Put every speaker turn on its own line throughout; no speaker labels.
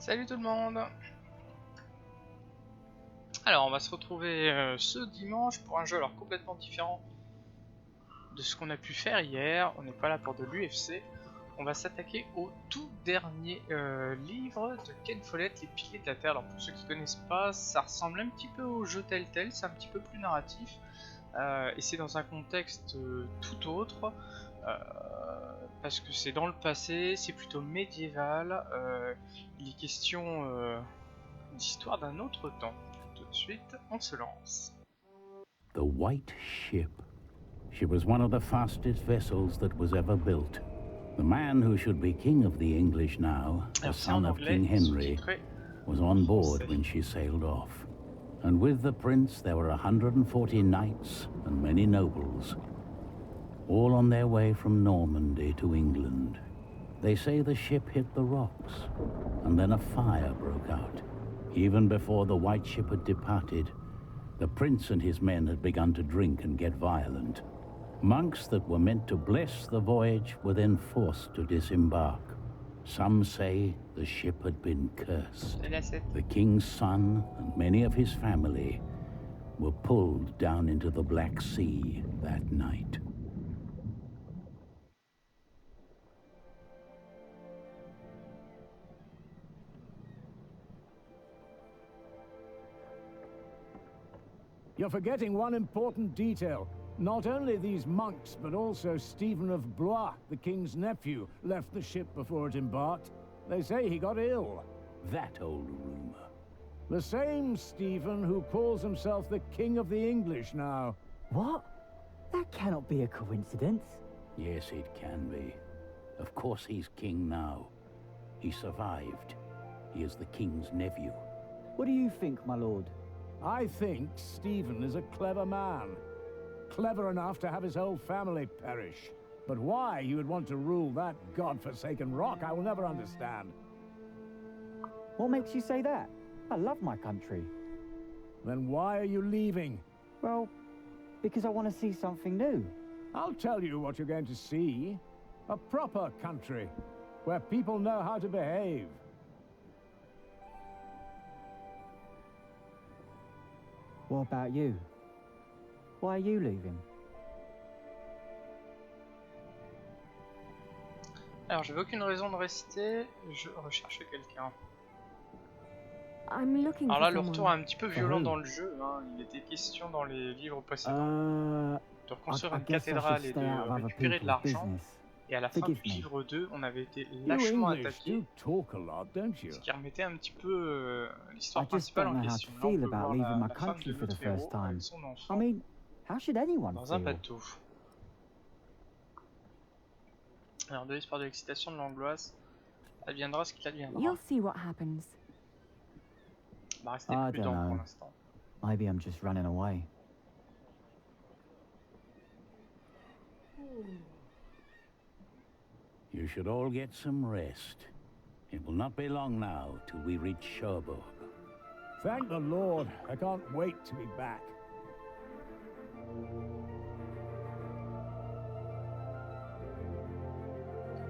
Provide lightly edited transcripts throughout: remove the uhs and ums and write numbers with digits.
Salut tout le monde. Alors on va se retrouver ce dimanche pour un jeu alors complètement différent de ce qu'on a pu faire hier. On n'est pas là pour de l'UFC. On va s'attaquer au tout dernier livre de Ken Follett, Les Piliers de la Terre. Alors pour ceux qui connaissent pas, ça ressemble un petit peu au jeu Telltale, c'est un petit peu plus narratif. Et c'est dans un contexte tout autre. Parce que c'est dans le passé, c'est plutôt médiéval, il est question d'histoire d'un autre temps. Tout de suite, on se lance.
The White Ship. She was one of the fastest vessels that was ever built. The man who should be king of the English now, the son of King Henry, was on board when she sailed off. And with the prince there were 140 knights and many nobles, all on their way from Normandy to England. They say the ship hit the rocks, and then a fire broke out. Even before the White Ship had departed, the prince and his men had begun to drink and get violent. Monks that were meant to bless the voyage were then forced to disembark. Some say the ship had been cursed. The king's son and many of his family were pulled down into the Black Sea that night.
You're forgetting one important detail. Not only these monks, but also Stephen of Blois, the king's nephew, left the ship before it embarked. They say he got ill.
That old rumor.
The same Stephen who calls himself the King of the English now.
What? That cannot be a coincidence.
Yes, it can be. Of course he's king now. He survived. He is the king's nephew.
What do you think, my lord?
I think Stephen is a clever man. Clever enough to have his whole family perish. But why you would want to rule that god-forsaken rock, I will never understand.
What makes you say that? I love my country.
Then why are you leaving?
Well, because I want to see something new.
I'll tell you what you're going to see. A proper country, where people know how to behave.
What about you? Why are you leaving?
Alors j'avais aucune raison de rester, je recherchais quelqu'un. Alors là le retour est un petit peu violent dans le jeu, hein. Il était question dans les livres précédents de reconstruire une cathédrale et de récupérer de l'argent. Et à la fin du livre 2, on avait été lâchement attaqué, ce qui remettait un petit peu l'histoire principale en question. Là, on peut voir la femme de notre héros avec son enfant dans un bateau. Alors, de l'espoir, de l'excitation, de l'angoisse, adviendra ce qu'il adviendra. Bah, restez prudent pour l'instant.
Maybe I'm just running away.
You should all get some rest. It will not be long now till we reach Cherbourg.
Thank the Lord. I can't wait to be back.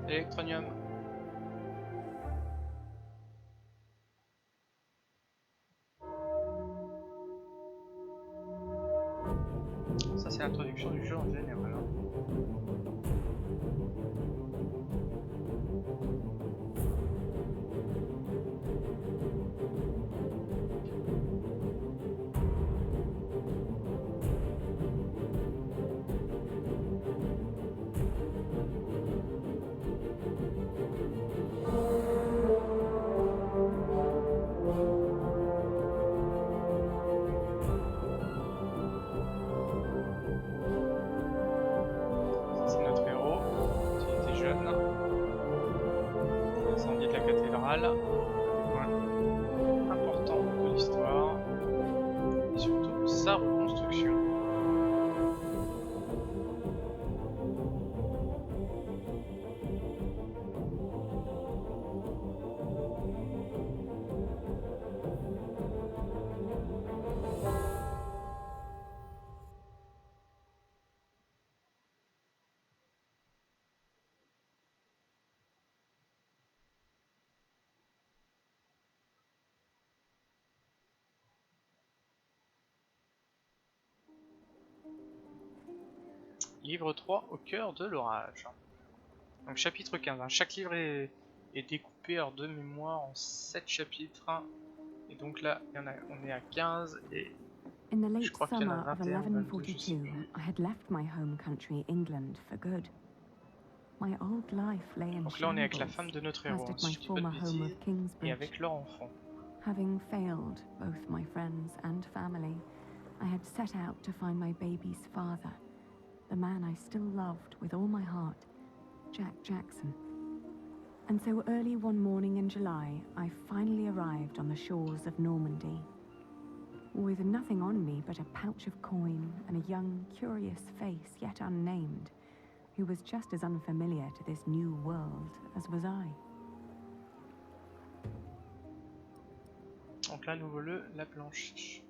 Électronium. Ça c'est l'introduction du jeu en général. C'est notre héros, qui était jeune, l'incendie de la cathédrale, point important de l'histoire, et surtout sa reconstruction. Livre 3, Au cœur de l'orage. Donc chapitre 15. Chaque livre est découpé alors, de mémoire en 7 chapitres. Et donc là, on est à 15 et
In the
je
late
crois qu'il y en a
summer of
21 ou 22, je sais
1142,
plus.
I had left my home country, England, for good. My old life lay in
Donc là, on est avec la
shambles,
femme de notre
as
héros,
did
si
my
je dis pas de
former home
bêtises,
of Kingsbridge.
et avec leur enfant.
Having failed both my friends and family, I had set out to find my baby's father, the man I still loved with all my heart, Jack Jackson. And so early one morning in July, I finally arrived on the shores of Normandy. With nothing on me but a pouch of coin and a young, curious face yet unnamed, who was just as unfamiliar to this new world as was I.
Donc là, nous voilà la Blanche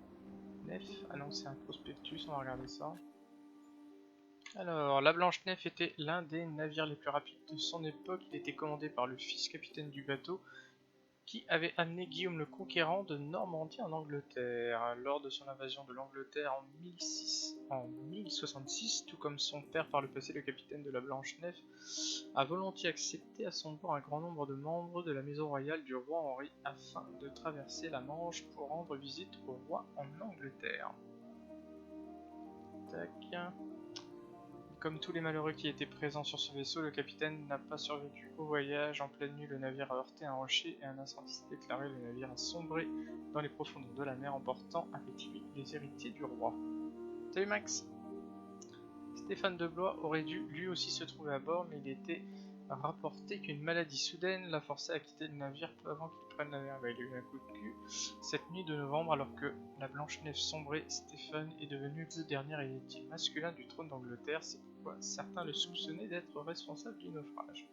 Nef. Ah non, c'est un prospectus, on va regarder ça. Alors, la Blanche Nef était l'un des navires les plus rapides de son époque. Il était commandé par le fils capitaine du bateau qui avait amené Guillaume le Conquérant de Normandie en Angleterre. Lors de son invasion de l'Angleterre en 1066, tout comme son père par le passé, le capitaine de la Blanche Nef a volontiers accepté à son bord un grand nombre de membres de la maison royale du roi Henri afin de traverser la Manche pour rendre visite au roi en Angleterre. Tac. Comme tous les malheureux qui étaient présents sur ce vaisseau, le capitaine n'a pas survécu au voyage. En pleine nuit, le navire a heurté un rocher et un incendie s'est déclaré. Le navire a sombré dans les profondeurs de la mer, emportant avec lui les héritiers du roi. Salut Max. Stéphane de Blois aurait dû lui aussi se trouver à bord, mais il était rapporté qu'une maladie soudaine l'a forcé à quitter le navire peu avant qu'il prenne la mer. Il a eu un coup de cul. Cette nuit de novembre, alors que la Blanche Nef sombrait, Stéphane est devenu le dernier héritier masculin du trône d'Angleterre. C'est pourquoi certains le soupçonnaient d'être responsable du naufrage.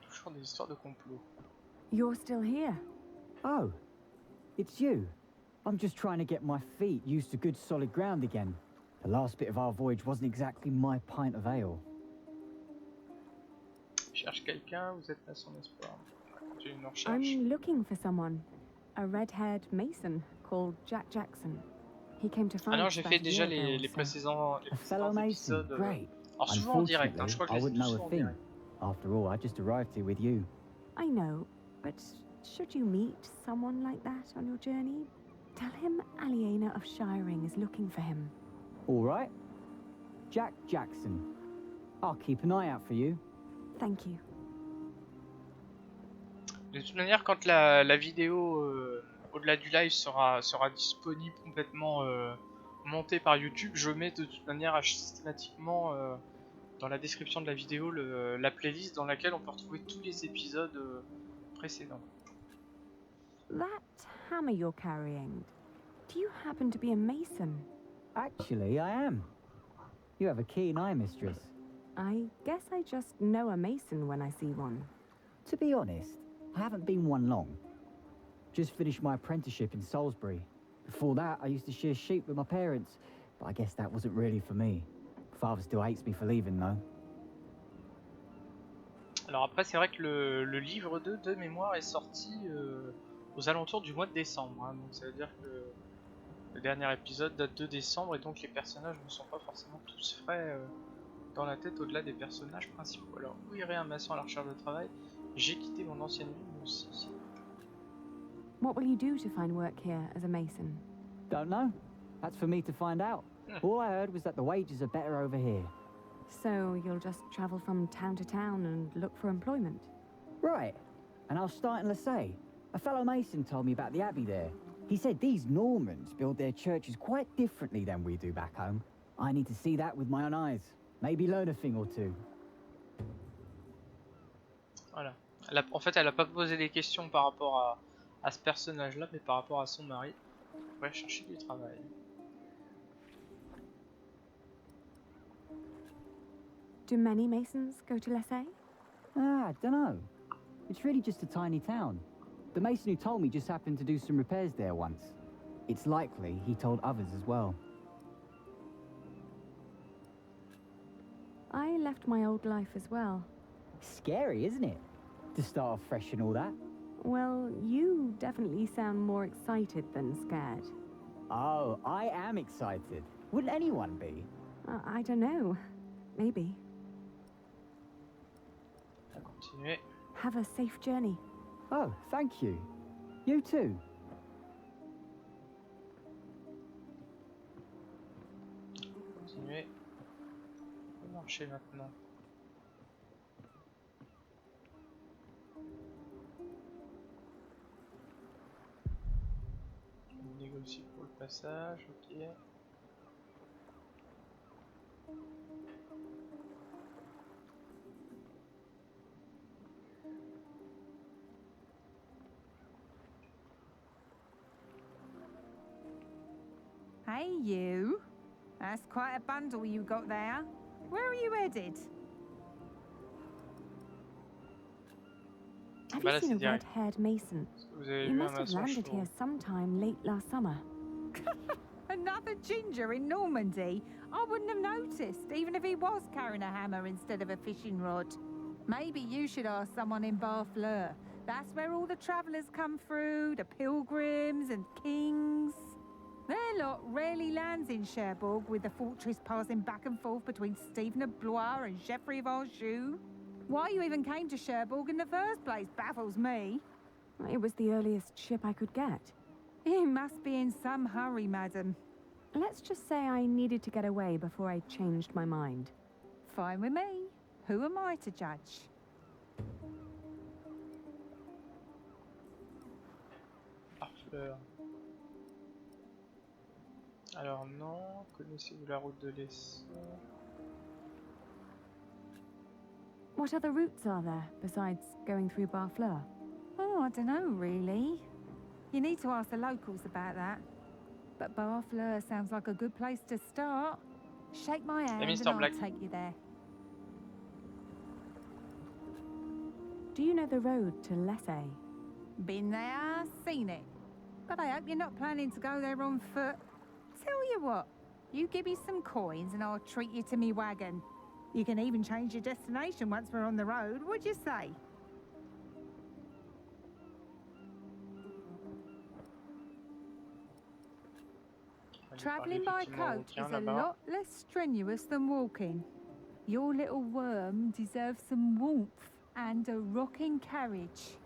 Toujours des histoires de complot.
You're still here?
Oh, it's you. I'm just trying to get my feet used to good solid ground again. The last bit of our voyage wasn't exactly my pint of ale.
Cherche quelqu'un, vous êtes à son espoir. J'ai une recherche.
I'm looking for someone. A red-haired mason called Jack Jackson. He came to
Ah non,
France
j'ai
about
fait
a
déjà
year ago
les
or so.
précédents
A fellow mason,
épisodes.
great.
Alors souvent en direct, je crois que
I
les
wouldn't
tous
know
sont
a
en
thing.
direct.
After all, I just arrived here with you.
I know, but should you meet someone like that on your journey, tell him Aliena of Shiring is looking for him.
All right. Jack Jackson. I'll keep an eye out for you.
Thank you.
De toute manière, quand la vidéo au-delà du live sera disponible complètement montée par YouTube, je mets de toute manière systématiquement dans la description de la vidéo la playlist dans laquelle on peut retrouver tous les épisodes précédents.
That hammer you're carrying, do you happen to be a mason?
Actually, I am. You have a keen eye, mistress.
I guess I just know a mason when I see one.
To be honest, I haven't been one long. Just finished my apprenticeship in Salisbury. Before that, I used to shear sheep with my parents, but I guess that wasn't really for me. Father still hates me for leaving, though.
Alors après, c'est vrai que le livre 2 de mémoire est sorti aux alentours du mois de décembre. Hein, donc ça veut dire que le dernier épisode date de décembre et donc les personnages ne sont pas forcément tous frais dans la tête au-delà des personnages principaux. Alors, où irait un maçon à la recherche de travail? J'ai quitté mon ancienne vie, moi aussi.
What will you do to find work here as a mason?
Don't know. That's for me to find out. All I heard was that the wages are better over here.
So you'll just travel from town to town and look for employment?
Right. And I was starting to say, a fellow mason told me about the abbey there. He said these Normans build their churches quite differently than we do back home. I need to see that with my own eyes. Maybe learn a thing or two.
Voilà. En fait, elle a pas posé des questions par rapport à ce personnage-là, mais par rapport à son mari. Elle pourrait chercher du travail.
Do many masons go to l'Essai?
I dunno. It's really just a tiny town. The mason who told me just happened to do some repairs there once. It's likely he told others as well.
I left my old life as well.
Scary, isn't it? To start off fresh and all that.
Well, you definitely sound more excited than scared.
Oh, I am excited. Wouldn't anyone be?
I don't know. Maybe.
On va continuer.
Have a safe journey.
Oh, thank you. You too.
Continuer. On va marcher maintenant. On négocie pour le passage, ok.
Hey, you. That's quite a bundle you got there. Where are you headed?
Have
Bah
you
là, c'est
seen a
direct.
red-haired mason?
Vous avez
He
vu un
must have
maçon
landed
chaud.
here sometime late last summer.
Another ginger in Normandy? I wouldn't have noticed, even if he was carrying a hammer instead of a fishing rod. Maybe you should ask someone in Barfleur. That's where all the travellers come through, the pilgrims and kings. Their lot rarely lands in Cherbourg, with the fortress passing back and forth between Stephen of Blois and Geoffrey of Anjou. Why you even came to Cherbourg in the first place baffles me.
It was the earliest ship I could get.
You must be in some hurry, madam.
Let's just say I needed to get away before I changed my mind.
Fine with me. Who am I to judge?
Parfleur. Alors non, connaissez-vous la route de l'Essor?
What other routes are there besides going through Barfleur?
Oh, I don't know, really. You need to ask the locals about that. But Barfleur sounds like a good place to start. Shake my hand and
Mr.
I'll
Black.
take you there.
Do you know the road to Lessay?
Been there, seen it. But I hope you're not planning to go there on foot. Tell you what, you give me some coins and I'll treat you to me wagon. You can even change your destination once we're on the road, what'd you say? Travelling by coach is a lot less strenuous than walking. Your little worm deserves some warmth and a rocking carriage.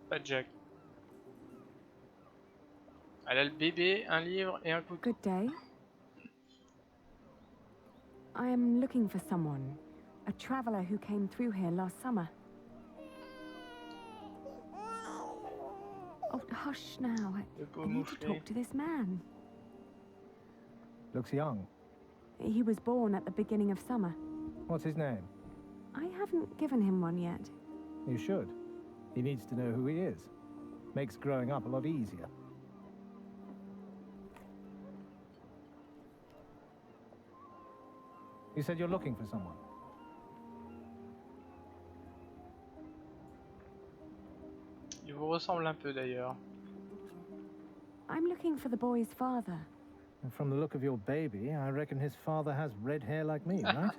Pas de Jack. Elle a le bébé, un livre et un couteau.
Good day. I am looking for someone. A traveller who came through here last summer. Oh, hush now. I need to talk to this man.
Looks young.
He was born at the beginning of summer.
What's his name?
I haven't given him one yet.
You should. He needs to know who he is. Makes growing up a lot easier. You said you're looking for someone.
Il vous ressemble un peu d'ailleurs.
I'm looking for the boy's father.
And from the look of your baby, I reckon his father has red hair like me, right?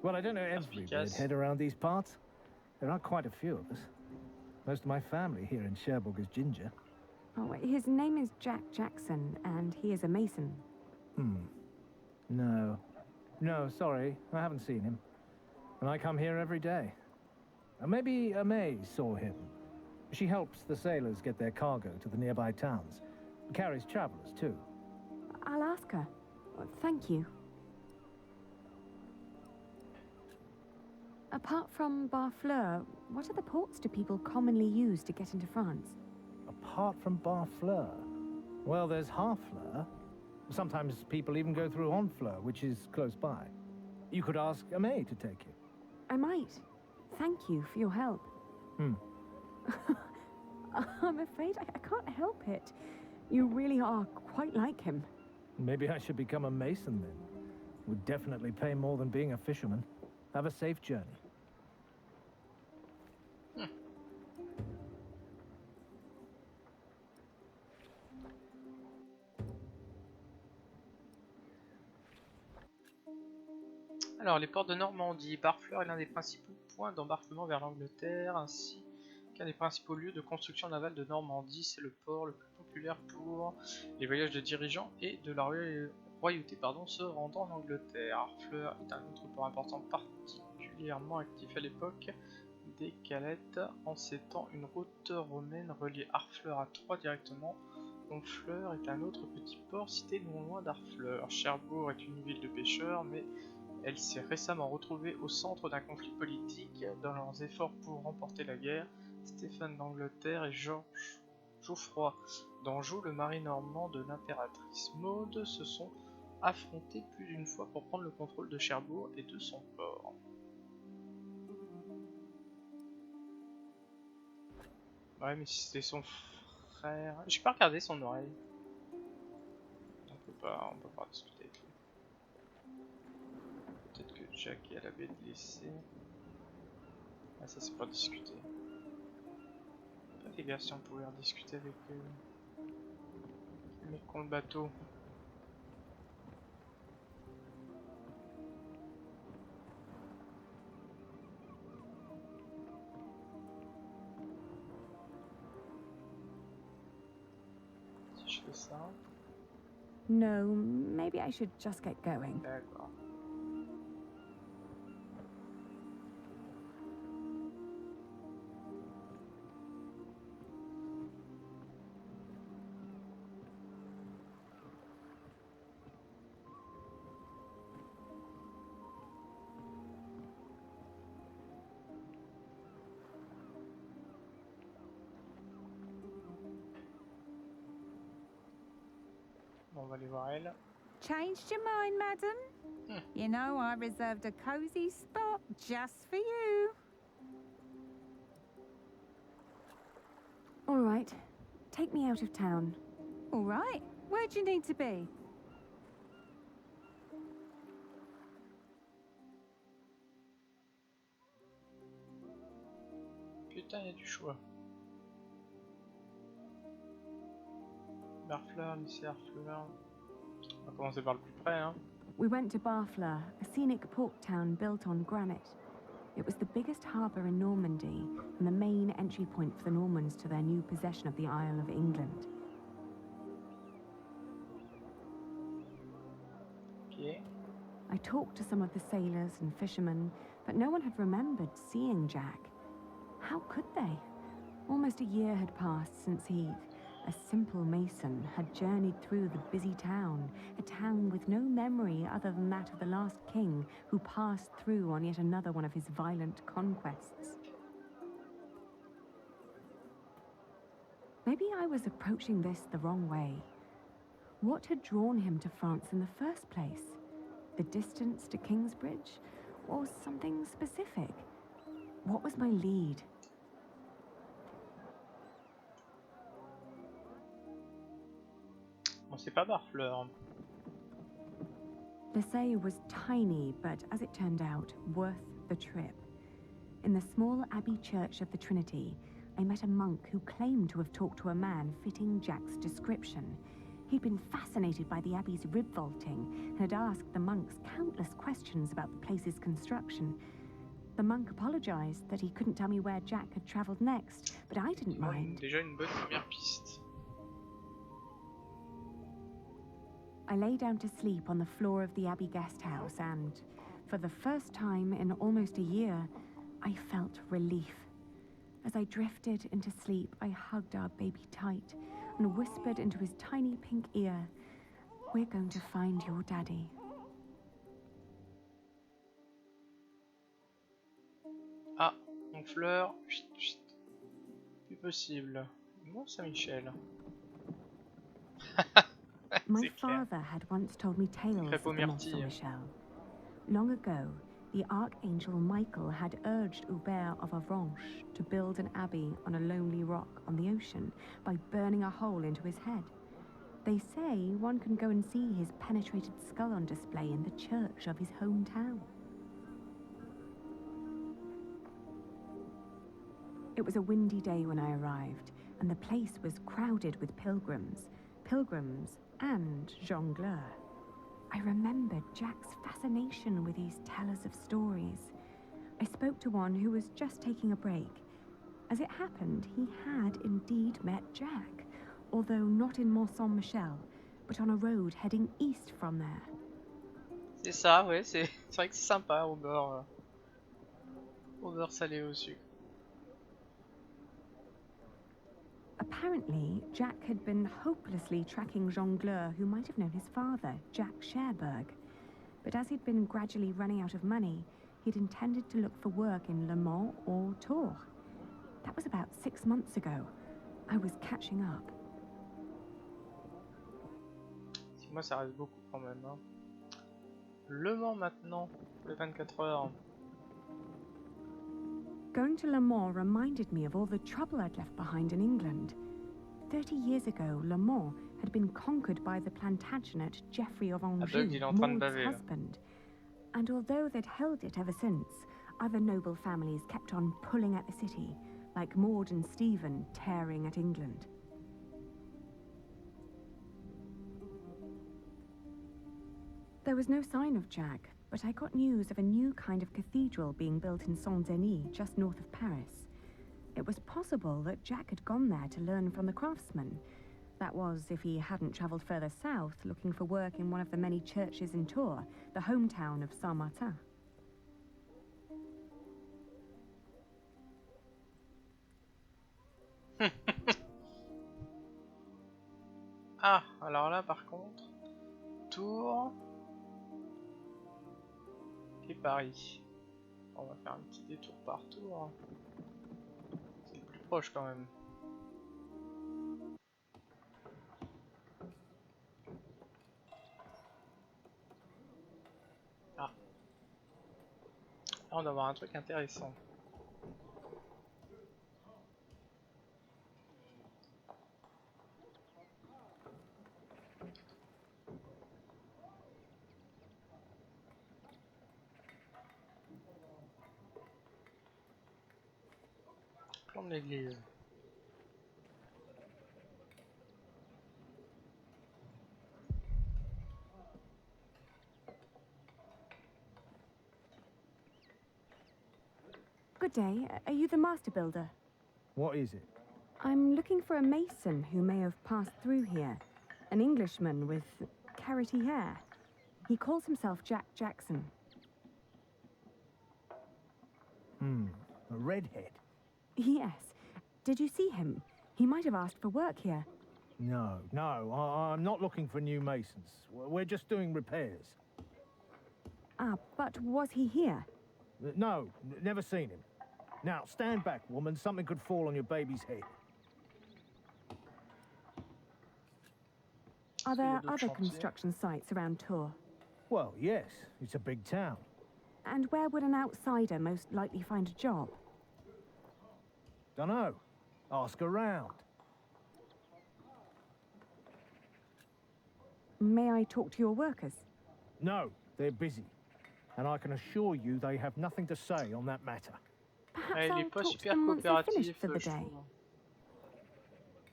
Well, I don't know every redhead around these parts. There are quite a few of us. Most of my family here in Cherbourg is ginger.
Oh, his name is Jack Jackson, and he is a mason.
No. No, sorry. I haven't seen him. And I come here every day. Maybe May saw him. She helps the sailors get their cargo to the nearby towns. Carries travelers, too.
I'll ask her. Thank you. Apart from Barfleur, what other ports do people commonly use to get into France?
Apart from Barfleur? Well, there's Harfleur. Sometimes people even go through Honfleur, which is close by. You could ask May to take you.
I might. Thank you for your help. I'm afraid I can't help it. You really are quite like him.
Maybe I should become a mason then. Would definitely pay more than being a fisherman. Have a safe journey.
Alors, les ports de Normandie. Barfleur est l'un des principaux points d'embarquement vers l'Angleterre, ainsi un des principaux lieux de construction navale de Normandie. C'est le port le plus populaire pour les voyages de dirigeants et de la royauté se rendant en Angleterre. Harfleur est un autre port important particulièrement actif à l'époque des Calettes. En ces temps, une route romaine reliait Harfleur à Troyes directement. Honfleur est un autre petit port cité non loin d'Harfleur. Cherbourg est une ville de pêcheurs, mais elle s'est récemment retrouvée au centre d'un conflit politique. Dans leurs efforts pour remporter la guerre, Stéphane d'Angleterre et Geoffroy d'Anjou, le mari normand de l'impératrice Maude, se sont affrontés plus d'une fois pour prendre le contrôle de Cherbourg et de son port. Ouais, mais si c'était son frère... J'ai pas regardé son oreille. On peut pas discuter avec lui. Peut-être que Jack elle avait laissé... Ah, ça c'est pas discuter. Pas les gars, si on pouvait rediscuter avec les mecs qui ont le bateau. Si je fais ça...
No, maybe I should just get going.
D'accord. On va aller voir elle.
Changed your mind, madam? You know, I reserved a cozy spot just for you.
All right, take me out of town.
All right, where do you need to be?
Putain, il y a du choix. Barfleur, lycée Harfleur. On va commencer par le plus près, hein.
We went to Barfleur, a scenic port town built on granite. It was the biggest harbour in Normandy and the main entry point for the Normans to their new possession of the Isle of England.
Okay.
I talked to some of the sailors and fishermen, but no one had remembered seeing Jack. How could they? Almost a year had passed since he, a simple mason, had journeyed through the busy town, a town with no memory other than that of the last king who passed through on yet another one of his violent conquests. Maybe I was approaching this the wrong way. What had drawn him to France in the first place? The distance to Kingsbridge? Or something specific? What was my lead?
Bon, c'est pas Barfleur.
Versailles was tiny, but as it turned out, worth the trip. In the small abbey church of the Trinity, I met a monk who claimed to have talked to a man fitting Jack's description. He'd been fascinated by the abbey's rib vaulting and had asked the monks countless questions about the place's construction. The monk apologized that he couldn't tell me where Jack had traveled next, but I didn't mind.
Déjà une bonne première piste.
I lay down to sleep on the floor of the Abbey guest house and, for the first time in almost a year, I felt relief. As I drifted into sleep, I hugged our baby tight and whispered into his tiny pink ear, "We're going to find your daddy."
Ah, Honfleur. Chut, chut. Plus possible. Mont Saint-Michel.
My father had once told me tales of the Mont Saint-Michel. Long ago, the Archangel Michael had urged Hubert of Avranches to build an abbey on a lonely rock on the ocean by burning a hole into his head. They say one can go and see his penetrated skull on display in the church of his hometown. It was a windy day when I arrived, and the place was crowded with pilgrims and jongleurs. I remembered Jack's fascination with these tellers of stories. I spoke to one who was just taking a break. As it happened, he had indeed met Jack, although not in Mont Saint-Michel, but on a road heading east from there.
C'est ça, ouais, c'est vrai que c'est sympa au beurre salé au sucre.
Apparently, Jack had been hopelessly tracking jongleur who might have known his father, Jack Cherbourg. But as he'd been gradually running out of money, he'd intended to look for work in Le Mans or Tours. That was about 6 months ago. I was catching up.
Moi, ça reste beaucoup quand même. Hein. Le Mans maintenant, les 24 heures.
Going to Le Mans reminded me of all the trouble I'd left behind in England. 30 years ago, Le Mans had been conquered by the Plantagenet Geoffrey of Anjou, Maud's husband. And although they'd held it ever since, other noble families kept on pulling at the city, like Maud and Stephen tearing at England. There was no sign of Jack, but I got news of a new kind of cathedral being built in Saint-Denis, just north of Paris. It was possible that Jack had gone there to learn from the craftsmen. That was, if he hadn't travelled further south, looking for work in one of the many churches in Tours, the hometown of Saint-Martin.
Ah, alors là par contre, Tours et Paris. On va faire un petit détour par Tours. C'est le plus proche quand même. Ah. Là on doit avoir un truc intéressant. Plan de l'église.
Good day. Are you the master builder?
What is it?
I'm looking for a mason who may have passed through here. An Englishman with carroty hair. He calls himself Jack Jackson.
A redhead?
Yes. Did you see him? He might have asked for work here.
No, I'm not looking for new masons. We're just doing repairs.
Ah, but was he here?
No, never seen him. Now, stand back, woman. Something could fall on your baby's head.
Are there other construction sites around Tours?
Well, yes. It's a big town.
And where would an outsider most likely find a job?
Dunno. Ask around.
May I talk to your workers?
No, they're busy. And I can assure you they have nothing to say on that matter.
Perhaps I'll talk to them once they're finished for the day.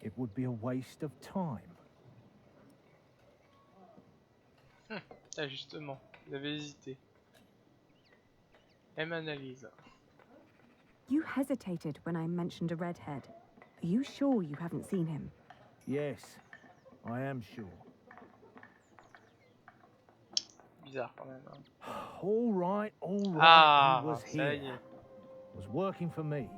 It would be a waste of time.
Ah justement, vous avez hésité. M analyse.
You hesitated when I mentioned a redhead. Are you sure you haven't seen him?
Yes, I am sure.
Bizarre quand même. Hein.
All right.
Ah,
he was
ça y
here.
est.
Was working for me.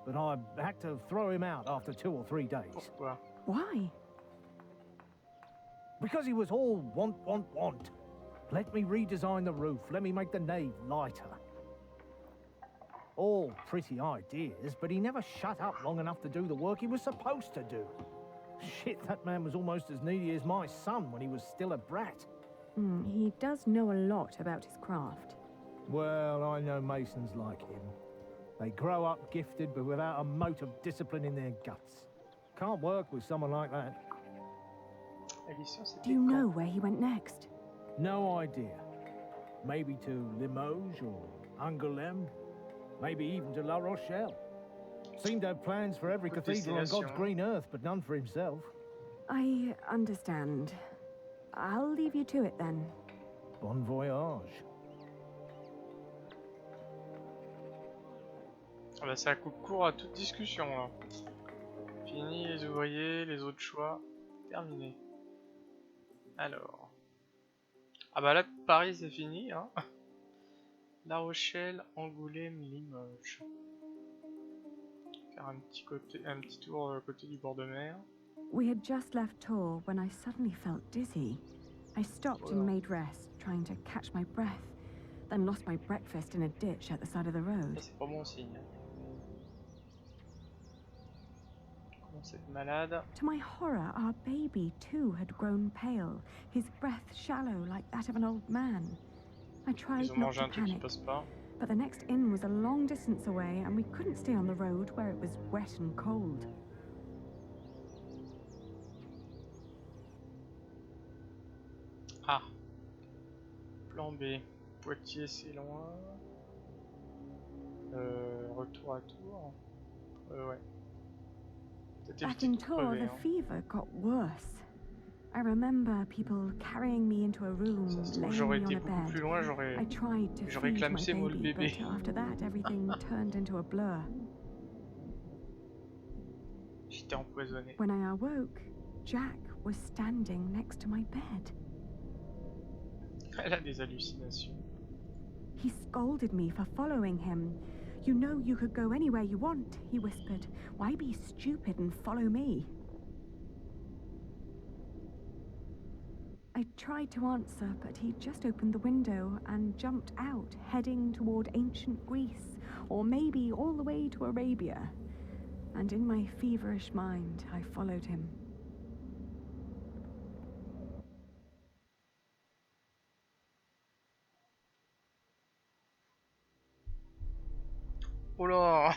But I had to throw him out after 2 or 3 days.
Pourquoi?
Why?
Because he was all want. Let me redesign the roof. Let me make the nave lighter. All pretty ideas, but he never shut up long enough to do the work he was supposed to do. Shit, that man was almost as needy as my son when he was still a brat.
He does know a lot about his craft.
Well, I know masons like him. They grow up gifted, but without a mote of discipline in their guts. Can't work with someone like that.
Do you know where he went next?
No idea. Maybe to Limoges or Angoulême. Maybe even to La Rochelle. Seemed to have plans for every cathedral on God's green earth, but none for himself.
I understand. I'll leave you to it then.
Bon voyage.
Ah bah ça coupe court à toute discussion là. Fini les ouvriers, les autres choix. Terminé. Alors. Ah bah là Paris c'est fini hein. La Rochelle, Angoulême, Limoges. Faire un petit tour côté du bord de mer.
We had just left Tor when I suddenly felt dizzy. I stopped and made rest, trying to catch my breath, then lost my breakfast in a ditch at the side of the road.
C'est pas bon signe. Commence à être malade.
To my horror, our baby too had grown pale, his breath shallow like that of an old man. I tried not to panic, but the next inn was a long distance away and we couldn't stay on the road where it was wet and cold.
Ah. Plan B. Poitiers c'est loin. Retour à Tours. Ouais.
Back in Tor, the fever got worse. I remember people carrying me into a room, laying me on a bed. I tried to feed my baby, but after that, everything turned into a blur.
J'étais empoisonné.
When I awoke, Jack was standing next to my bed.
Elle a des hallucinations.
He scolded me for following him. You know you could go anywhere you want, he whispered. Why be stupid and follow me? I tried to answer, but he just opened the window and jumped out, heading toward ancient Greece, or maybe all the way to Arabia. And in my feverish mind, I followed him.
Oh là.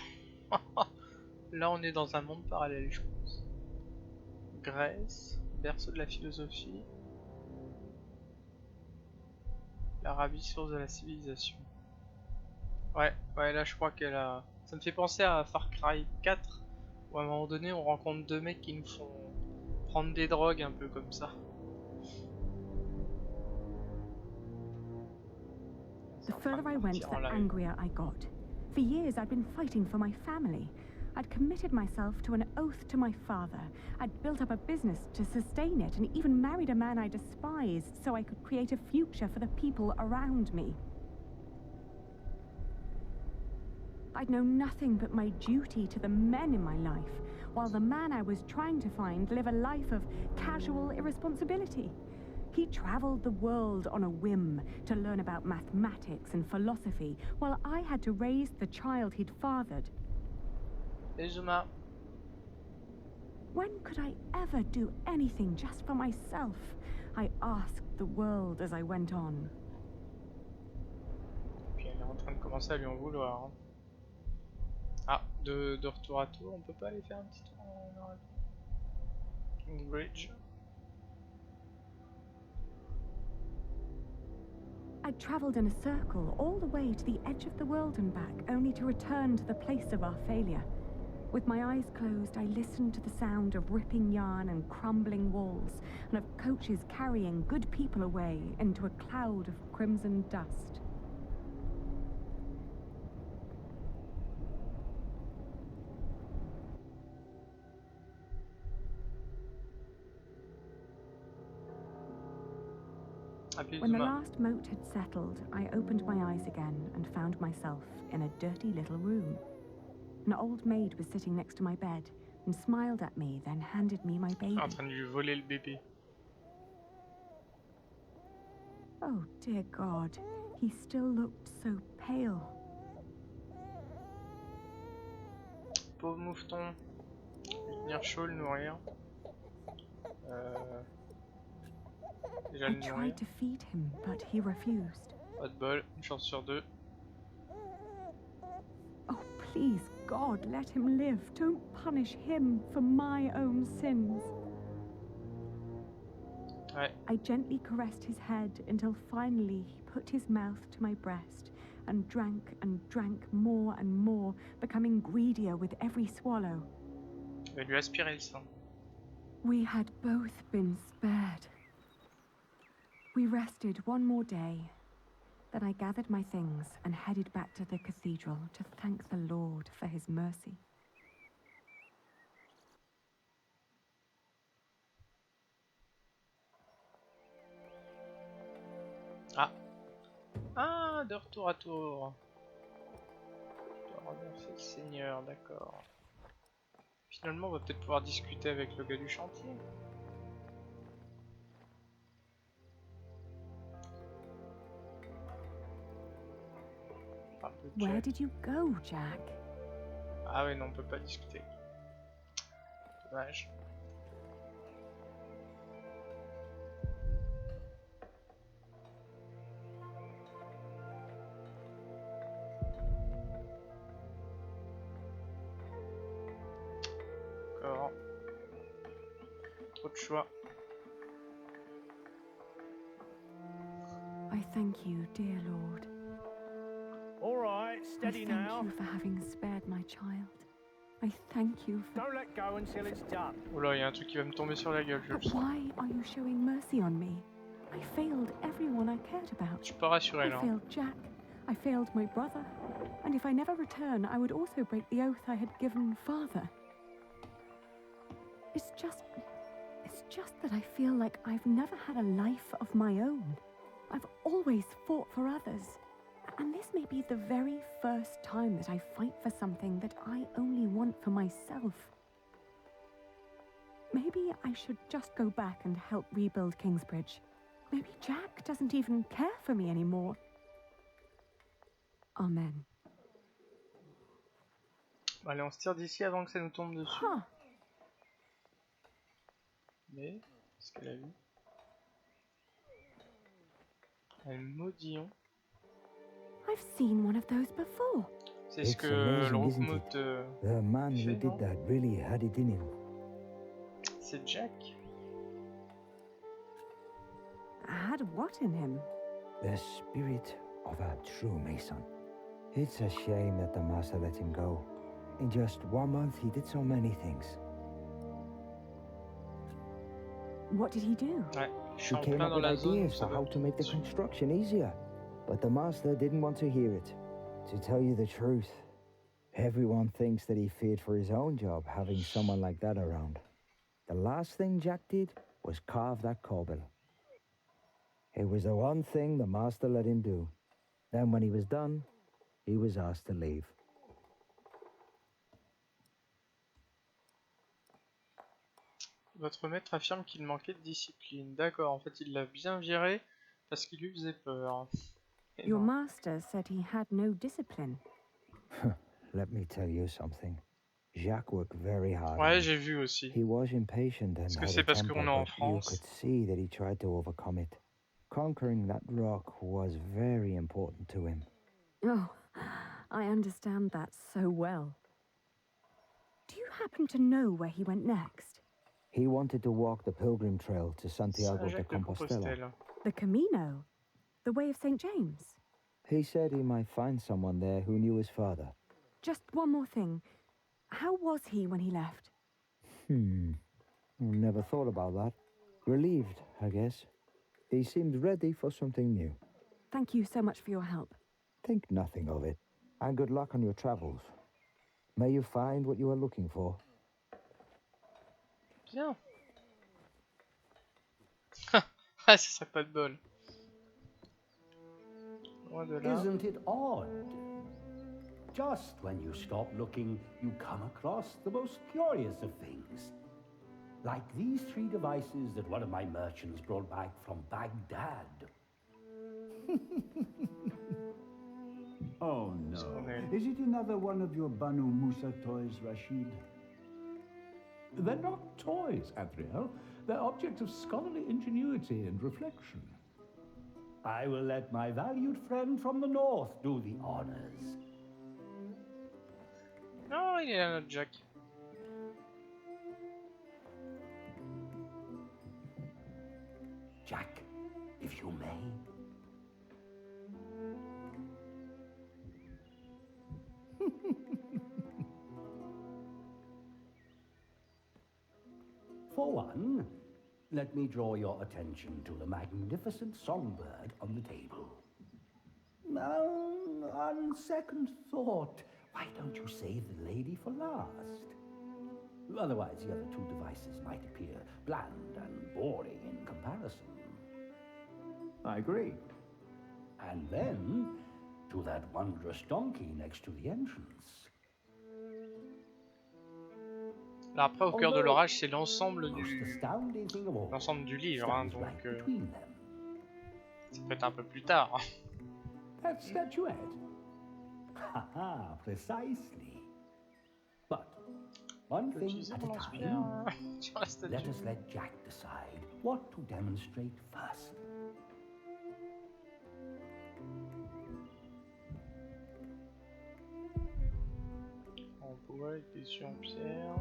Là on est dans un monde parallèle je pense. Grèce, berceau de la philosophie. L'Arabie, source de la civilisation. Ouais, là je crois qu'elle a... Ça me fait penser à Far Cry 4, où à un moment donné on rencontre deux mecs qui nous font prendre des drogues un peu comme ça.
The further I went, the angrier I got. For years I'd been fighting for my family. I'd committed myself to an oath to my father. I'd built up a business to sustain it and even married a man I despised so I could create a future for the people around me. I'd known nothing but my duty to the men in my life, while the man I was trying to find lived a life of casual irresponsibility. He traveled the world on a whim to learn about mathematics and philosophy, while I had to raise the child he'd fathered.
Zuma.
When could I ever do anything just for myself? I asked the world as I went on.
Puis elle est en train de commencer à lui en vouloir. Hein. Ah, de retour à Tours, on peut pas aller faire un petit tour en Arabie. Kingsbridge.
I travelled in a circle all the way to the edge of the world and back, only to return to the place of our failure. With my eyes closed, I listened to the sound of ripping yarn and crumbling walls, and of coaches carrying good people away into a cloud of crimson dust. When the last moat had settled, I opened my eyes again and found myself in a dirty little room. An old maid was sitting next to my bed and smiled at me, then handed me my baby.
En train de lui voler le bébé.
Oh dear God, he still looked so pale.
Pauvre moucheton. Lui tenir chaud, le nourrir.
I tried to feed him, but he refused.
Pas de bol, une chance sur deux.
Oh, please, God, let him live. Don't punish him for my own sins.
Ouais.
I gently caressed his head until finally he put his mouth to my breast and drank more and more, becoming greedier with every swallow.
Il va lui aspirer le sang.
We had both been spared. We rested one more day, Then I gathered my things and headed back to the cathedral to thank the Lord for his mercy.
Ah. Ah, de retour à tour. Je dois remercier le Seigneur, d'accord. Finalement, on va peut-être pouvoir discuter avec le gars du chantier.
Where did you go, Jack?
Ah ouais, non, on peut pas discuter. Dommage. D'accord. Trop de choix.
I thank you, dear Lord.
All right, steady now.
I thank you for having spared my child. I thank you for...
Don't let go until it's done.
Oula, il y a un truc qui va me tomber sur la gueule, je le
But
sens.
why are you showing mercy on me? I failed everyone I cared about.
Je suis pas rassuré
I
là.
failed Jack. I failed my brother. And if I never return, I would also break the oath I had given father. It's just that I feel like I've never had a life of my own. I've always fought for others. And this may be the very first time that I fight for something that I only want for myself. Maybe I should just go back and help rebuild Kingsbridge. Maybe Jack doesn't even care for me anymore. Amen.
Bon, allez, on se tire d'ici avant que ça nous tombe dessus.
Huh.
Mais, qu'est-ce qu'elle a vu? Un modillon.
I've seen one of those before.
C'est ce que le Rookmout
The man who
fait, non?
did that really had it in him.
C'est Jack.
Had what in him?
The spirit of a true Mason. It's a shame that the master let him go. In just 1 month, he did so many things.
What did he do?
Ouais, je suis
He
en
came
plein
up
dans
with
la zone.
ideas
Ça
for
va.
how to make the construction easier. But the master didn't want to hear it. To tell you the truth, everyone thinks that he feared for his own job having someone like that around. The last thing Jack did was carve that corbel. It was the one thing the master let him do. Then when he was done, he was asked to leave.
Votre maître affirme qu'il manquait de discipline. D'accord, en fait il l'a bien viré parce qu'il lui faisait peur. Et
Your
non.
master said he had no discipline.
Let me tell you something. Jacques worked very hard.
Ouais, j'ai vu aussi.
He was impatient and
Est-ce que
had
c'est
a
parce
temper,
qu'on est en
but you
France?
could see that he tried to overcome it. Conquering that rock was very important to him.
Oh, I understand that so well. Do you happen to know where he went next?
He wanted to walk the pilgrim trail to Santiago de
Saint-Jacques de
Compostela.
Compostelle.
The Camino? The Way of St. James?
He said he might find someone there who knew his father.
Just one more thing. How was he when he left?
Never thought about that. Relieved, I guess. He seemed ready for something new.
Thank you so much for your help.
Think nothing of it. And good luck on your travels. May you find what you are looking for.
Bien. Ah, ce serait pas de bol. Loin de là.
Isn't it odd? Just when you stop looking, you come across the most curious of things. Like these 3 devices that one of my merchants brought back from Baghdad. Oh no. Is it another one of your Banu Musa toys, Rashid? They're not toys, Adriel. They're objects of scholarly ingenuity and reflection. I will let my valued friend from the north do the honors.
Non, il est là notre Jack.
Jack, if you may. For one, let me draw your attention to the magnificent songbird on the table. On second thought, why don't you save the lady for last? Otherwise, the other two devices might appear bland and boring in comparison.
I agree.
And then, to that wondrous donkey next to the entrance.
Là après, au cœur de l'orage, c'est l'ensemble du livre, hein, donc ça peut être un peu plus tard.
That statuette? Haha, precisely. But one thing at a time. Let us let Jack decide what to demonstrate first.
En bois avec des yeux en pierre.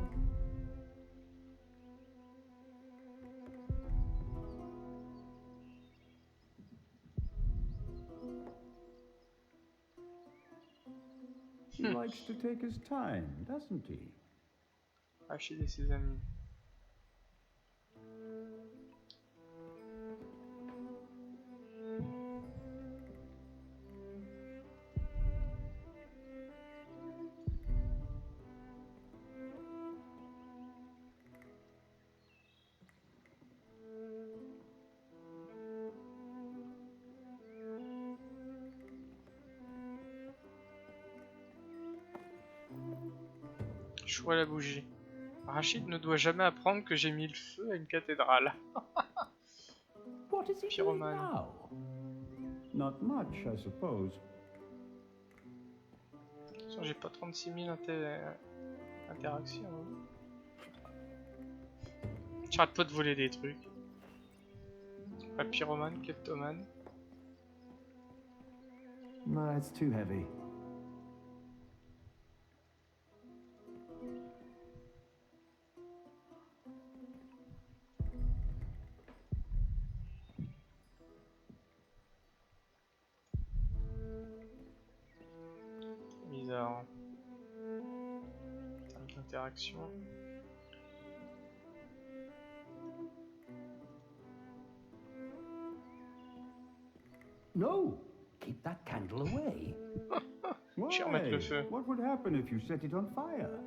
He likes to take his time, doesn't he?
Achille et ses amis. Choix la bougie. Rachid ne doit jamais apprendre que j'ai mis le feu à une cathédrale. Pyromane.
Not much, I suppose.
De toute façon, j'ai pas 36 000 interactions. Hein. J'arrête pas de voler des trucs. Pas pyromane, kleptomane.
No, it's too heavy.
Bizarre. Table d'interaction.
No, keep that candle away.
Je vais remettre le feu.
What would happen if you set it on fire?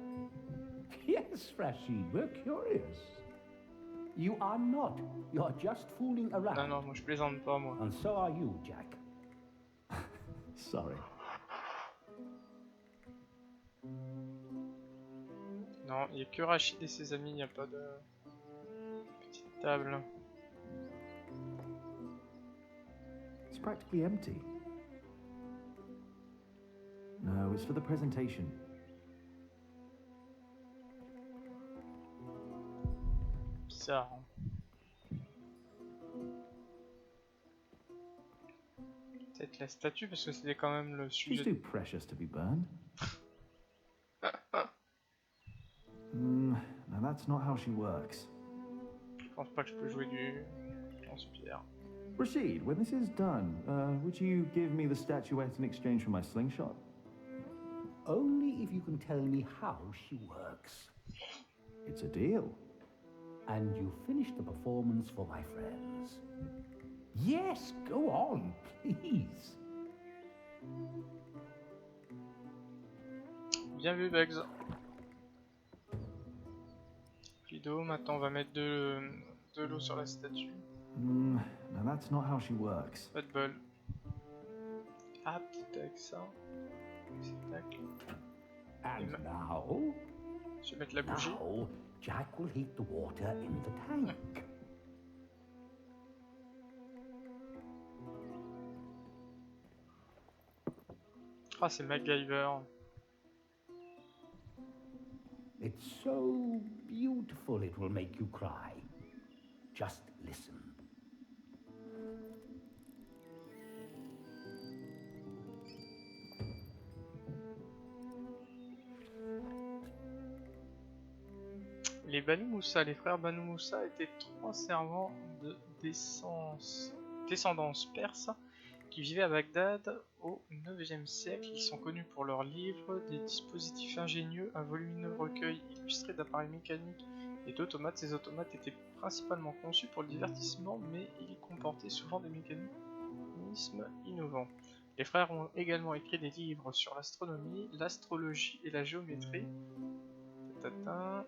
Yes, Rashid, we're curious. You are not. You're just fooling around.
Non, non, moi je plaisante pas, moi.
And so are you, Jack.
Sorry.
Non, il n'y a que Rachid et ses amis, il n'y a pas de petite table.
It's practically empty. No, it's for the presentation.
Bizarre. Hein. Peut-être la statue, parce que c'était quand même le
She's
sujet.
too precious to be burned. Now that's not how she works.
Je pense pas que je peux jouer du lance-pierre.
Rashid, when this is done, would you give me the statuette in exchange for my slingshot?
Only if you can tell me how she works.
It's a deal.
And you finish the performance for my friends. Yes, go on, please.
Bien vu, Bugs. Fido, maintenant on va mettre de l'eau sur la statue.
Now that's not how she works.
Pas de bol. Ah, peut-être avec ça. Tac.
And now?
Je vais mettre la bougie.
Now, Jack will heat the water in the tank.
Ah, c'est MacGyver.
It's so beautiful it will make you cry. Just listen.
Les Banu Moussa, les frères Banu Moussa étaient trois servants de descendance perse qui vivaient à Bagdad au IXe siècle. Ils sont connus pour leurs livres, des dispositifs ingénieux, un volumineux recueil illustré d'appareils mécaniques et d'automates. Ces automates étaient principalement conçus pour le divertissement, mais ils comportaient souvent des mécanismes innovants. Les frères ont également écrit des livres sur l'astronomie, l'astrologie et la géométrie. Tata.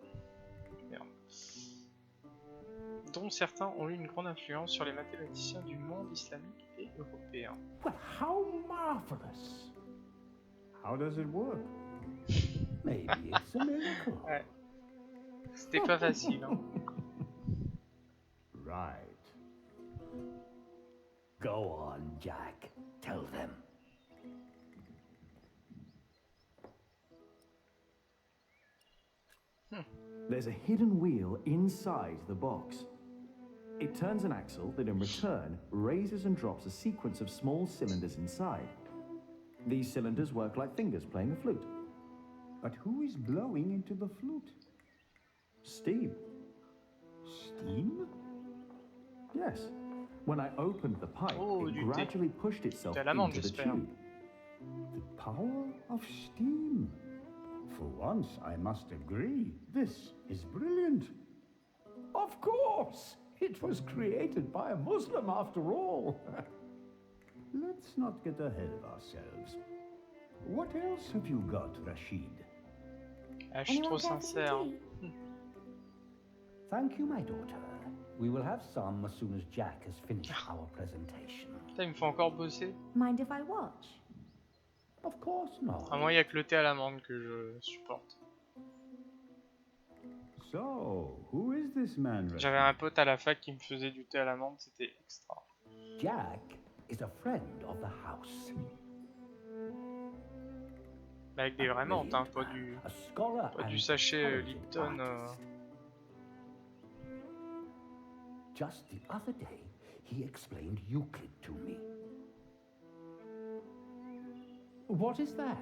Merde. Dont certains ont eu une grande influence sur les mathématiciens du monde islamique et européen.
Well, how marvelous! How does it work?
Maybe it's a miracle.
Ouais. C'était pas facile, hein.
Right.
Go on, Jack. Tell them.
There's a hidden wheel inside the box. It turns an axle that in return raises and drops a sequence of small cylinders inside. These cylinders work like fingers playing a flute.
But who is blowing into the flute?
Steam.
Steam?
Yes. When I opened the pipe,
Oh,
it
du thé.
gradually pushed itself
Thé à l'amande,
into the
j'espère.
tube.
The power of steam. For once, I must agree, this is brilliant. Of course! It was created by a Muslim after all. Let's not get ahead of ourselves. What else have you got, Rashid?
Ah, je suis trop sincère.
Thank you, my daughter. We will have some as soon as Jack has finished our presentation.
Putain, il me faut encore bosser.
Mind if I watch?
Of course not.
Ah, moi, il y a que le thé à l'amande que je supporte.
So, who is this man, Rashid?
J'avais un pote à la fac qui me faisait du thé à l'amande, c'était extra.
Jack is a friend of the house.
Mais avec des vraies menthes, hein, pas
A scholar
pas du
and
sachet
talented
Lipton.
artist. Just the other day, he explained Euclid to me.
What is that?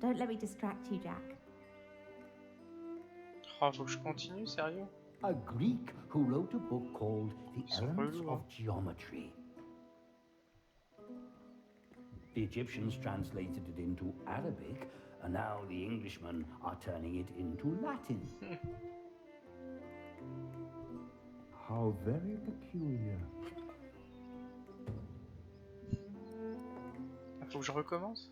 Don't let me distract you, Jack.
Oh, faut que je continue, sérieux?
A Greek who wrote a book called The
Ils sont
Elements
relous,
of
hein.
Geometry. The Egyptians translated it into Arabic, and now the Englishmen are turning it into Latin.
How very peculiar.
Faut que je recommence?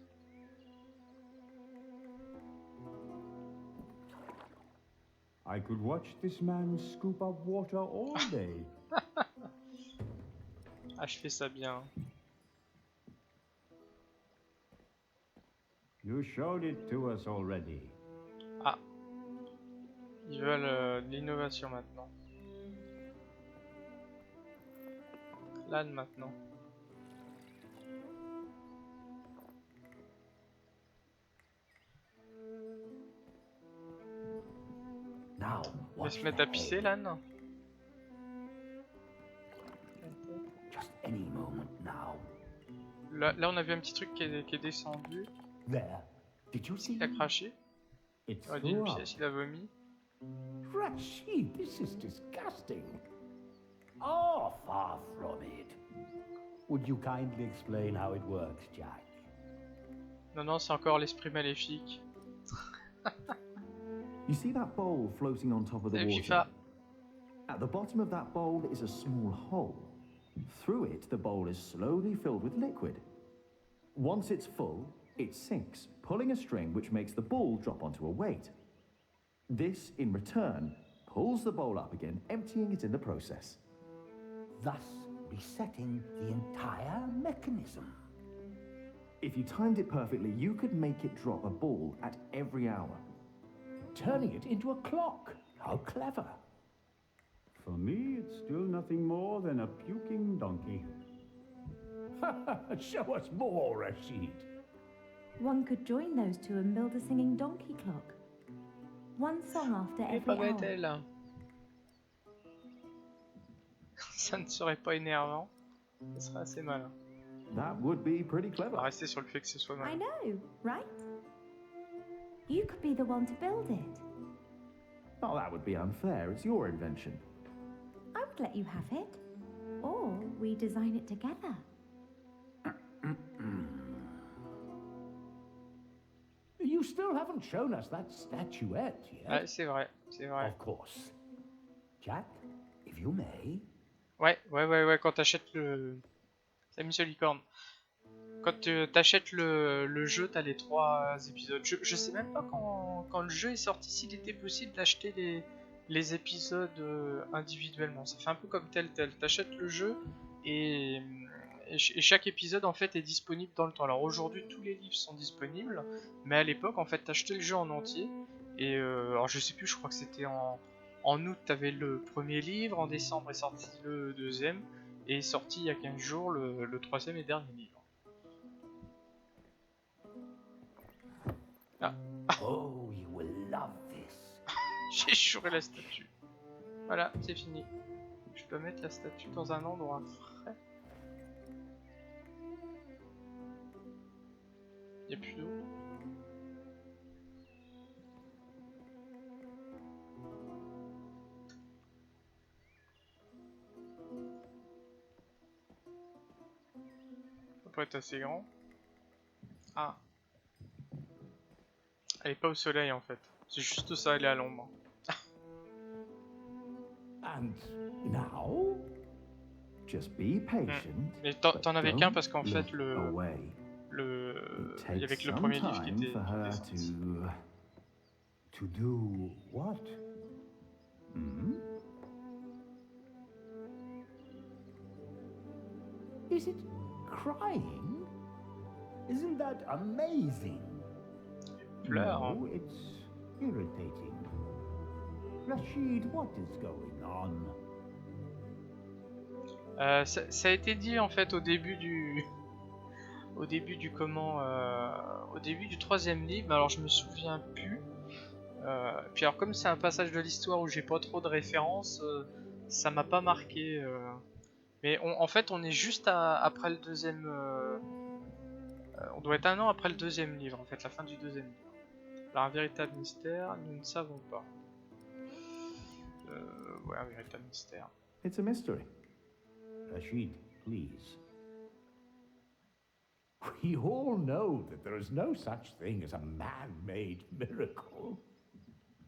I could watch this man scoop up water all day.
Ah, je fais ça bien.
You showed it to us already.
Ah. Ils veulent de l'innovation maintenant. Là maintenant.
Now,
On va
watch
se mettre à
their
pisser,
head.
l'âne?
Just any moment now.
Là, on a vu un petit truc qui est descendu.
There. Did you see
Il a
him?
craché.
It's
Il aurait dit une
through up.
pièce, il a vomi.
Rashid, this is disgusting.
Oh, far from it. Would you kindly explain how it works, Jack?
Non, non, c'est encore l'esprit maléfique.
You see that bowl floating on top of the
C'est
water?
FIFA.
At the bottom of that bowl is a small hole. Through it, the bowl is slowly filled with liquid. Once it's full, it sinks, pulling a string which makes the ball drop onto a weight. This, in return, pulls the bowl up again, emptying it in the process.
Thus resetting the entire mechanism.
If you timed it perfectly, you could make it drop a ball at every hour.
Turning it into a clock. How clever. For me, it's still nothing more than a puking donkey. Show us more, Rashid.
One could join those two and build a singing donkey clock. One song after
Et
every
pas bête,
hour.
elle. Ça ne serait pas énervant. Ça serait assez malin.
That would be pretty
On va
clever.
rester sur le fait que ce soit
I
malin.
know, right? You could be the one to build it.
Oh, that would be unfair. It's your invention.
I would let you have it. Or we design it together.
You still haven't shown us that statuette yet.
Ouais, c'est vrai, c'est vrai.
Of course. Jack, if you may.
Ouais, quand t'achètes le... La mise licorne. quand t'achètes le jeu, t'as les 3 épisodes. Je sais même pas quand le jeu est sorti s'il était possible d'acheter les épisodes individuellement. Ça fait un peu comme tel. T'achètes le jeu et chaque épisode en fait est disponible dans le temps. Alors aujourd'hui tous les livres sont disponibles, mais à l'époque en fait t'achetais le jeu en entier. Et alors je sais plus, je crois que c'était en août t'avais le premier livre, en décembre est sorti le deuxième, et est sorti il y a 15 jours le troisième et dernier livre. Ah.
Oh, you will love this.
J'ai juré la statue. Voilà, c'est fini. Je peux mettre la statue dans un endroit frais. Y'a plus d'eau. Ça pourrait être assez grand. Ah. Elle est pas au soleil en fait. C'est juste ça, elle est à l'ombre.
And now?
Just be patient.
Mais t'en avais qu'un parce qu'en fait
away.
il y avait que le premier livre qui était sorti.
To do what? Hmm? Is it crying? Isn't that amazing?
Pleure.
No, it's irritating. Rashid, what is going on?
Ça a été dit en fait au début du troisième livre, mais alors je me souviens plus. Puis alors comme c'est un passage de l'histoire où j'ai pas trop de références, ça m'a pas marqué. Mais en fait on est juste après le deuxième. On doit être un an après le deuxième livre en fait, la fin du deuxième livre. Alors un véritable mystère, nous ne savons pas. Ouais, un véritable mystère.
It's a mystery.
Rashid, please. We all know that there is no such thing as a man-made miracle.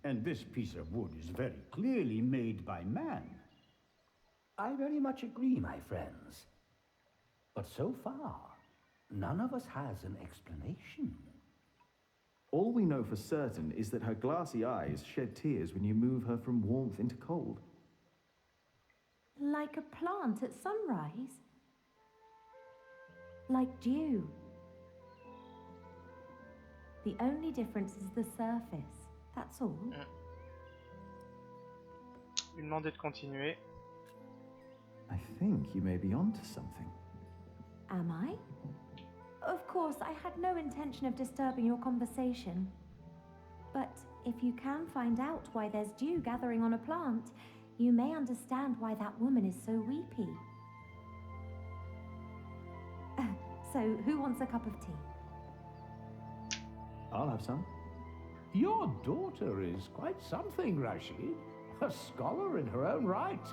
And this piece of wood is very clearly made by man. I very much agree, my friends. But so far, none of us has an explanation.
All we know for certain is that her glassy eyes shed tears when you move her from warmth into cold.
Like a plant at sunrise? Like dew? The only difference is the surface, that's all.
Lui demander de continuer.
I think you may be onto something.
Am I? Of course, I had no intention of disturbing your conversation. But if you can find out why there's dew gathering on a plant, you may understand why that woman is so weepy. So, who wants a cup of tea?
I'll have some.
Your daughter is quite something, Rashid. A scholar in her own right.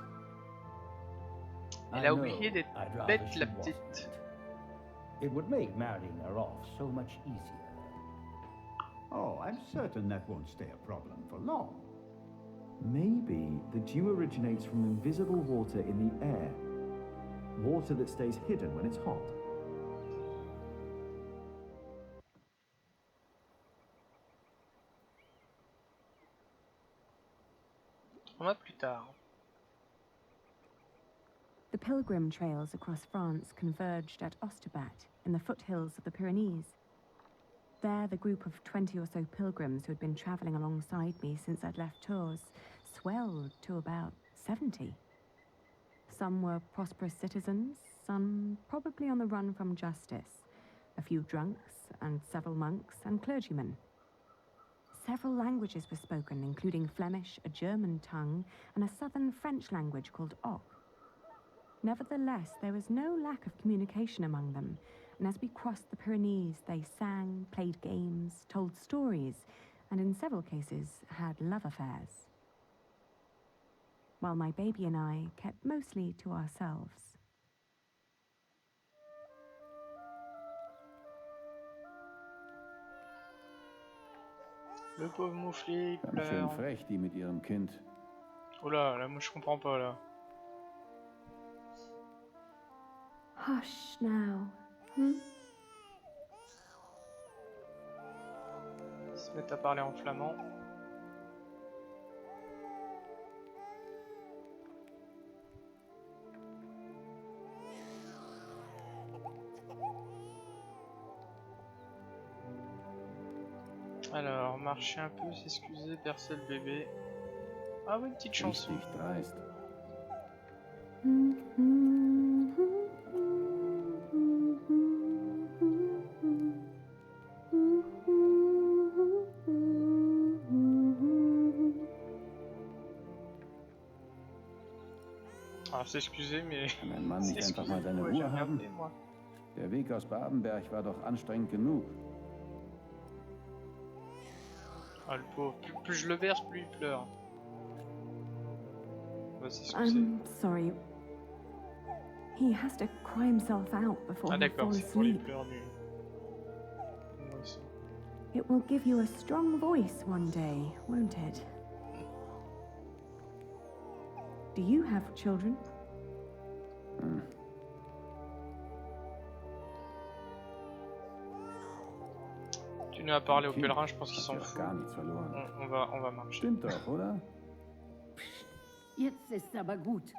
Elle a oublié d'être bête, la petite.
It would make marrying her off so much easier. Oh, I'm certain that won't stay a problem for long.
Maybe the dew originates from invisible water in the air. Water that stays hidden when it's hot.
3 mois plus tard.
The pilgrim trails across France converged at Osterbat in the foothills of the Pyrenees. There, the group of 20 or so pilgrims who had been travelling alongside me since I'd left Tours swelled to about 70. Some were prosperous citizens, some probably on the run from justice, a few drunks, and several monks and clergymen. Several languages were spoken, including Flemish, a German tongue, and a southern French language called Au. Nevertheless, there was no lack of communication among them, and as we crossed the Pyrenees, they sang, played games, told stories, and in several cases had love affairs. While my baby and I kept mostly to ourselves.
Le pauvre moufli, il
Ganz schön
pleure.
frech, die mit ihrem Kind.
Oh là, moi je comprends pas là.
Hush now. Hmm?
se mettre à parler en flamand. Alors, marcher un peu, s'excuser, bercer le bébé. Ah oui, une petite chanson. Ah, s'excuser, mais...
Kann ein Mann nicht einfach mal seine Ruhe haben? Der Weg aus Babenberg war doch anstrengend genug.
Ah, le pauvre. Plus je le berce, plus il pleure. On va s'excuser.
I'm sorry. He has to cry himself out before
Ah
he
d'accord,
falls
c'est pour les
asleep.
pleurs du... nourrisson.
It will give you a strong voice one day, won't it? Do you have children?
Tu nous as parlé aux pèlerins, je pense qu'ils s'en foutent. On va marcher.
Stimmt doch, oder?
Jetzt ist aber gut.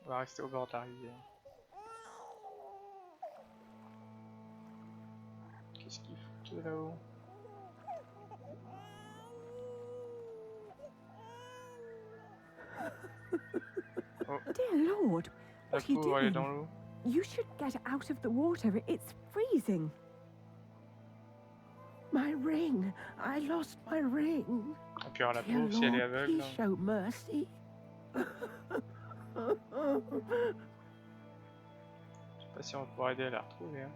On va rester au bord de la rivière. Qu'est-ce qu'ils foutent là-haut? Oh,
Dear Lord,
la
what are you
pauvre, elle est
doing?
dans l'eau.
You should get out of the water. It's freezing.
My ring. I lost my ring.
Et puis alors, la
Dear
pauvre, si elle est
Lord,
aveugle...
please show mercy.
Je sais pas si on va pouvoir aider à la retrouver. Hein.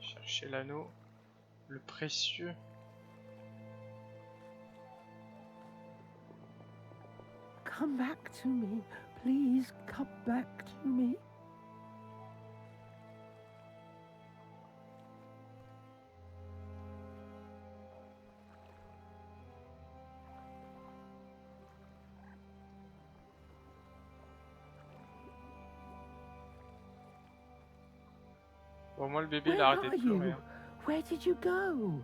Chercher l'anneau. Le précieux.
Come back to me. Please come back to me.
Bon, moi le bébé il a arrêté de pleurer. Hein.
Where did you go?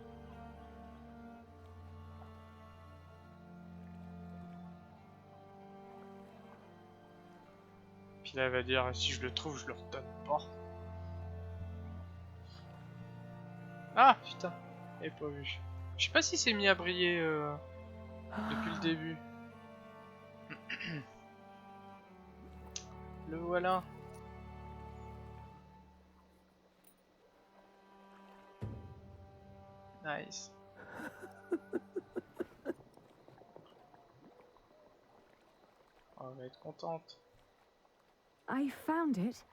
Puis là elle va dire si je le trouve je le redonne pas. Ah putain, il est pas vu. Je sais pas si c'est mis à briller depuis le début. Le voilà. Nice. On va être contente.
I found it.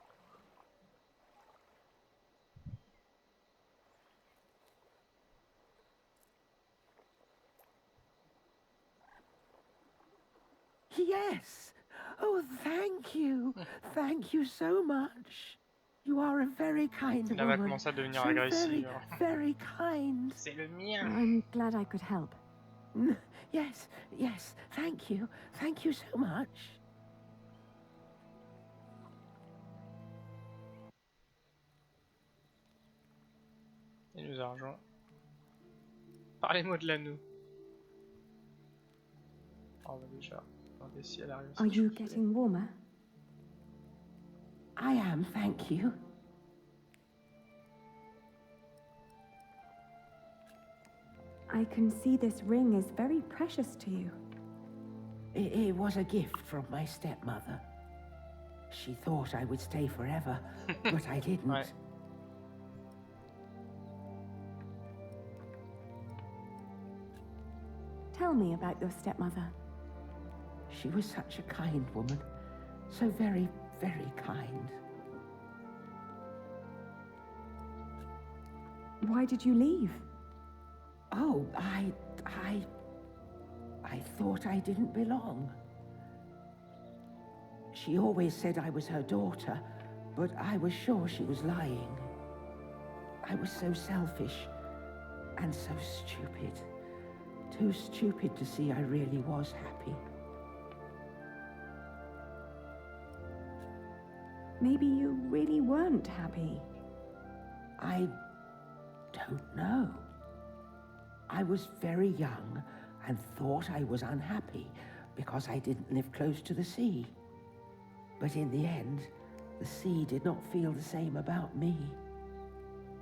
Yes. Oh, thank you. Thank you so much. You are a very kind
Elle va
woman.
commencer à devenir
So
agressive.
very kind.
C'est le mien.
I'm glad I could help.
Yes, yes. Thank you. Thank you so much.
Il nous a rejoint. Parlez-moi de l'anneau. On va déjà regarder si elle arrive.
Are you getting warmer?
I am, thank you.
I can see this ring is very precious to you.
It was a gift from my stepmother. She thought I would stay forever, but I didn't.
Ouais.
Tell me about your stepmother.
She was such a kind woman. So very, very kind.
Why did you leave?
Oh, I thought I didn't belong. She always said I was her daughter, but I was sure she was lying. I was so selfish, And so stupid. Too stupid to see I really was happy.
Maybe you really weren't happy.
I don't know. I was very young and thought I was unhappy because I didn't live close to the sea. But in the end, the sea did not feel the same about me.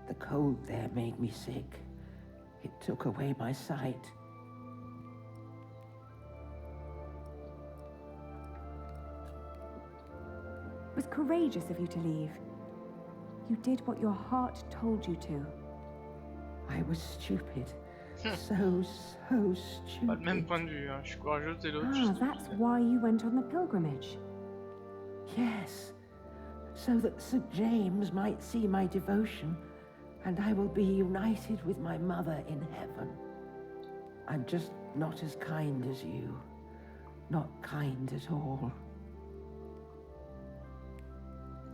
The cold there made me sick. It took away my sight.
It was courageous of you to leave. You did what your heart told you to.
I was stupid. So stupid.
Pas le même point de vue, hein. Je suis courageuse et l'autre.
Ah, that's why you went on the pilgrimage.
Yes, so that St. James might see my devotion, and I will be united with my mother in heaven. I'm just not as kind as you. Not kind at all.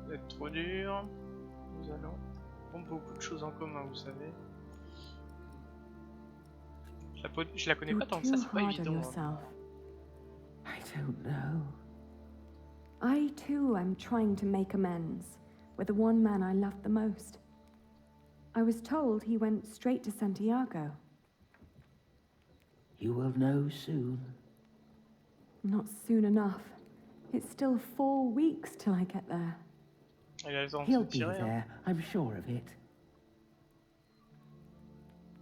Vous êtes trop dur. Nous allons prendre beaucoup de choses en commun, vous savez. Je la connais pas tant que ça, c'est pas évident.
I don't know.
I too am trying to make amends with the one man I loved the most. I was told he went straight to Santiago.
You will know soon.
Not soon enough. It's still 4 weeks till I get there.
He'll be there, I'm sure of it.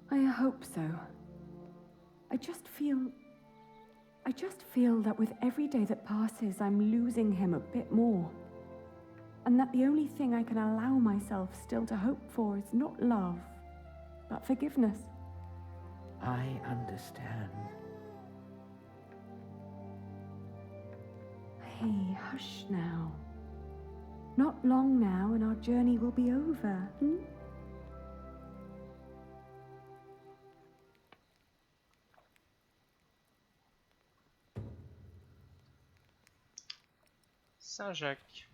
I hope so. I just feel that with every day that passes, I'm losing him a bit more. And that the only thing I can allow myself still to hope for is not love, but forgiveness.
I understand.
Hey, hush now. Not long now and our journey will be over,
Saint-Jacques.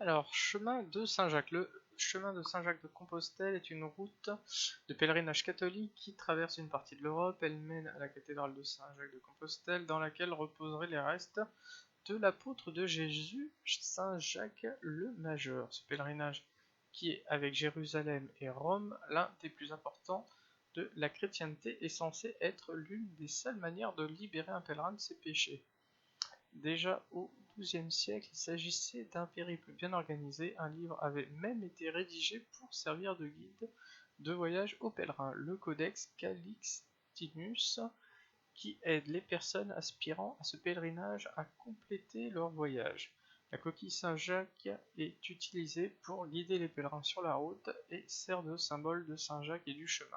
Alors, chemin de Saint-Jacques. Le chemin de Saint-Jacques de Compostelle est une route de pèlerinage catholique qui traverse une partie de l'Europe. Elle mène à la cathédrale de Saint-Jacques de Compostelle, dans laquelle reposeraient les restes de l'apôtre de Jésus, Saint Jacques le Majeur. Ce pèlerinage, qui est avec Jérusalem et Rome l'un des plus importants de la chrétienté, est censé être l'une des seules manières de libérer un pèlerin de ses péchés. Déjà au XIIe siècle, il s'agissait d'un périple bien organisé. Un livre avait même été rédigé pour servir de guide de voyage aux pèlerins, le Codex Calixtinus, qui aide les personnes aspirant à ce pèlerinage à compléter leur voyage. La coquille Saint-Jacques est utilisée pour guider les pèlerins sur la route et sert de symbole de Saint-Jacques et du chemin.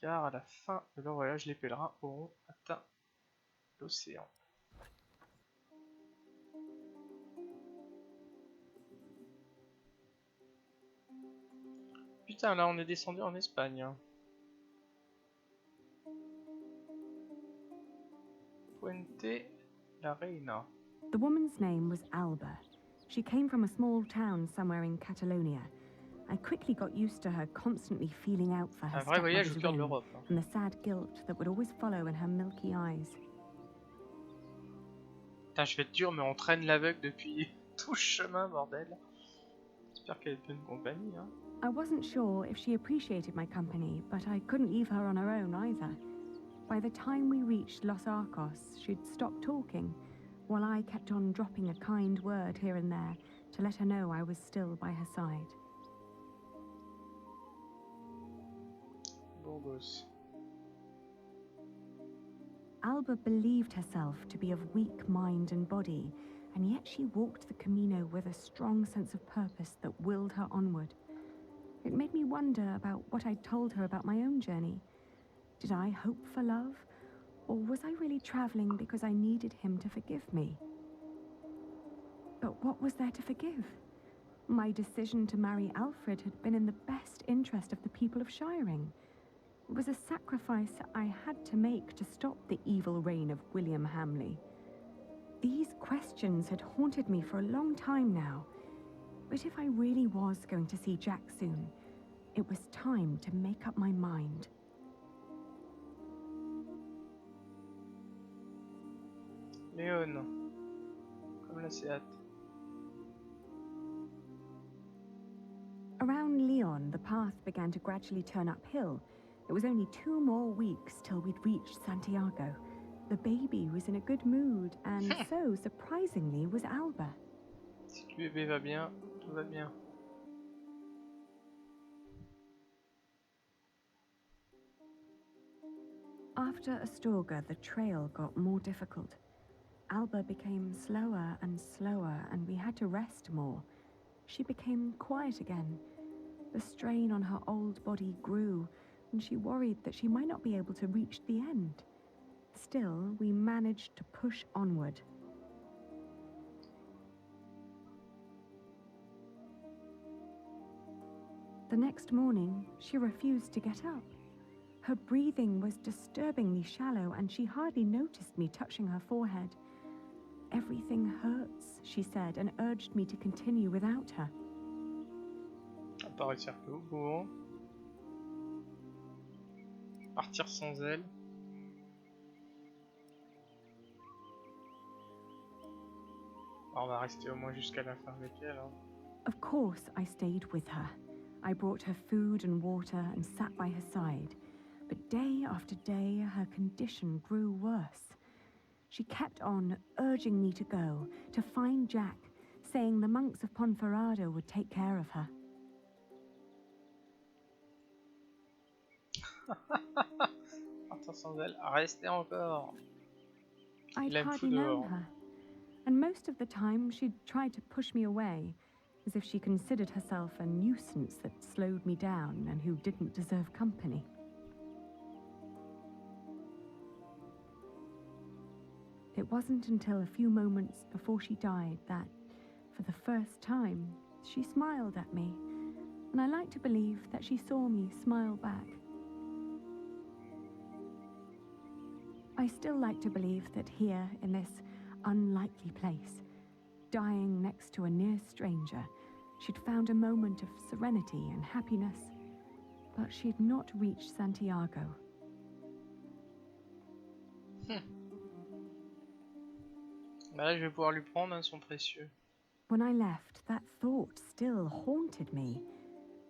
Car à la fin de leur voyage, les pèlerins auront atteint l'océan. Putain, là on est descendu en Espagne. Puente la Reina.
The woman's name was Alba. She came from a small town somewhere in Catalonia. I quickly got used to her constantly feeling out for her stepmother's ring and the sad guilt that would always follow in her milky eyes.
Putain, je vais être dur, mais on traîne l'aveugle depuis tout le chemin, bordel. J'espère qu'elle est de bonne compagnie, hein.
I wasn't sure if she appreciated my company, but I couldn't leave her on her own either. By the time we reached Los Arcos, she'd stopped talking, while I kept on dropping a kind word here and there to let her know I was still by her side.
Burgos.
Alba believed herself to be of weak mind and body, and yet she walked the Camino with a strong sense of purpose that willed her onward. It made me wonder about what I'd told her about my own journey. Did I hope for love, or was I really traveling because I needed him to forgive me? But what was there to forgive? My decision to marry Alfred had been in the best interest of the people of Shiring. It was a sacrifice I had to make to stop the evil reign of William Hamley. These questions had haunted me for a long time now. But if I really was going to see Jack soon, It was time to make up my mind.
Léon, comme la Seat.
Around Lyon, the path began to gradually turn uphill. It was only 2 more weeks till we'd reached Santiago. The baby was in a good mood, and so, surprisingly, was Alba.
Si le bébé va bien, tout va bien.
After Astorga, the trail got more difficult. Alba became slower and slower, and we had to rest more. She became quiet again. The strain on her old body grew, and she worried that she might not be able to reach the end. Still, we managed to push onward. The next morning, she refused to get up. Her breathing was disturbingly shallow, and she hardly noticed me touching her forehead. Everything hurts, she said, and urged me to continue without her.
À part réussir au courant. Partir sans elle. Alors, on va rester au moins jusqu'à la fin avec elle. Hein.
Of course, I stayed with her. I brought her food and water and sat by her side. But day after day, her condition grew worse. She kept on urging me to go, to find Jack, saying the monks of Ponferrado would take care of her.
Partir sans elle, rester encore.
I'd hardly known her, and most of the time she'd tried to push me away, as if she considered herself a nuisance that slowed me down and who didn't deserve company. It wasn't until a few moments before she died that, for the first time, she smiled at me, and I like to believe that she saw me smile back. I still like to believe that here, in this unlikely place, dying next to a near stranger, she'd found a moment of serenity and happiness, but she'd not reached Santiago.
Là, je vais pouvoir lui prendre son précieux.
When I left, that thought still haunted me.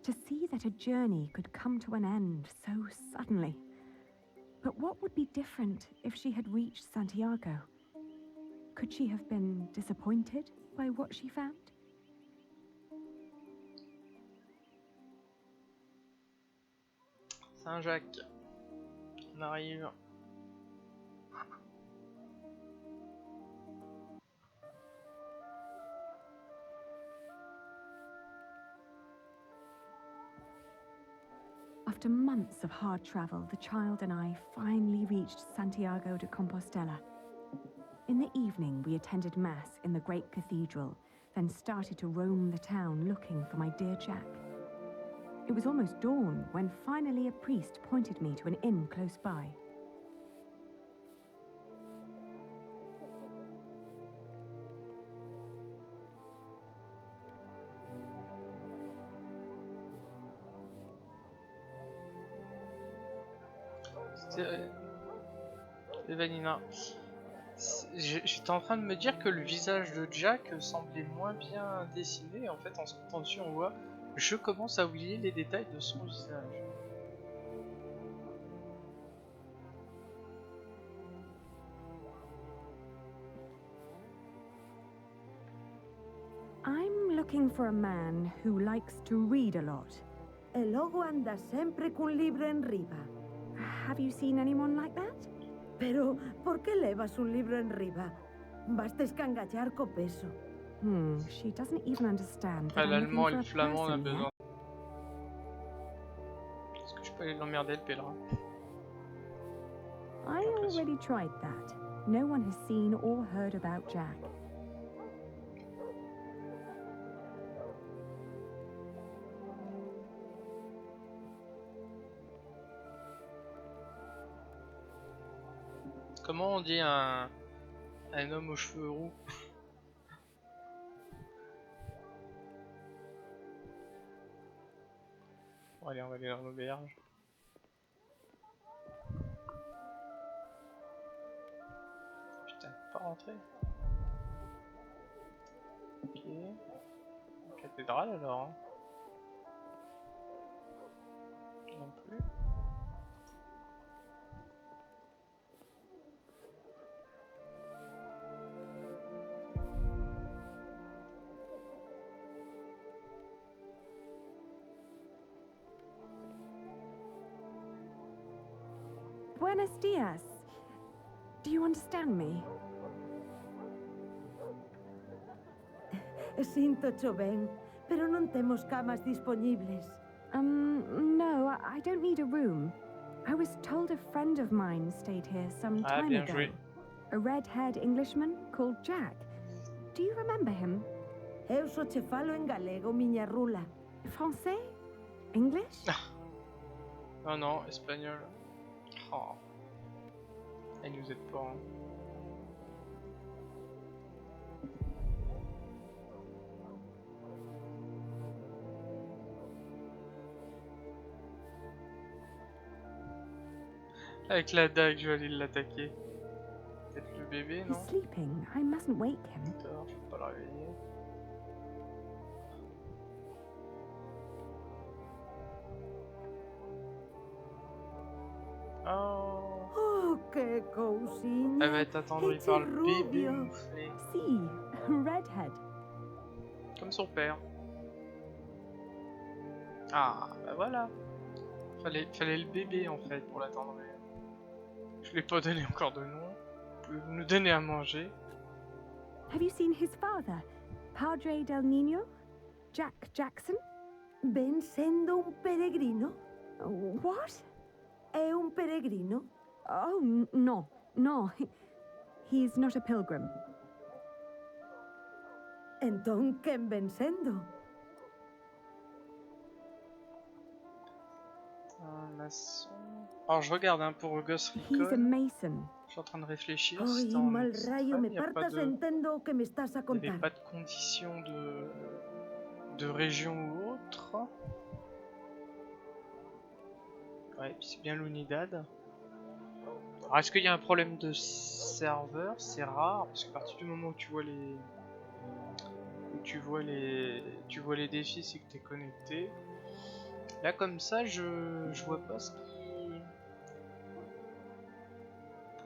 To see that a journey could come to an end so suddenly. But what would be different if she had reached Santiago? Could she have been disappointed by what she found?
Saint-Jacques. On arrive.
After months of hard travel, the child and I finally reached Santiago de Compostela. In the evening, we attended Mass in the great cathedral, then started to roam the town looking for my dear Jack. It was almost dawn when finally a priest pointed me to an inn close by.
Vanina. J'étais en train de me dire que le visage de Jack semblait moins bien dessiné. En fait, en se mettant dessus, on voit. Je commence à oublier les détails de son visage.
I'm looking for a man who likes to read a lot.
E logo anda sempre cun libro en riba.
Have you seen anyone like that?
Pero, por que levas un libro en riba? Basta escangallar co peso.
She doesn't even understand that I'm
L'allemand et
looking
le
for a
flamand, on a
person
besoin.
here.
Est-ce que je peux aller l'emmerder, le pèlerin?
I already tried that. No one has seen or heard about Jack.
Comment on dit un homme aux cheveux roux? Bon, allez, on va aller dans l'auberge. Putain, pas rentrer. Ok. Cathédrale alors. Hein. Non plus.
Buenos dias. Do you understand me?
Sinto cho ben, pero non temos camas dispoñibles.
No, I don't need a room. I was told a friend of mine stayed here some time
bien
ago.
joué.
A red-haired Englishman called Jack. Do you remember him?
Eu só che falo en galego, miña rula.
Français? English?
Oh non, espagnol. Oh. Elle nous aide pas. Hein. Avec la dague, je vais aller l'attaquer. Peut-être le bébé, non?
He's sleeping. I mustn't wake him.
Attends, je peux pas le réveiller.
Oh, que cousinha.
Elle va être attendrie par le bébé mouflé.
See, redhead.
Comme son père. Ah, bah voilà. Fallait le bébé en fait pour l'attendre. Je l'ai pas donné encore de nom. Vous pouvez nous donner à manger.
Have you seen his father, Padre del Niño? Jack Jackson?
Ven sendo un peregrino?
What?
É un peregrino?
Oh, no, no. He's not a pilgrim.
Entón, quen ven sendo?
Un maçon. Alors je regarde hein, pour Ghost
He's a
Recon.
Mason.
Je suis en train de réfléchir.
Ai,
C'était en
mal
extrême,
rayo, me
y a pas
partas
de-
entendo o que me estás a
Il n'y avait
contar.
pas de condition de région ou autre. Ouais, puis c'est bien l'Unidad. Alors est-ce qu'il y a un problème de serveur? C'est rare, parce qu'à partir du moment où tu vois les... tu vois les défis, c'est que tu es connecté. Là comme ça, je vois pas ce qui...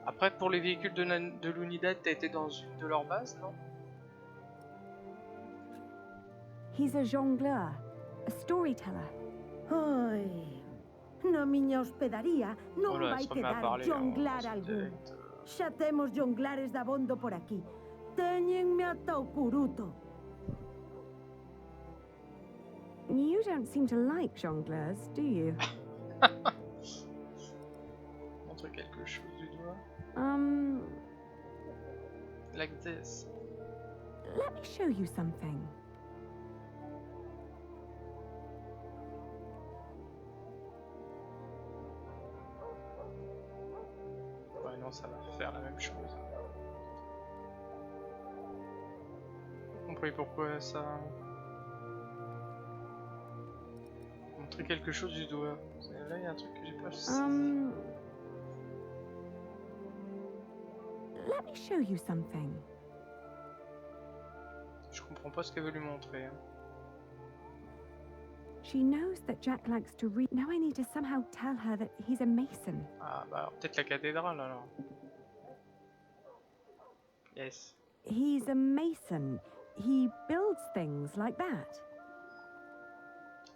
Après pour les véhicules de l'Unidad, t'as été dans une de leurs bases, non?
He's a jongleur, a storyteller.
Ai, na miña hospedaría non
Voilà,
vai
se remet à
quedar
parler,
jonglar
en
algún.
direct.
Xa temos jonglares dabondo por aquí. Téñenme ata o curuto.
You don't seem to like jongleurs, do you?
Montre quelque chose du doigt. Like this.
Let me show you something.
Ouais, non, ça va faire la même chose. J'ai compris pourquoi ça... Montrer quelque chose du doigt. Là, il y a un truc que j'ai pas saisi.
Let me show you something.
Je comprends pas ce qu'elle veut lui montrer. Hein.
She knows that Jack likes to read. Now I need to somehow tell her that he's a mason.
Ah, bah alors, peut-être la cathédrale alors. Yes.
He's a mason. He builds things like that.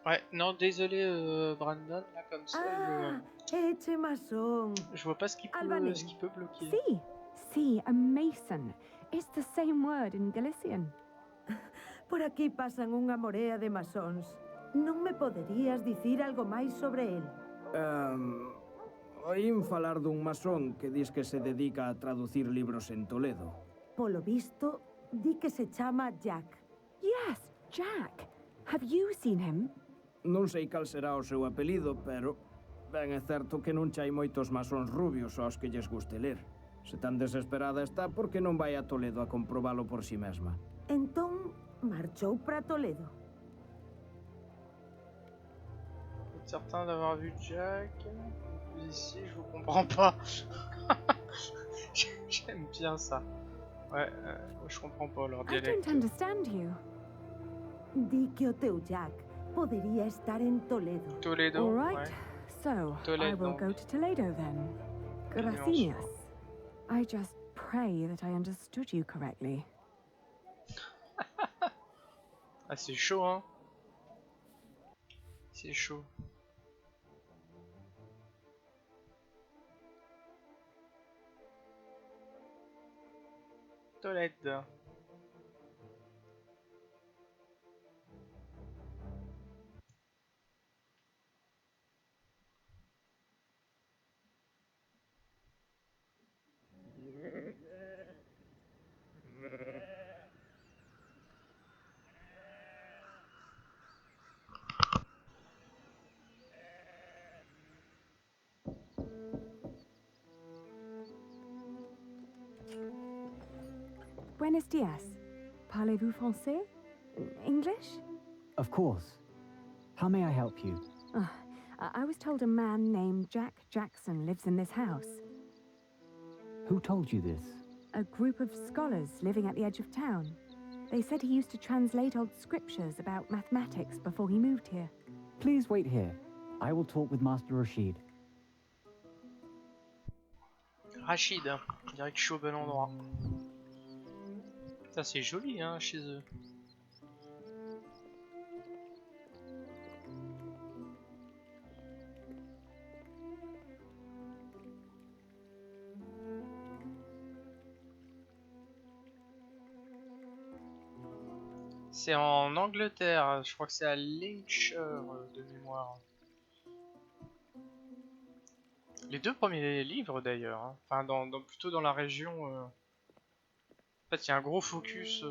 Ouais, non, désolé Brandon, là comme ça,
Ah, eche masón.
je vois pas ce qui
Albanese.
peut bloquer.
See, a mason. It's the same word in Galician.
Por aquí pasan unha morea de masóns. Non me poderías dicir algo máis sobre el?
Oín falar dun masón que dis que se dedica a traducir libros en Toledo.
Polo visto, di que se chama Jack.
Yes, Jack. Have you seen him?
Non sei cal será o seu apelido, pero ben é certo que non chai moitos masóns rubios aos que lles guste ler. Se tan desesperada está, por que non vai a Toledo a comprobalo por si mesma?
Entón, marchou para Toledo.
Certain d'avoir vu Jack. Ici, je vous comprends pas. J'aime bien ça. Ouais, je comprends pas leur
I
dialecte.
don't understand you.
Di que o teu Jack podería estar en Toledo.
Toledo,
All right.
ouais.
So, I
Toledo.
will go to Toledo then. Gracias. I just pray that I understood you correctly.
Ah, c'est chaud, hein. C'est chaud. Toledo.
Buenos dias. Parlez-vous français? English?
Of course. How may I help you?
I was told a man named Jack Jackson lives in this house.
Who told you this?
A group of scholars living at the edge of town. They said he used to translate old scriptures about mathematics before he moved here.
Please wait here. I will talk with Master Rashid.
Rachid, on dirait que je suis au bon endroit. Ça c'est joli hein chez eux. C'est en Angleterre, je crois que c'est à Lincolnshire de mémoire. Les deux premiers livres d'ailleurs, hein. Enfin plutôt dans la région. En fait, il y a un gros focus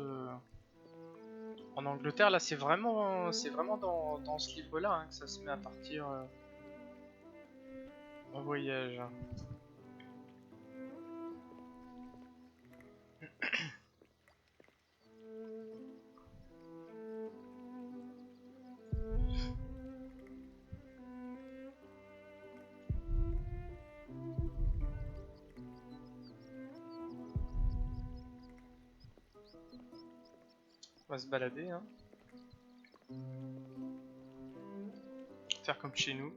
en Angleterre. Là, c'est vraiment dans ce livre-là hein, que ça se met à partir en voyage. On va se balader, hein. Faire comme chez nous.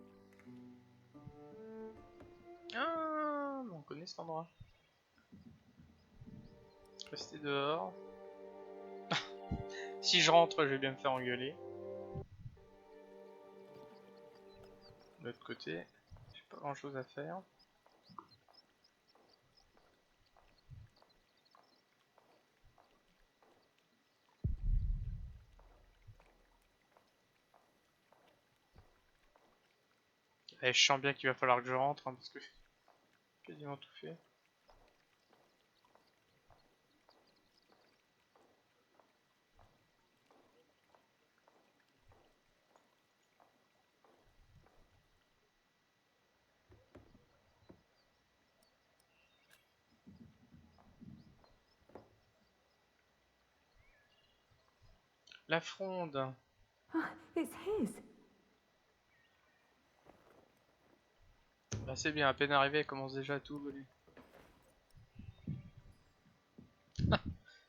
Ah, on connaît cet endroit. Rester dehors. Si je rentre, je vais bien me faire engueuler. De l'autre côté, j'ai pas grand chose à faire. Et je sens bien qu'il va falloir que je rentre hein, parce que j'ai quasiment tout fait. La fronde.
Ah, it's his.
Bah c'est bien, à peine arrivé, elle commence déjà à tout voler.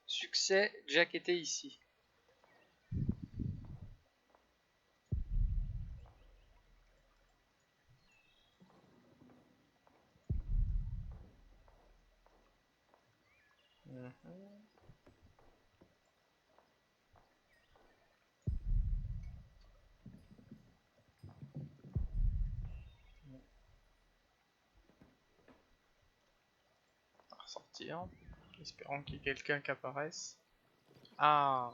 Succès, Jack était ici. On va ressortir. Espérons qu'il y ait quelqu'un qui apparaisse. Ah!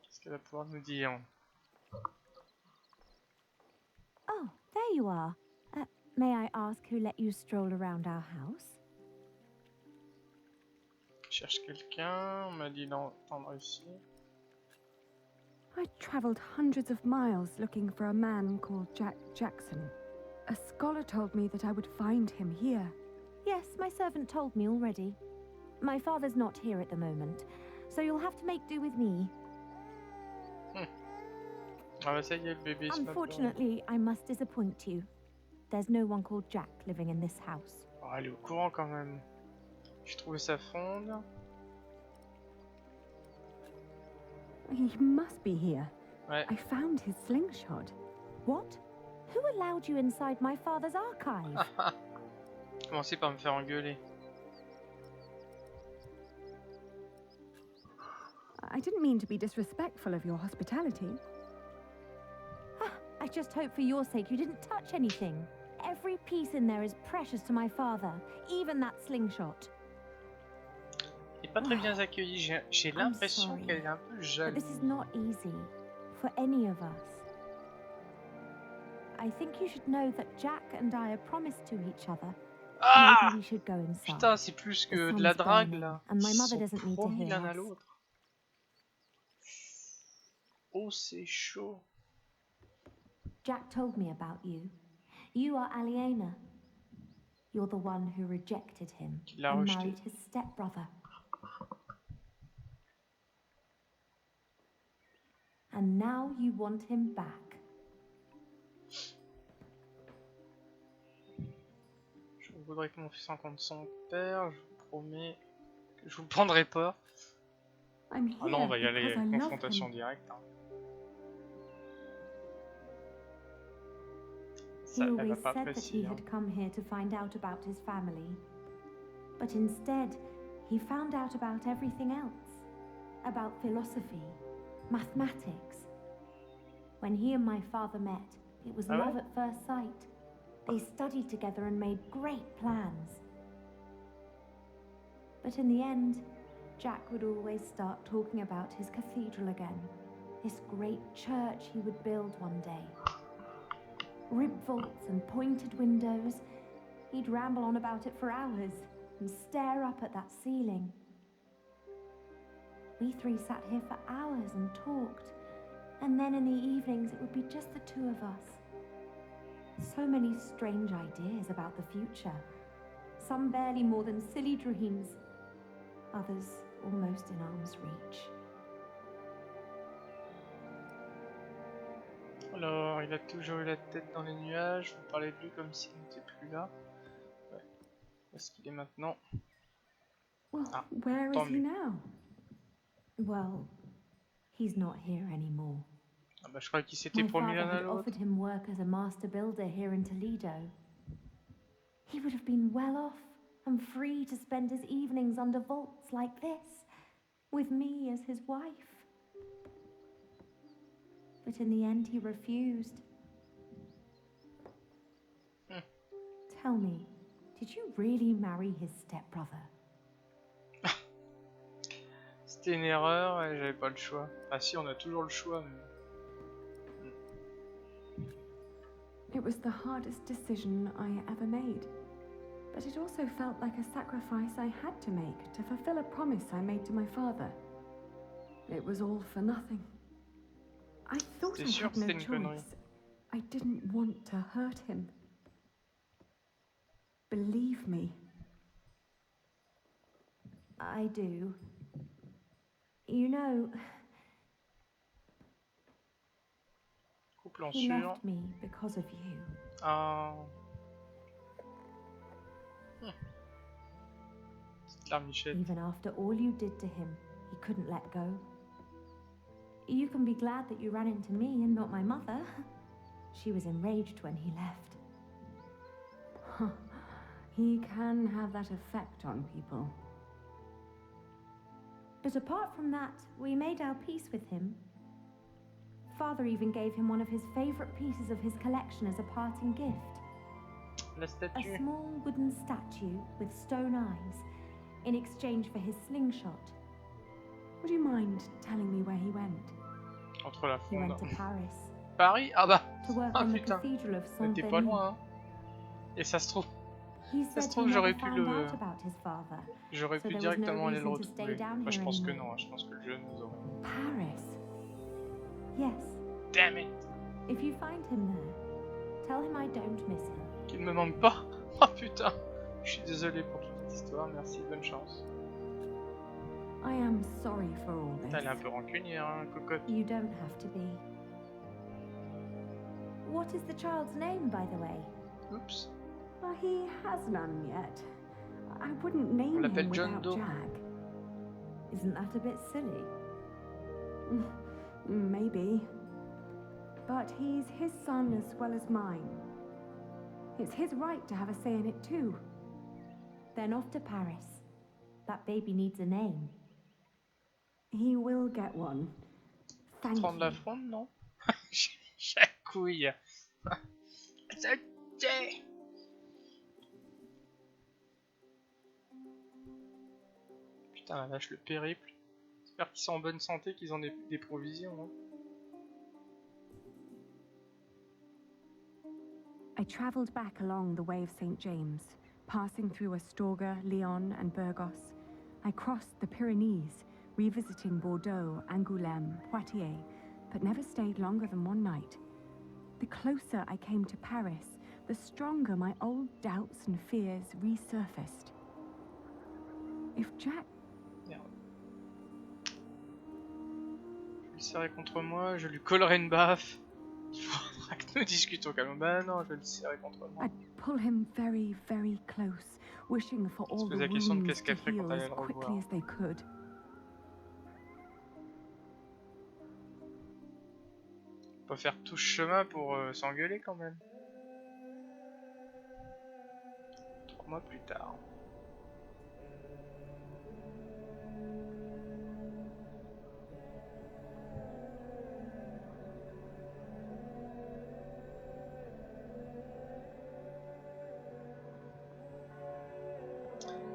Qu'est-ce qu'elle va pouvoir nous dire?
Oh, there you are. May I ask who let you stroll around our house?
Je cherche quelqu'un, on m'a dit d'entendre ici.
I travelled hundreds of miles looking for a man called Jack Jackson. A scholar told me that I would find him here.
Yes, my servant told me already. My father's not here at the moment, so you'll have to make do with me.
Ah bah ça y est, le bébé se met dedans.
Unfortunately, I must disappoint you. There's no one called Jack living in this house.
Oh, elle est au courant quand même. J'ai trouvé sa fronde.
He must be here.
Ouais.
I found his slingshot.
What? Who allowed you inside my father's archive?
Commencez par me faire engueuler.
I didn't mean to be disrespectful of your hospitality.
I just hope for your sake you didn't touch anything. Every piece in there is precious to my father, even that slingshot.
Elle est pas très bien accueillie. J'ai l'impression
sorry,
qu'elle est un peu
But
jalouse.
this is not easy for any of us. I think you should know that Jack and I are promised to each other.
Ah!
Maybe we should go inside.
Putain, c'est plus
The
que de
sun's
la drague
burning,
là.
and my
Ils
mother
sont
doesn't need to
promis
hear
l'un à
us.
l'autre. Oh, c'est chaud.
Jack told me about you. You are Aliena. You're the one who rejected him
l'a
and
rejeté.
married his stepbrother. And now you want him back.
Je voudrais que mon fils rencontre son père. Je vous promets que je vous prendrai pas.
I'm here
Ah non, on va y aller.
because I love
Confrontation
him.
directe. Hein.
He
Ça, elle va
always
pas
said that he
apprécier. Hein.
had come here to find out about his family. But instead, he found out about everything else. About philosophy, mathematics. When he and my father met, it was
Ah ouais?
love at first sight. They studied together and made great plans. But in the end, Jack would always start talking about his cathedral again. This great church he would build one day. Rib vaults and pointed windows. He'd ramble on about it for hours and stare up at that ceiling. We three sat here for hours and talked, and then in the evenings it would be just the two of us. So many strange ideas about the future. Some barely more than silly dreams, others almost in arm's reach.
Alors, il a toujours eu la tête dans les nuages. Vous parlez de lui comme s'il n'était plus là. Ouais. Où est-ce qu'il est maintenant?
Well,
Ah,
where
tant
is he
mieux.
now?
Well, he's not here anymore.
Ah bah, je croyais qu'ils s'étaient
My
promis
father
l'un à
had
l'autre.
offered him work as a master builder here in Toledo. He would have been well off and free to spend his evenings under vaults like this, with me as his wife. But in the end, he refused. Tell me, did you really marry his stepbrother?
C'était une erreur et j'avais pas le choix. Ah si, on a toujours le choix. Mais...
It was the hardest decision I ever made. But it also felt like a sacrifice I had to make to fulfill a promise I made to my father. It was all for nothing. I thought I
T'es sûr
had
que
no
c'était une connerie?
choice. I didn't want to hurt him. Believe me.
I do. You know,
Couple en
he
sur.
left me because of you.
Ah. Petite larmichette.
Even after all you did to him, he couldn't let go. You can be glad that you ran into me and not my mother. She was enraged when he left.
He can have that effect on people.
But apart from that, we made our peace with him. Father even gave him one of his favorite pieces of his collection as a parting gift.
La
A
statue.
small wooden statue with stone eyes, in exchange for his slingshot.
Would you mind telling me where he went?
Entre la
He
fonde.
went to Paris
Paris? Ah bah.
to work
Ah
on the
putain.
Cathedral of
Mais t'es pas
Saint-Denis.
loin. Hein. Et ça se trouve.
He
Ça se
said
trouve,
he
j'aurais
never
pu
found
le.
out about his father.
J'aurais
So
pu
there was no
directement aller le
reason to stay
retrouver.
down
Enfin, je
here
pense que
anymore.
non. Hein. Je pense que le jeu nous aurait.
Paris?
Yes.
Damn it.
If you find him there, tell him I don't miss him.
Qu'il ne me manque pas. Oh putain. Je suis désolé pour toute cette histoire. Merci. Bonne chance.
I am sorry for all
Elle est un
this.
peu rancunière, hein, cocotte.
You don't have to be. What is the child's name, by the way?
Oups.
Well, he has none yet. I wouldn't name
On
him
l'appelle John
without
Doe.
Jack.
Isn't that a bit silly?
Maybe. But he's his son as well as mine. It's his right to have a say in it too.
Then off to Paris. That baby needs a name.
He will get one. Thank
Prendre la
you.
fronde, non? Chaque couille. Putain la vache, le périple. J'espère qu'ils sont en bonne santé, qu'ils ont des provisions. Hein.
I travelled back along the way of St. James, passing through Astorga, Lyon and Burgos. I crossed the Pyrenees, revisiting Bordeaux, Angoulême, Poitiers, but never stayed longer than one night. The closer I came to Paris, the stronger my old doubts and fears resurfaced. If Jack...
Merde. Je le serrai contre moi, je lui collerai une baffe. Il faudra que nous discutons calmement. Bah non, je vais le serrer contre moi.
I'd pull him very, very close, wishing for all
Se
the
poser la question de
wounds
qu'est-ce
to
qu'elle ferait
heal
quand elle
as
allait le
quickly
revoir.
as they could.
On peut faire tout ce chemin pour s'engueuler quand même. 3 mois plus tard.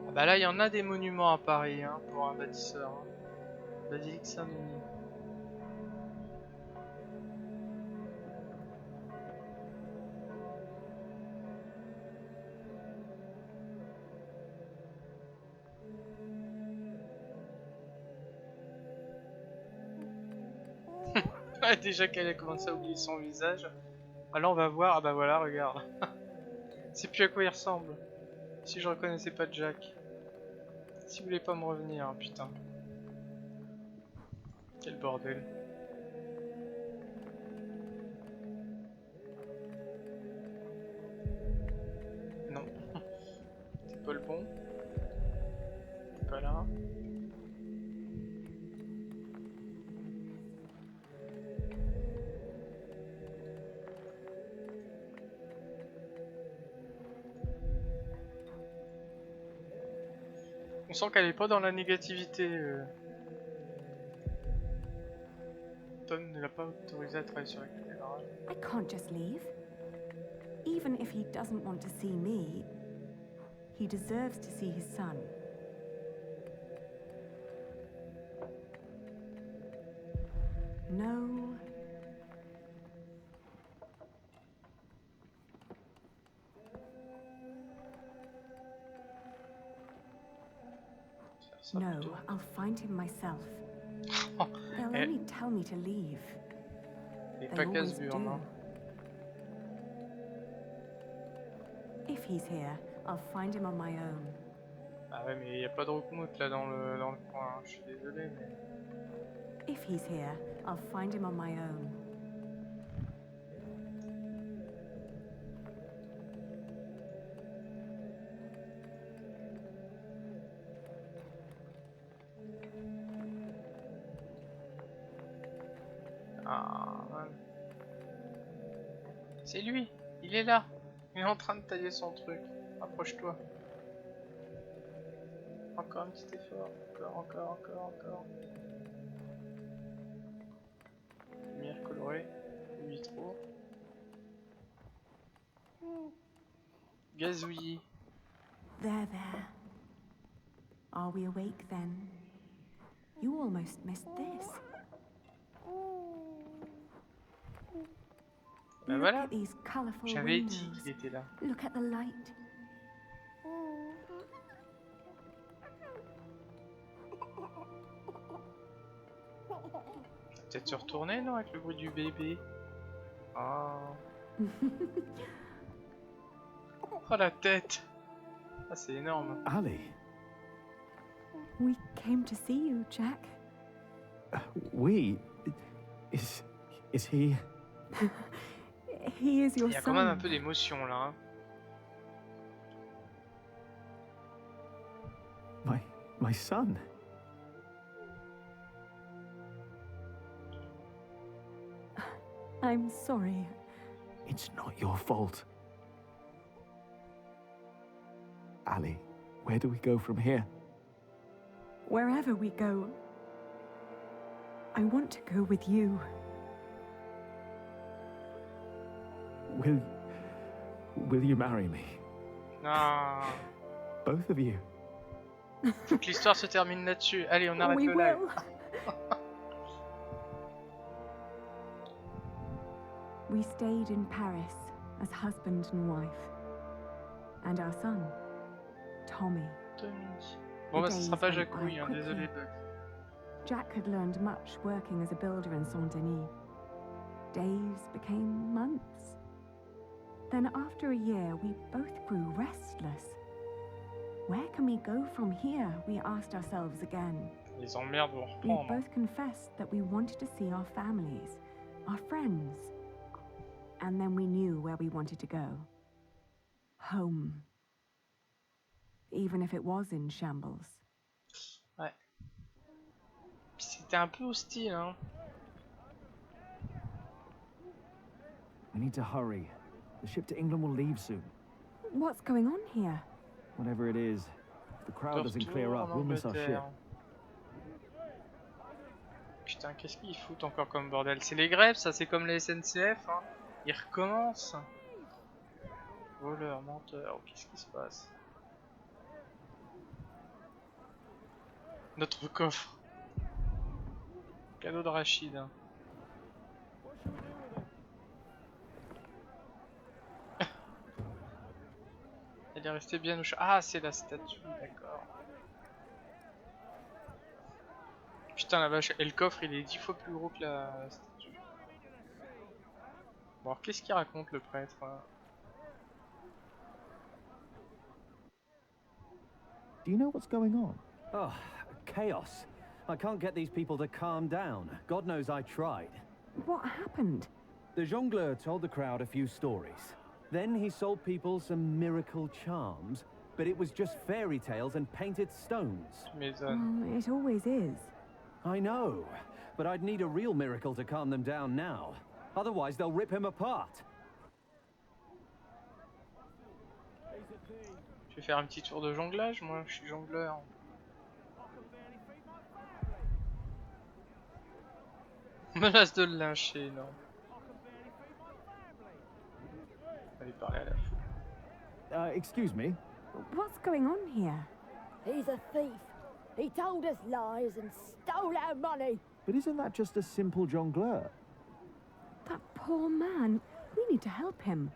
Ah bah là il y en a des monuments à Paris hein, pour un bâtisseur. Hein. Basilique Saint-Denis. Déjà qu'elle a commencé à oublier son visage. Alors on va voir, ah bah voilà, regarde. C'est plus à quoi il ressemble. Si je reconnaissais pas Jack. Si vous voulez pas me revenir, hein, putain. Quel bordel. Non. C'est pas le bon. C'est pas là. On sent qu'elle est pas dans la négativité. Tom ne l'a pas autorisé à travailler sur la cathédrale.
I can't just leave. Even if he doesn't want to see me, he deserves to see his son. No. No, I'll find him myself. They'll only tell me to leave.
Et
They
pas
always
casse-burne,
do.
hein.
If he's here, I'll find him on my own.
Ah ouais, mais y a pas de roukmout là dans le coin, hein. Je suis désolé, mais.
If he's here, I'll find him on my own.
Ah, ouais. C'est lui, il est là. Il est en train de tailler son truc. Approche-toi. Encore un petit effort. Encore. Lumière colorée. Vitro. Gazouillis.
There. Are we awake then? You almost missed this.
Ben
Look
voilà.
at these colorful
J'avais
windows.
dit qu'il était là.
Look at the light.
Peut-être se retourner, non, avec le bruit du bébé. Ah. Oh la tête. Ah, c'est énorme.
Ali,
We came to see you, Jack.
we... Is he...
He is your
Il y a quand même un
son.
peu d'émotion là. Hein.
My son?
I'm sorry.
It's not your fault. Ali, where do we go from here?
Wherever we go, I want to go with you.
Will you marry me?
Non.
Both of you?
Faut que l'histoire se termine là-dessus. Allez, on arrête
We
le live.
will. We stayed in Paris as husband and wife. And our son, Tommy.
Bon bah ce sera pas Jacouille, hein, désolé Bug.
Jack had learned much working as a builder in Saint-Denis. Days became months. Then after a year, we both grew restless. Where can we go from here? We asked ourselves again.
Les emmerdes vont
We
reprendre.
both confessed that we wanted to see our families, our friends. And then we knew where we wanted to go. Home. Even if it was in shambles.
Ouais. C'était un peu hostile, hein.
We need to hurry. The ship to England will leave soon.
What's going on here?
Whatever it is, if the crowd doesn't clear up, we'll miss our ship.
Putain, qu'est-ce qu'ils foutent encore comme bordel? C'est les grèves, ça, c'est comme les SNCF, hein. Ils recommencent. Voleur, menteur, qu'est-ce qui se passe? Notre coffre. Cadeau de Rachid. Hein. Elle est restée bien au chat. Ah, c'est la statue, d'accord. Putain, la vache. Et le coffre, il est 10 fois plus gros que la statue. Bon, alors, qu'est-ce qu'il raconte, le prêtre?
Do you know what's going on?
Oh, chaos. I can't get these people to calm down. God knows I tried.
What happened?
The jongleur told the crowd a few stories. Then he sold people some miracle charms, but it was just fairy tales and painted stones.
Oh, it always is.
I know, but I'd need a real miracle to calm them down now. Otherwise, they'll rip him apart.
Je vais faire un petit tour de jonglage, moi, je suis jongleur. Menace de le lyncher, non. Allez parler à la foule.
Excuse me?
What's going on here?
He's a thief. He told us lies and stole our money.
But isn't that just a simple jongleur?
That poor man. We need to help him.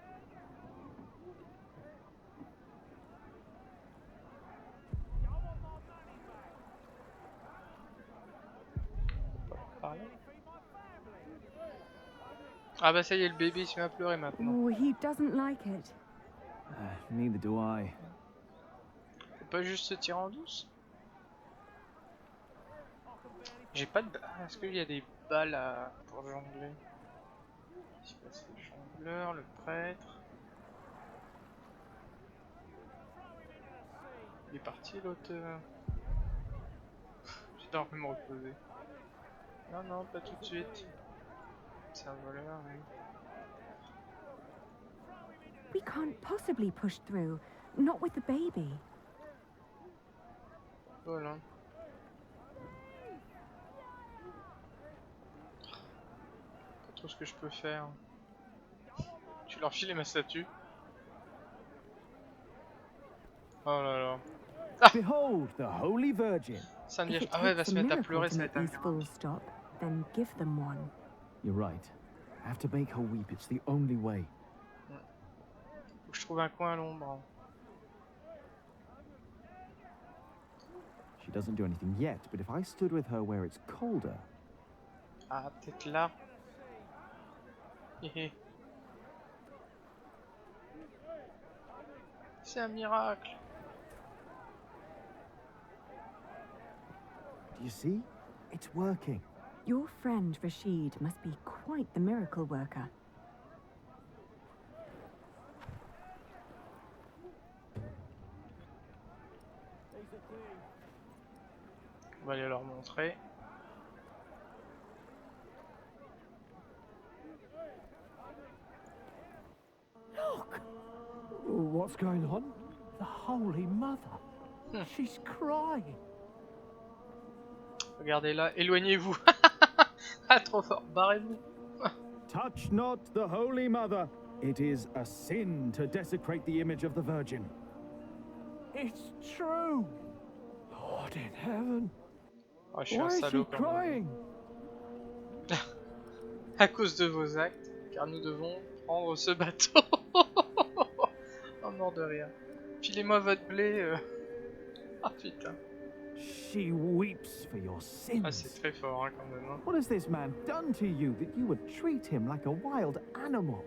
Ah bah ça y est, le bébé il se met à pleurer maintenant.
Oh, he doesn't like it.
Neither do I.
Faut pas juste se tirer en douce. J'ai pas de... Est-ce qu'il y a des balles pour jongler? Je sais pas si c'est le jongleur, le prêtre. Il est parti l'autre. J'ai d'envie de me reposer. Non, non, pas tout de suite. C'est un voleur, oui.
We can't possibly push through. Not with the baby.
Voilà. Pas trop ce que je peux faire. Tu leur files ma statue. Oh là là.
Ah. Behold the Holy Virgin.
Ça me dit... Ah ouais, elle va se mettre à pleurer, ça va être un...
Stop, then give them one.
You're right. I have to make her weep. It's the only way.
Faut que je trouve un coin à l'ombre.
She doesn't do anything yet, but if I stood with her where it's colder...
Ah, peut-être là. C'est un miracle.
Do you see? It's working.
Your friend Rashid must be quite the miracle worker.
On va aller leur montrer.
Look! What's going on? The Holy Mother. She's crying.
Regardez là, éloignez-vous. Ah, trop fort, barrez-vous.
Touch not the Holy Mother. It is a sin to desecrate the image of the Virgin.
It's true. Lord in heaven.
Oh, je suis
Why
un
is she
salaud quand même.
crying?
À cause de vos actes, car nous devons prendre ce bateau. Oh, mort de rire. Filez-moi votre blé. Ah putain.
She weeps for your sins.
Ah, c'est très fort hein, quand même. Hein.
What has this man done to you that you would treat him like a wild animal?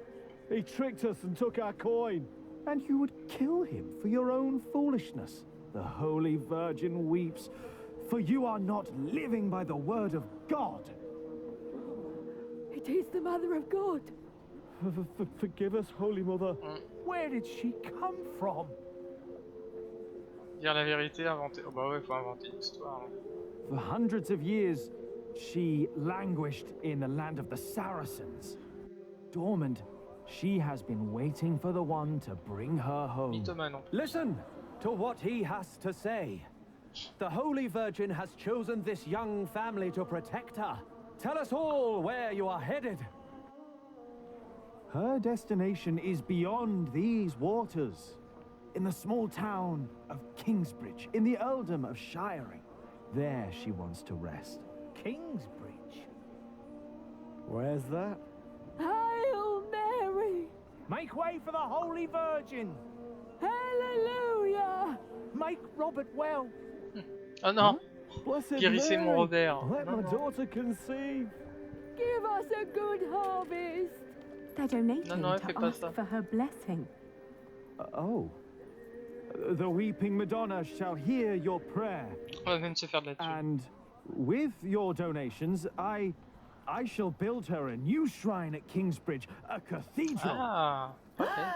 He tricked us and took our coin.
And you would kill him for your own foolishness. The Holy Virgin weeps, for you are not living by the word of God.
It is the Mother of God.
Forgive us, Holy Mother. Where did she come from?
Dire la vérité, inventer. Oh bah ouais, faut inventer une histoire. Hein.
For hundreds of years, she languished in the land of the Saracens. Dormant, she has been waiting for the one to bring her home.
Mythomane, non.
Listen to what he has to say. The Holy Virgin has chosen this young family to protect her. Tell us all where you are headed. Her destination is beyond these waters. In the small town of Kingsbridge, in the earldom of Shiring. There she wants to rest.
Kingsbridge? Where's that?
Hail Mary!
Make way for the Holy Virgin!
Hallelujah!
Make Robert well!
Oh non!
Blessed
Guérissez mon
Mary,
Robert!
let my daughter conceive!
Give us a good harvest!
They're donating
non,
to ask for her blessing.
Oh. The Weeping Madonna shall hear your prayer.
On va même se faire de la thune.
And with your donations, I shall build her a new shrine at Kingsbridge, a cathedral.
Ah, okay.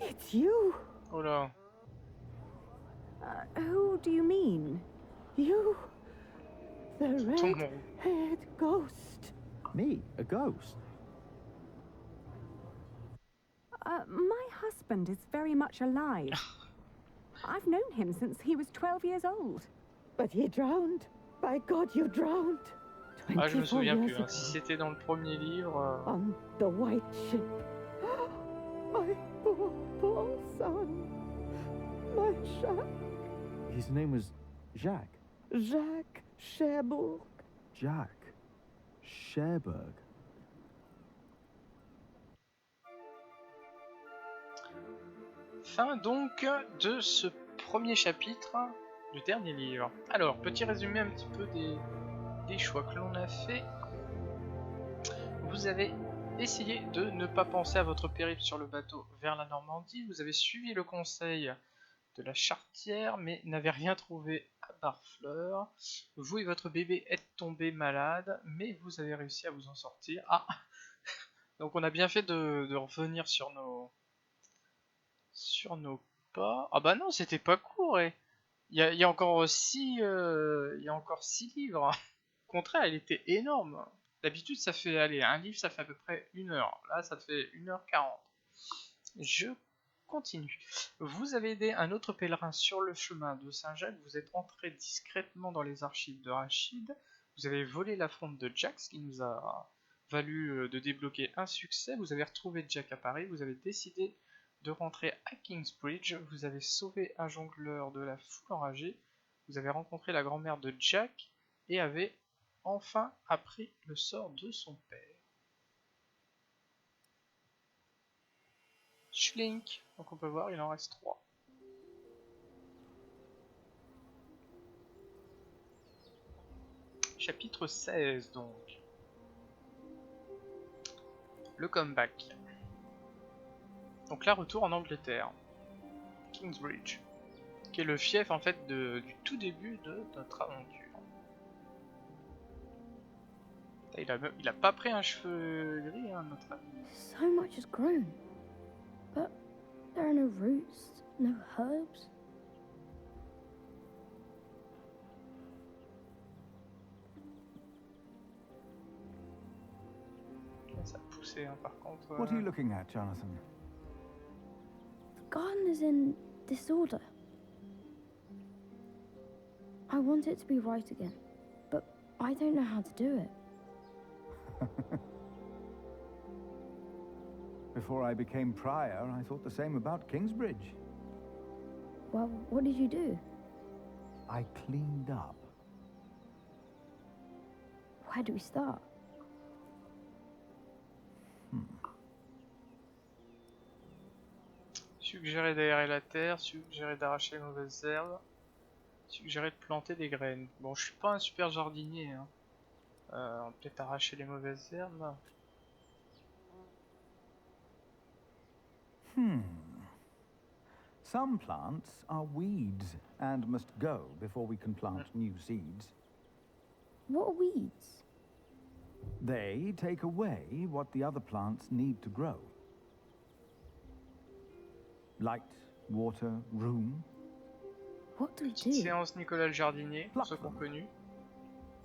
It's you.
Oh là.
Who do you mean?
You. The red-haired ghost.
Me? A ghost?
My husband is very much alive. I've known him since he was 12 years old.
But he drowned. By God, you drowned.
Ah, je me
24
souviens
years
plus. Hein.
ago.
Si c'était dans le premier livre.
On the white ship. My poor son. My Jacques.
His name was Jacques.
Jacques Cherbourg.
Jacques Cherbourg.
Fin donc de ce premier chapitre du dernier livre. Alors, petit résumé un petit peu des choix que l'on a fait. Vous avez essayé de ne pas penser à votre périple sur le bateau vers la Normandie. Vous avez suivi le conseil de la charretière, mais n'avez rien trouvé à Barfleur. Vous et votre bébé êtes tombés malades, mais vous avez réussi à vous en sortir. Ah, donc on a bien fait de revenir sur nos pas. Ah bah non, c'était pas court. Il y a encore 6 livres. Au contraire, il était énorme. D'habitude, ça fait aller un livre, ça fait à peu près 1 heure. Là, ça fait 1h40. Je continue. Vous avez aidé un autre pèlerin sur le chemin de Saint-Jacques. Vous êtes entré discrètement dans les archives de Rachid. Vous avez volé la fronde de Jack, ce qui nous a valu de débloquer un succès. Vous avez retrouvé Jack à Paris. Vous avez décidé de rentrer à Kingsbridge. Vous avez sauvé un jongleur de la foule enragée. Vous avez rencontré la grand-mère de Jack et avez enfin appris le sort de son père. Schlink. Donc on peut voir, il en reste 3. Chapitre 16 donc. Le comeback. Donc là, retour en Angleterre. Kingsbridge. Qui est le fief en fait du tout début de notre aventure. Il a pas pris un cheveu gris, hein, notre ami.
So much has grown. But There are no roots, no herbs.
Ça a poussé, hein, par contre.
What are you looking at, Jonathan?
The garden is in disorder. I want it to be right again, but I don't know how to do it.
Before I became prior, I thought the same about Kingsbridge.
Well, what did you do?
I cleaned up.
Where do we start?
Suggérer d'aérer la terre, suggérer d'arracher les mauvaises herbes, suggérer de planter des graines. Bon, je suis pas un super jardinier, hein. On va peut-être arracher les mauvaises herbes.
Some plants are weeds and must go before we can plant new seeds.
What are weeds?
They take away what the other plants need to grow. Light, water, room.
What do we
Petite
do?
séance Nicolas le jardinier, pour ceux qu'on connu.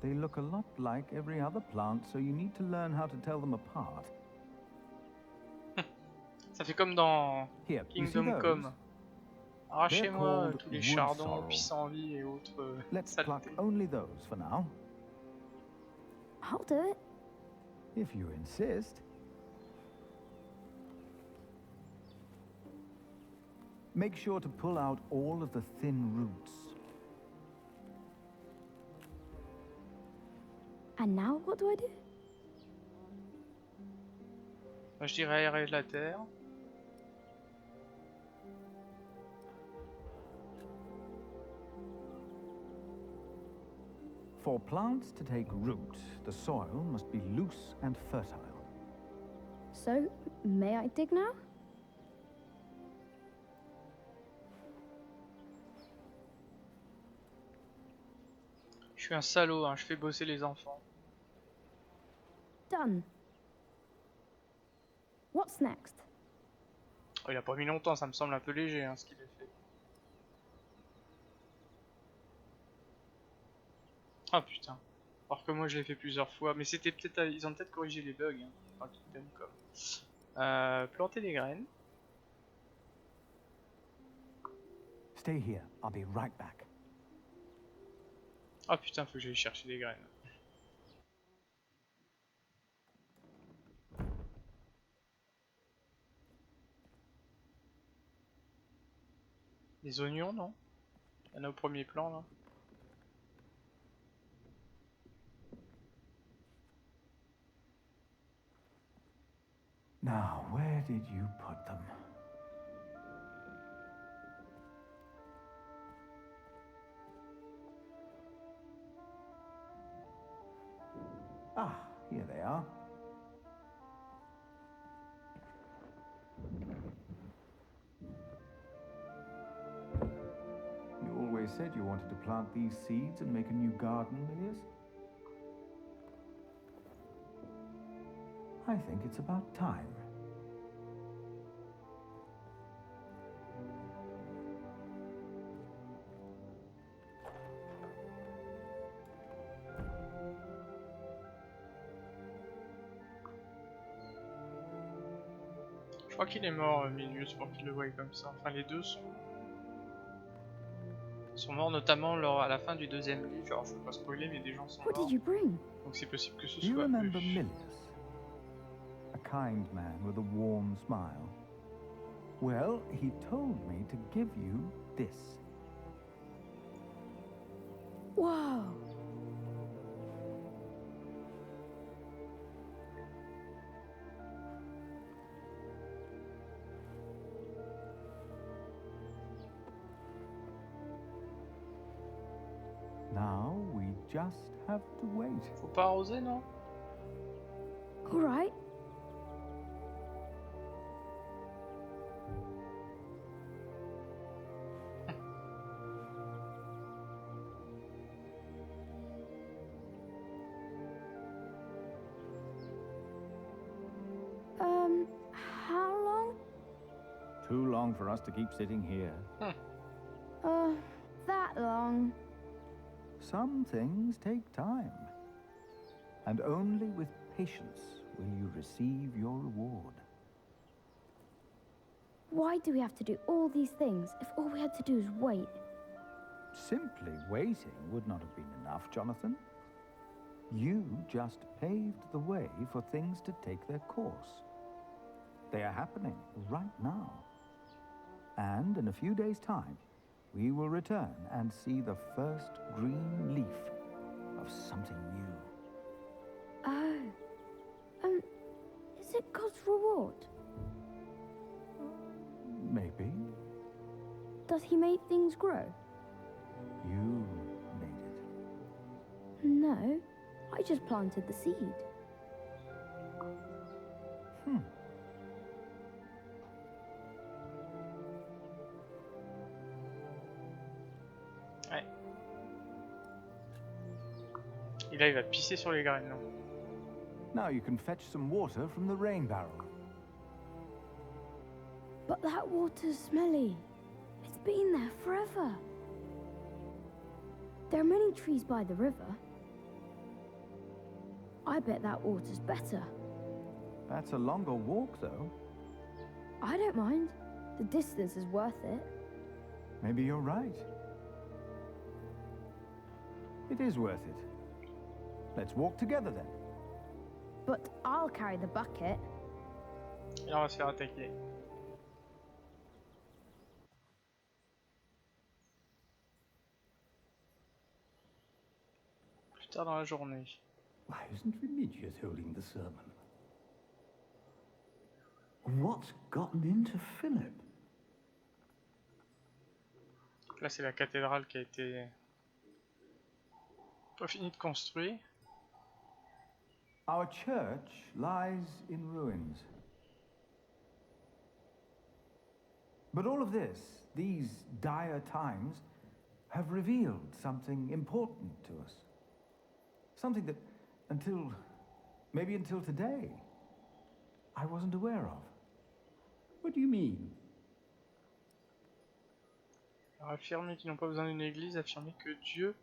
They look a lot like every other plant, so you need to learn how to tell them apart.
Ça fait comme dans
Here, you see
Kingdom
those?
Come. Arrachez-moi
called
tous les
wood
chardons,
sorrel.
pissenlits et autres
Let's pluck
saletés.
only those for now.
I'll do it.
If you insist. Make sure to pull out all of the thin roots.
And now what do I do?
Moi, je dirais aérer la terre.
For plants to take root, the soil must be loose and fertile.
So, may I dig now?
Je suis un salaud, hein, je fais bosser les enfants.
Done. What's next?
Oh, il a pas mis longtemps, ça me semble un peu léger, hein, ce qu'il a fait. Ah putain. Alors que moi je l'ai fait plusieurs fois, mais c'était peut-être, ils ont peut-être corrigé les bugs, hein, dans Kingdom Come. Planter des graines.
Stay here, I'll be right back.
Ah putain, faut que j'aille chercher des graines. Des oignons, non? Il y en a au premier plan là.
Now, where did you put them? Ah, here they are. You always said you wanted to plant these seeds and make a new garden, Piliers. I think it's about time.
Je crois qu'il est mort, Milius, pour qu'il le voie comme ça. Enfin, les deux sont morts, notamment à la fin du deuxième livre. Genre, je peux pas spoiler, mais des gens sont morts. Donc c'est possible que ce
Do you
soit
remember
eux.
Milius? A kind man with a warm smile. Well, he told me to give you this.
Wow.
Now we just have to wait.
Faut pas arroser, non?
All right.
How long?
Too long for us to keep sitting here.
That long?
Some things take time. And only with patience will you receive your reward.
Why do we have to do all these things if all we had to do is wait?
Simply waiting would not have been enough, Jonathan. You just paved the way for things to take their course. They are happening right now. And in a few days' time, we will return and see the first green leaf of something new.
Oh. Is it God's reward?
Maybe.
Does he make things grow?
You made it.
No, I just planted the seed.
Ouais. Et là, il va pisser sur les graines. Non.
Now you can fetch some water from the rain barrel.
But that water's smelly. It's been there forever. There are many trees by the river. I bet that water's better.
That's a longer walk, though.
I don't mind. The distance is worth it.
Maybe you're right. It is worth it. Let's walk together, then.
But I'll carry the bucket.
Et là, on va se faire attaquer. Plus tard dans la journée.
Why isn't Remigius holding the sermon?
What's gotten into Philip?
Là, c'est la cathédrale qui a été pas fini de construire.
Our church lies in ruins. But all of this, these dire times, have revealed something important to us. Something that maybe until today, I wasn't aware of.
What do you mean?
Alors, affirmer qu'ils n'ont pas besoin d'une église, affirmer que Dieu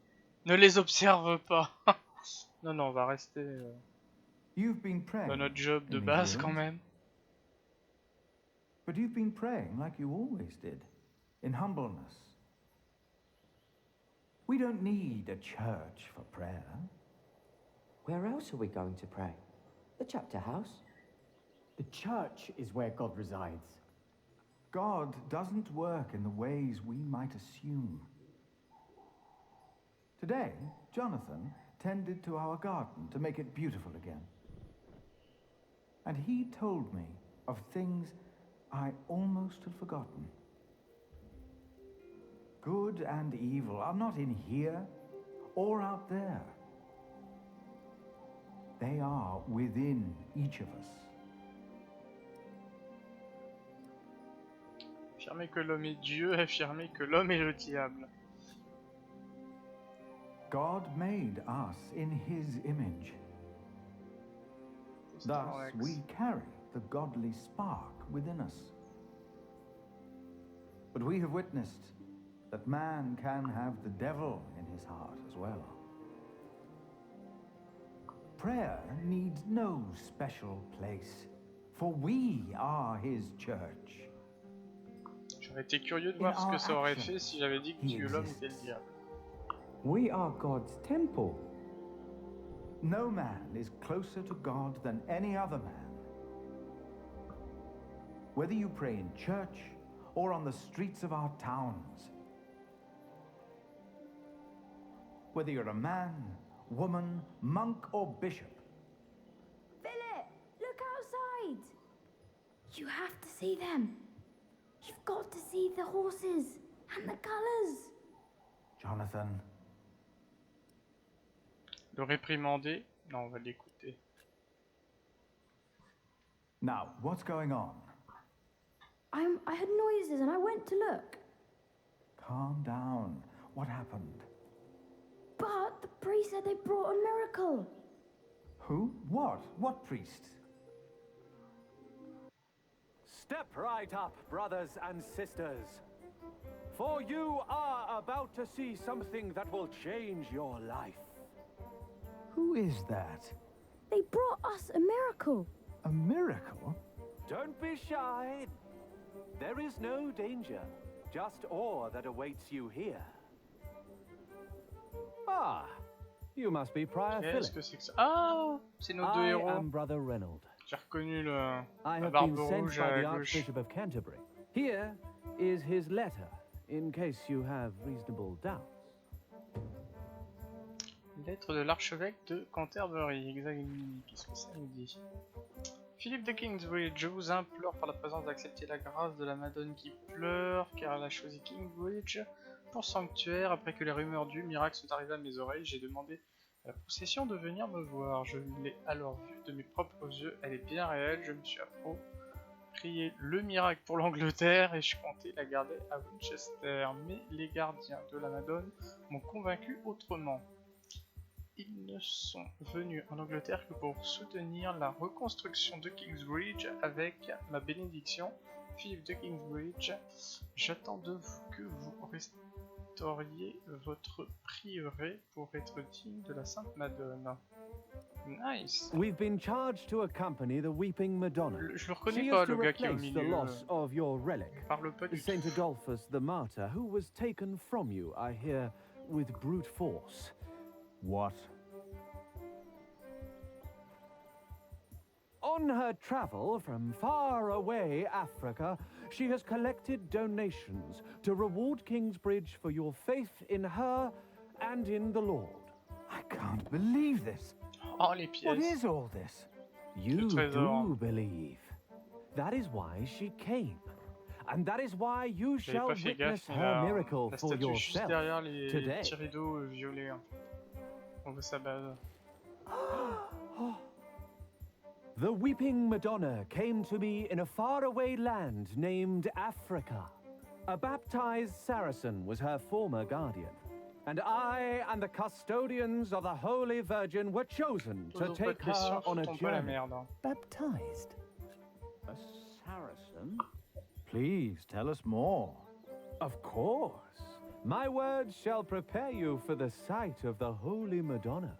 ne les observe pas. Non, on va rester dans notre job de base quand même.
But you've been praying like you always did, in humbleness. We don't need a church for prayer.
Where else are we going to pray? The chapter house?
The church is where God resides.
God doesn't work in the ways we might assume. Today, Jonathan tended to our garden to make it beautiful again. And he told me of things I almost had forgotten. Good and evil are not in here or out there. They are within each of us.
Affirmer que l'homme est Dieu, affirmer que l'homme est le diable.
God made us in his image. Thus we carry the godly spark within us. But we have witnessed that man can have the devil in his heart as well. Prayer needs no special place, for we are his church.
J'aurais été curieux de voir ce que ça aurait fait si j'avais dit que l'homme était le diable.
We are God's temple.
No man is closer to God than any other man. Whether you pray in church or on the streets of our towns, whether you're a man, woman, monk, or bishop.
Philip, look outside! You have to see them. You've got to see the horses and the colours.
Jonathan.
Le réprimander? Non, on va l'écouter.
Now, what's going on?
I heard noises and I went to look.
Calm down. What happened?
But the priest said they brought a miracle.
Who? What? What priest?
Step right up, brothers and sisters. For you are about to see something that will change your life.
Who is that?
They brought us a miracle.
A miracle?
Don't be shy. There is no danger, just awe that awaits you here. Ah, you must be Prior Philip.
Qu'est-ce que c'est que ça? Ah, c'est nos deux héros.
I am Brother Reynold.
J'ai reconnu
I
la
have
barbe
been sent
rouge
by
à
the
gauche.
Archbishop of Canterbury. Here is his letter, in case you have reasonable doubts.
Lettre de l'archevêque de Canterbury, exactement. Qu'est-ce que ça nous dit? Philippe de Kingsbridge, je vous implore par la présence d'accepter la grâce de la Madone qui pleure, car elle a choisi Kingsbridge pour sanctuaire. Après que les rumeurs du miracle sont arrivées à mes oreilles, j'ai demandé à la procession de venir me voir. Je l'ai alors vue de mes propres yeux, elle est bien réelle. Je me suis approprié le miracle pour l'Angleterre et je comptais la garder à Winchester. Mais les gardiens de la Madone m'ont convaincu autrement. Ils ne sont venus en Angleterre que pour soutenir la reconstruction de Kingsbridge avec ma bénédiction. Philippe de Kingsbridge, j'attends de vous que vous restauriez votre prieuré pour être digne de la Sainte Madone. Nice.
We've been charged to accompany the Weeping Madonna.
Je le reconnais pas, le gars qui est au milieu.
The loss of your relic.
Parle pas du tout.
Saint Adolphus the Martyr, who was taken from you, I hear, with brute force.
What?
On her travel from far away Africa, she has collected donations to reward Kingsbridge for your faith in her and in the Lord.
I can't believe this.
Oh, les pièces.
What is all this?
You do believe. That is why she came. And that is why you shall witness her miracle for yourself
derrière les
today.
petits rideaux violets. On voit sa base.
The Weeping Madonna came to me in a faraway land named Africa. A baptized Saracen was her former guardian, and I and the custodians of the Holy Virgin were chosen to take her on a journey.
Baptized? A Saracen? Please tell us more.
Of course. My words shall prepare you for the sight of the Holy Madonna.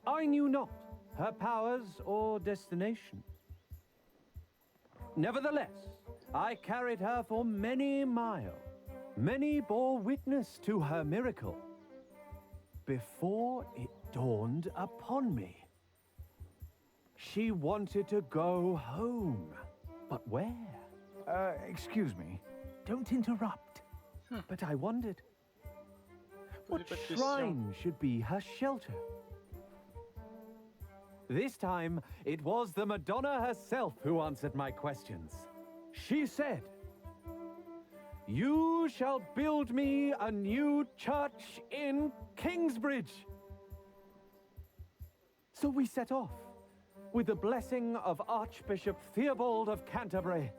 I knew not her powers or destination. Nevertheless, I carried her for many miles. Many bore witness to her miracle before it dawned upon me. She wanted to go home, but where?
Excuse me, don't interrupt.
But I wondered, what shrine should be her shelter? This time, it was the Madonna herself who answered my questions. She said, "You shall build me a new church in Kingsbridge." So we set off, with the blessing of Archbishop Theobald of Canterbury.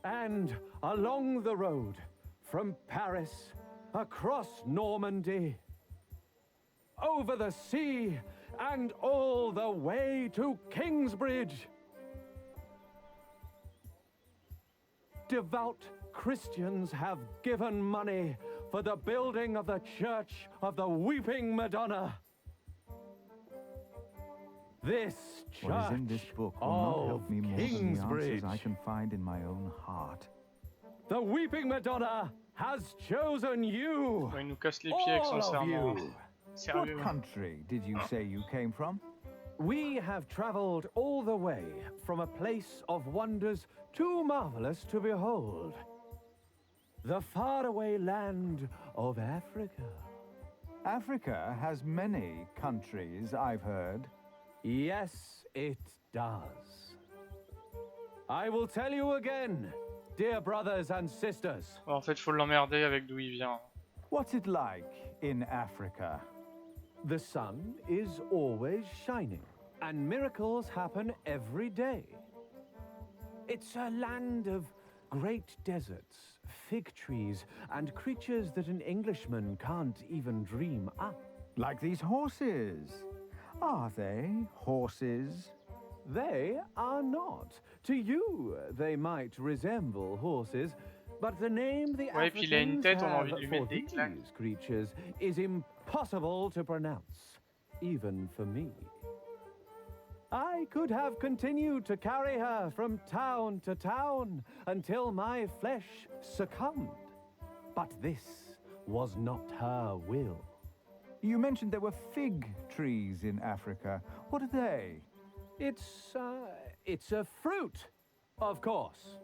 And along the road, from Paris, across Normandy, over the sea, and all the way to Kingsbridge. Devout Christians have given money for the building of the Church of the Weeping Madonna. This church
what is in this book will not help me more than the answers I can find in my own heart.
The Weeping Madonna has chosen you.
Il nous casse les pieds avec son serment.
What country did you say you came from?
We have traveled all the way from a place of wonders too marvelous to behold. The faraway land of Africa.
Africa has many countries, I've heard.
Yes, it does. I will tell you again, dear brothers and sisters.
En fait, faut l'emmerder avec d'où il vient.
What's it like in Africa?
The sun is always shining, and miracles happen every day. It's a land of great deserts, fig trees, and creatures that an Englishman can't even dream up.
Like these horses. Are they horses?
They are not. To you, they might resemble horses, but the name the
Ouais, puis il a une tête, on a envie de
Africans
lui
have
mettre
for
des claques.
these creatures is impossible to pronounce, even for me. I could have continued to carry her from town to town until my flesh succumbed, but this was not her will.
You mentioned there were fig trees in Africa. What are they?
It's a fruit, of course.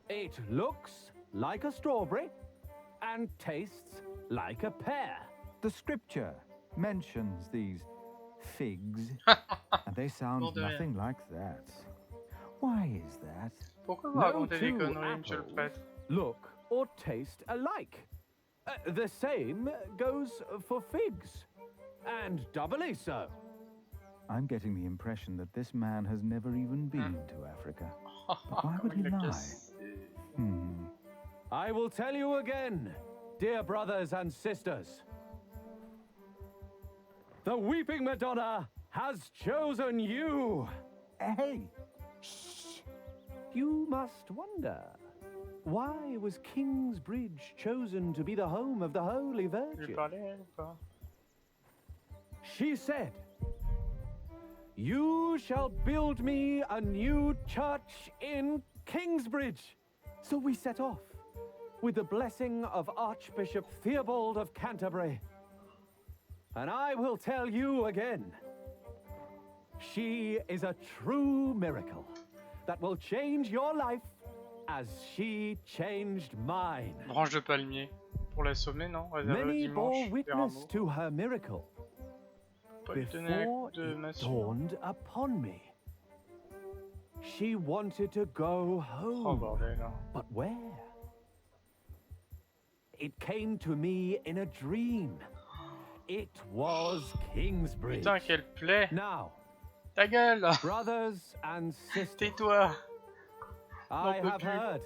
It looks like a strawberry and tastes like a pear.
The scripture mentions these figs, and they sound nothing like that. Why is that?
Pourquoi vous racontez des conneries, monsieur le prêtre?
Look or taste alike. The same goes for figs, and doubly so.
I'm getting the impression that this man has never even been to Africa. But why would he lie?
I will tell you again, dear brothers and sisters. The Weeping Madonna has chosen you.
Hey!
Shh! You must wonder, why was Kingsbridge chosen to be the home of the Holy Virgin? She said, "You shall build me a new church in Kingsbridge." So we set off, with the blessing of Archbishop Theobald of Canterbury. And I will tell you again, she is a true miracle that will change your life as she changed mine.
Branche de palmier. Pour l'assommer, non? Réservé au
Many bore
dimanche.
witness to her miracle before it dawned upon me. She wanted to go home.
Oh, bordel.
But where? It came to me in a dream. It was Kingsbridge.
Putain, quelle plaie.
Now,
ta gueule.
Brothers and sisters.
Tais-toi.
I have heard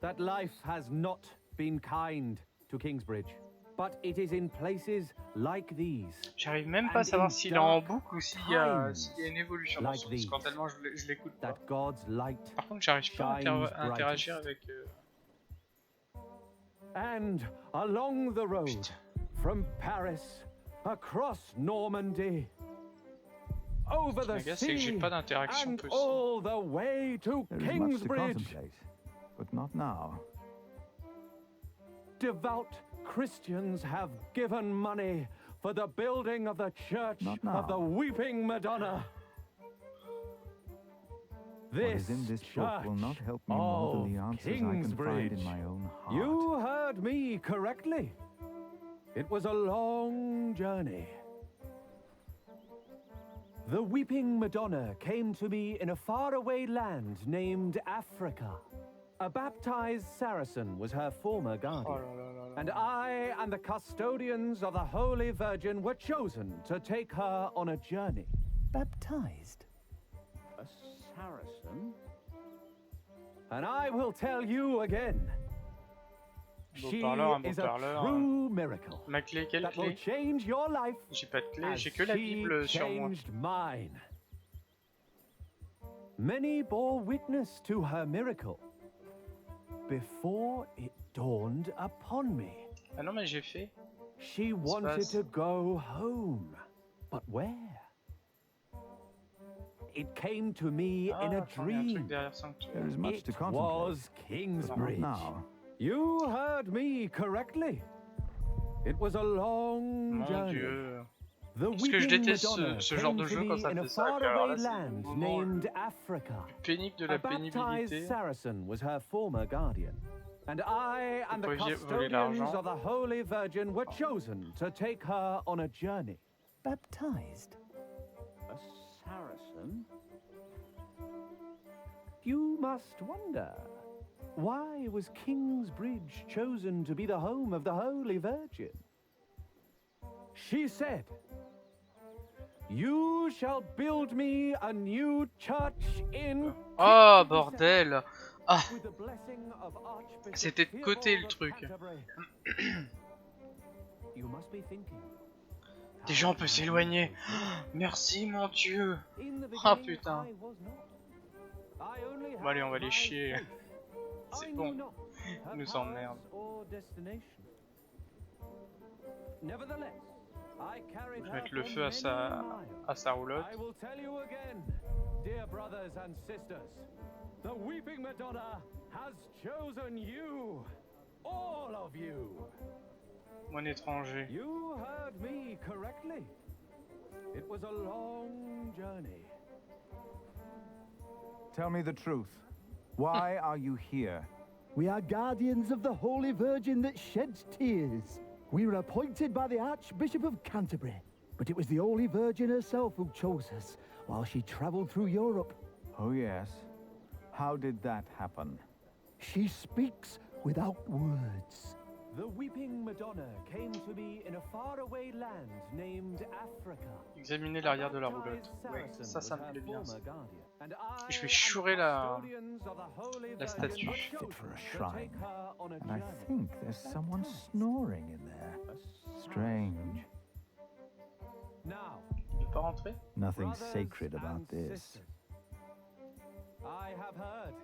that life has not been kind to Kingsbridge, but it is in places like these.
J'arrive même pas à savoir s'il est en boucle ou s'il y a une évolution dans son discours, tellement je l'écoute pas. Par contre, j'arrive pas à interagir avec...
And along the road, from Paris, across Normandy, over the sea, and all the way to Kingsbridge.
But not now.
Devout Christians have given money for the building of the church of the Weeping Madonna.
What is in this book will not help me more than the answers I can find in my own heart.
You heard me correctly. It was a long journey. The Weeping Madonna came to me in a faraway land named Africa. A baptized Saracen was her former guardian, and I and the custodians of the Holy Virgin were chosen to take her on a journey.
Baptized?
A Saracen? And I will tell you again, she is a true miracle that will change your life as she changed mine. Many bore witness to her miracle before it dawned upon me.
Ah non, mais j'ai fait.
She wanted to go home, but where? It came to me in a dream.
There is much to contemplate.
It was Kingsbridge.
Now.
You heard me correctly. It was a long journey.
Dieu.
The
Parce que je déteste ce genre de
came
jeu
to
quand
me
ça
in
fait
a
ça, car là,
faraway
c'est le
land
moment
named Africa.
pénible de la
A baptized
pénibilité.
Saracen was her former guardian, and I and the
voler
custodians
l'argent.
of the Holy Virgin were chosen to take her on a journey.
Baptized?
A Saracen? You must wonder, why was Kingsbridge chosen to be the home of the Holy Virgin? She said, "You shall build me a new church in..."
Oh bordel. Ah. C'était de côté le truc. Déjà on peut s'éloigner. Merci mon dieu. Oh putain. Bon allez, on va les chier. C'est bon. Ils nous emmerdent. Je vais mettre le feu à sa roulotte.
Dear brothers and sisters, the Weeping Madonna has chosen you, all of you.
Mon étranger.
You heard me correctly. It was a long journey.
Tell me the truth. Why are you here?
We are guardians of the Holy Virgin that sheds tears. We were appointed by the Archbishop of Canterbury, but it was the Holy Virgin herself who chose us while she travelled through Europe.
Oh yes. How did that happen?
She speaks without words.
The Weeping Madonna came to me in a faraway land named Africa.
Examiner l'arrière de la roulotte. Ouais, ça me plaît bien. Je vais chourer la statue.
Fit for a shrine. And I think there's someone snoring in there. Strange.
Now,
il peut pas rentrer?
Nothing sacred about this.
I have heard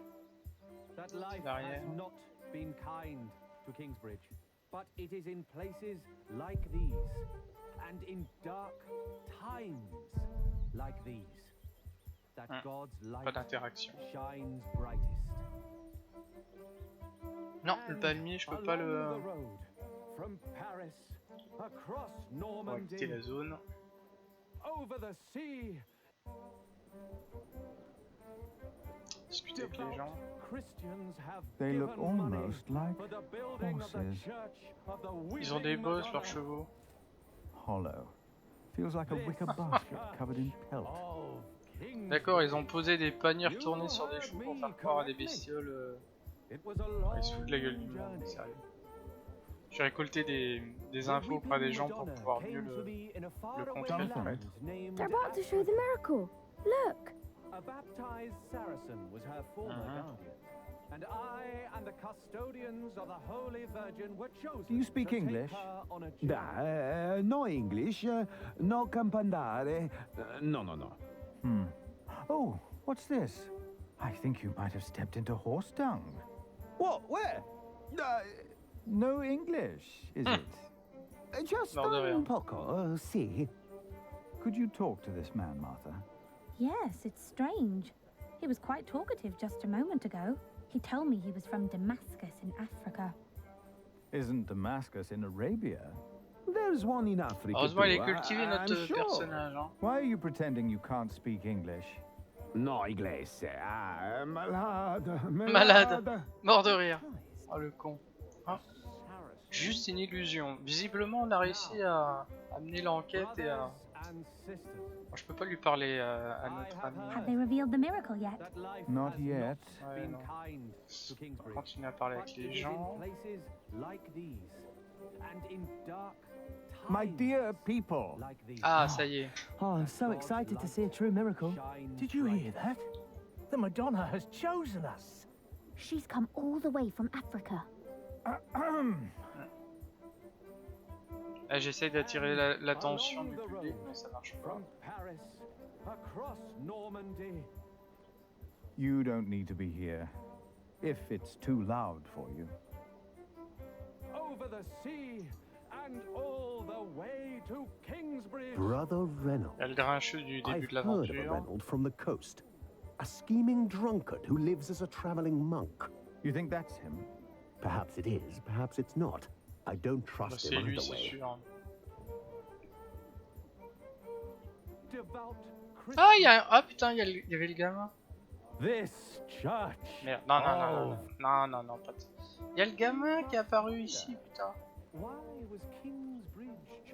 that life has not been kind to Kingsbridge, but it is in places like these, and in dark times like these, that God's light shines brightest.
Non, le palmier, je peux pas le...
From Paris, across
On va quitter la zone.
Over the sea.
Discuter avec les gens.
They look almost like horses.
Ils ont des bosses, leurs chevaux.
Hollow. Feels like a wicker basket covered in pelt.
D'accord, ils ont posé des paniers retournés sur des chevaux pour faire croire à des bestioles. Ils se foutent de la gueule du monde, sérieux. J'ai récolté des infos auprès des gens pour pouvoir mieux le contrer.
They're about to show the miracle. Look.
A baptized Saracen was her former guardian, and I and the custodians of the Holy Virgin were chosen.
Do you speak English?
No English, no campandare. No.
Oh, what's this? I think you might have stepped into horse dung.
What? Where?
No English, is it?
Just un poco, si.
Could you talk to this man, Martha?
Yes, it's strange. He was quite talkative just a moment ago. He told me he was from Damascus in Africa.
Isn't Damascus in Arabia?
There's one in Africa.
Heureusement, il est cultivé notre personnage. Hein.
Why are you pretending you can't speak English?
No inglese.
Malade. Mort de rire. Oh le con. Hein? Juste une illusion. Visiblement, on a réussi à amener l'enquête et à... Bon, je peux pas lui parler à notre ami.
Have they revealed the miracle yet?
Not yet.
Ouais, non. On va continuer à parler avec les gens.
My dear people.
Ah, ça y est.
Oh, I'm so excited to see a true miracle. Did you hear that? The Madonna has chosen us.
She's come all the way from Africa.
J'essaie d'attirer l'attention du public, mais ça marche pas.
You don't need to be here, if it's too loud for you.
Over the sea and all the way to Kingsbridge.
Brother Reynolds.
Il y a le grincheux du début de
I've heard of a
l'aventure.
Reynolds from the coast. A scheming drunkard who lives as a traveling monk.
You think that's him?
Perhaps it is, perhaps it's not. I don't trust
C'est
him
lui,
either
c'est
way.
sûr. Ah, ah putain, il y avait le gamin.
This church.
Merde, non, pas de... Il y a le gamin qui est apparu ici, putain.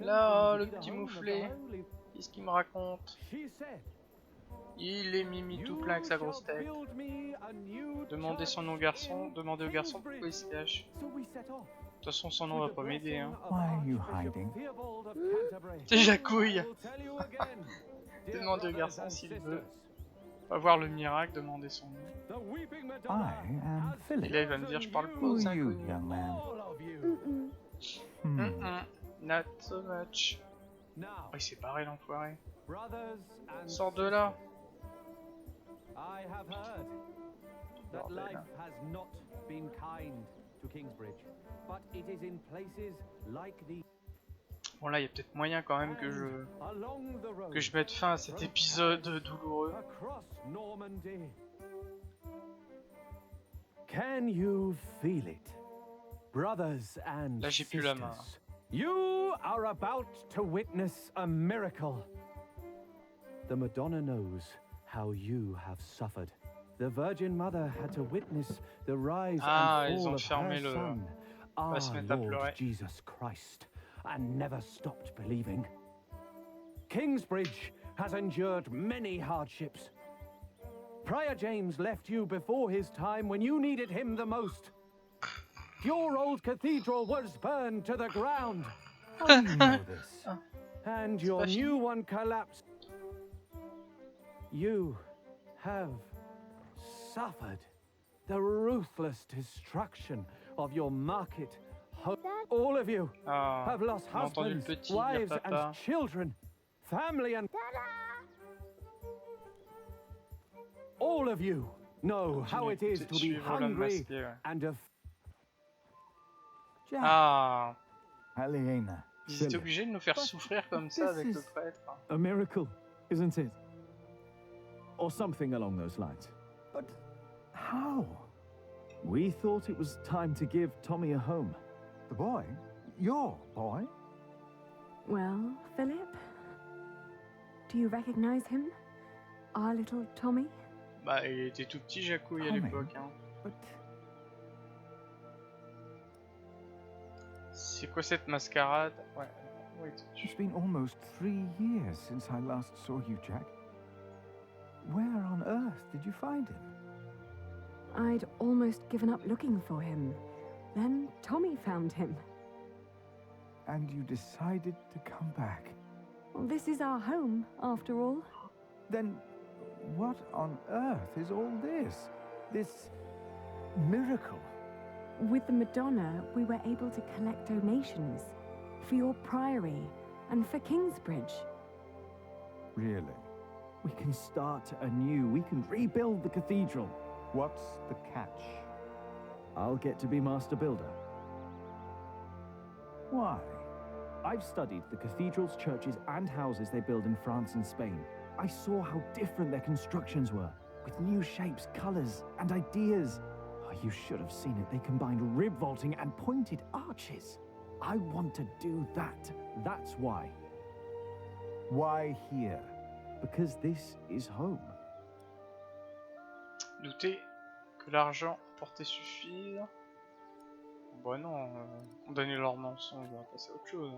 Là, le petit mouflé. Qu'est-ce qu'il me raconte? Il est mimi tout plein avec sa grosse tête. Demandez son nom garçon, demandez au garçon pourquoi il se cache. De toute façon, son nom va pas m'aider, hein.
Why are you hiding?
C'est Jacouille. Demandez au garçon s'il veut. Va voir le miracle, demander son nom.
I am Philip.
Et là, il va me dire, je parle pas
Who
aux
are you,
inconnus.
young man?
Not so much. Oh, il s'est barré l'enfoiré.
Brothers and
Sors de là.
I have heard that life has not been kind to Kingsbridge, but it is in places like these.
Bon là, il y a peut-être moyen quand même que je mette fin à cet épisode douloureux.
Can you feel it, brothers and
là, j'ai plus la main.
You are about to witness a miracle. The Madonna knows how you have suffered. The Virgin Mother had to witness the rise and fall of her Son, our Lord Jesus Christ, and never stopped believing. Kingsbridge has endured many hardships. Prior James left you before his time when you needed him the most. Your old cathedral was burned to the ground. Oh, you know this. And your new one collapsed. You have suffered the ruthless destruction of your market. All of you have lost husbands, wives, and children, family, and... All of you know how it is to be hungry and
Ah,
Aliena.
ils étaient obligés de nous faire souffrir comme ça avec le prêtre.
A miracle, isn't it? Or something along those lines.
But how?
We thought it was time to give Tommy a home.
The boy? Your boy?
Well, Philip, do you recognize him? Our little Tommy?
Bah, il était tout petit, Jacouille, à l'époque. Hein. C'est quoi cette mascarade? Ouais.
It's been almost 3 years since I last saw you, Jack. Where on earth did you find him?
I'd almost given up looking for him. Then Tommy found him.
And you decided to come back?
Well, this is our home, after all.
Then what on earth is all this? This miracle?
With the Madonna, we were able to collect donations for your priory and for Kingsbridge.
Really?
We can start anew. We can rebuild the cathedral.
What's the catch?
I'll get to be master builder.
Why?
I've studied the cathedrals, churches, and houses they build in France and Spain. I saw how different their constructions were, with new shapes, colors, and ideas. Oh, you should have seen it. They combined rib vaulting and pointed arches. I want to do that. That's why.
Why here?
Because this is home.
Douter que l'argent porté suffise. Bon non, condamner leur mensonge, on va passer à autre chose.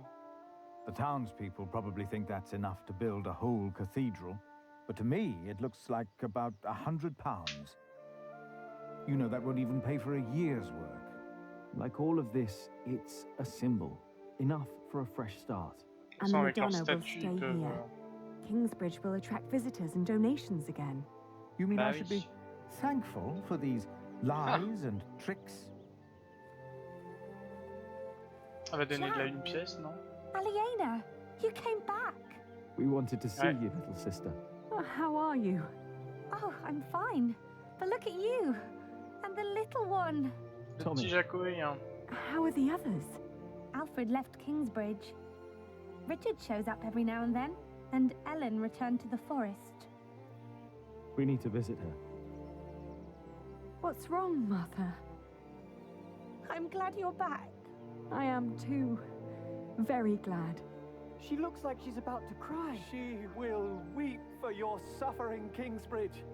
The townspeople probably think that's enough to build a whole cathedral, but to me it looks like about £100. You know, that won't even pay for a year's work.
Like all of this, it's a symbol. Enough for a fresh start.
And the Madonna will stay here. Kingsbridge will attract visitors and donations again.
You mean I should be thankful for these lies and tricks?
Elle va donner de la une pièce, non?
Aliena, you came back.
We wanted to see you, little sister.
Oh, how are you?
Oh, I'm fine. But look at you. And the little one.
Le petit Jacouille, hein.
How are the others?
Alfred left Kingsbridge. Richard shows up every now and then. And Ellen returned to the forest.
We need to visit her.
What's wrong, Mother?
I'm glad you're back.
I am too. Very glad.
She looks like she's about to cry. She will weep for your suffering, Kingsbridge.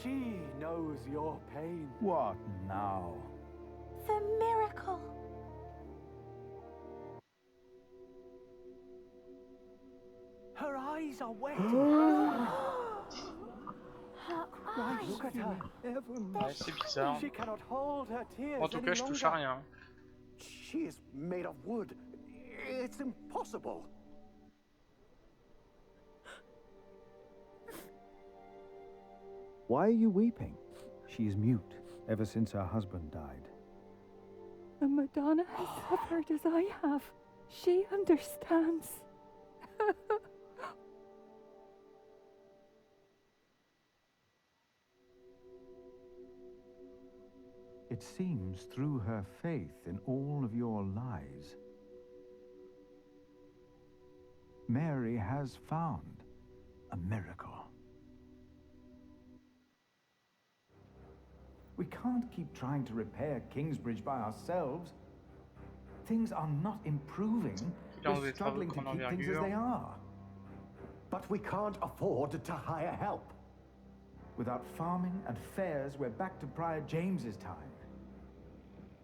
She knows your pain.
What now?
The miracle.
Her eyes are wet.
Christ,
look at her.
Ouais, c'est bizarre.
She cannot hold her tears
En tout cas, je touche à rien.
She is made of wood. It's impossible.
Why are you weeping?
She is mute ever since her husband died.
The Madonna has suffered as I have. She understands.
It seems through her faith in all of your lies, Mary has found a miracle. We can't keep trying to repair Kingsbridge by ourselves. Things are not improving. We're struggling to keep things as they are.
But we can't afford to hire help.
Without farming and fairs, we're back to Prior James's time.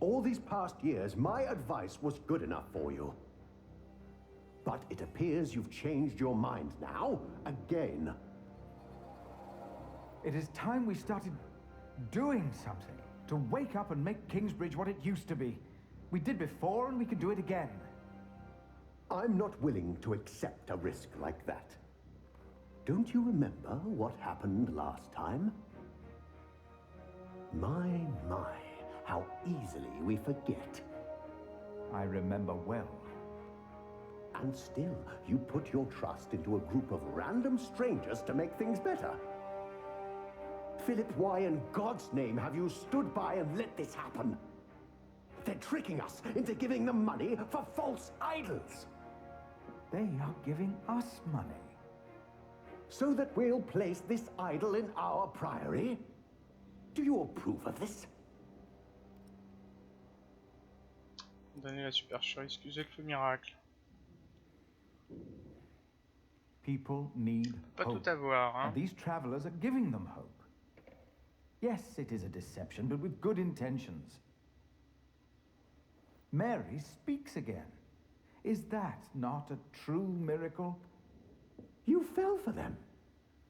All these past years, my advice was good enough for you. But it appears you've changed your mind now, again.
It is time we started doing something to wake up and make Kingsbridge what it used to be. We did before, and we can do it again.
I'm not willing to accept a risk like that. Don't you remember what happened last time? My, how easily we forget.
I remember well.
And still, you put your trust into a group of random strangers to make things better. Philip, why in God's name have you stood by and let this happen? They're tricking us into giving them money for false idols.
They are giving us money.
So that we'll place this idol in our priory? Do you approve of this?
Donner la supercherie, excusez le feu miracle.
People need
Pas
hope.
tout avoir, hein?
And these travelers are giving them hope. Yes, it is a deception, but with good intentions. Mary speaks again. Is that not a true miracle?
You fell for them.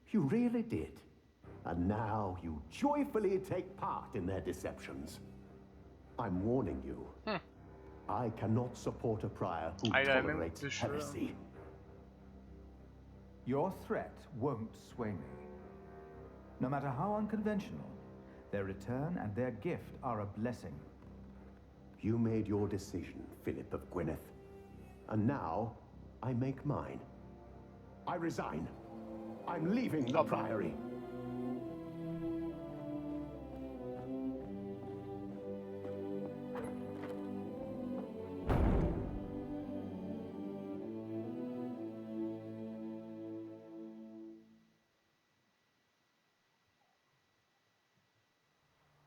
You really did. And now you joyfully take part in their deceptions. I'm warning you. I cannot support a prior who tolerates heresy.
Your threat won't sway me. No matter how unconventional, their return and their gift are a blessing.
You made your decision, Philip of Gwynedd. And now, I make mine. I resign. I'm leaving the priory.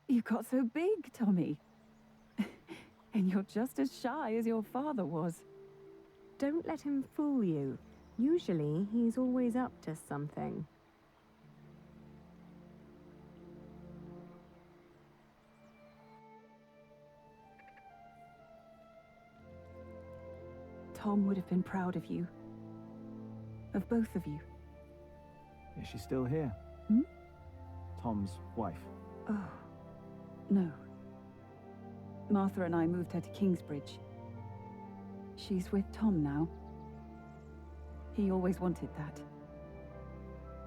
You got so big, Tommy. And you're just as shy as your father was.
Don't let him fool you. Usually, he's always up to something.
Tom would have been proud of you. Of both of you.
Is she still here?
Hmm?
Tom's wife.
Oh, no. Martha and I moved her to Kingsbridge. She's with Tom now. He always wanted that.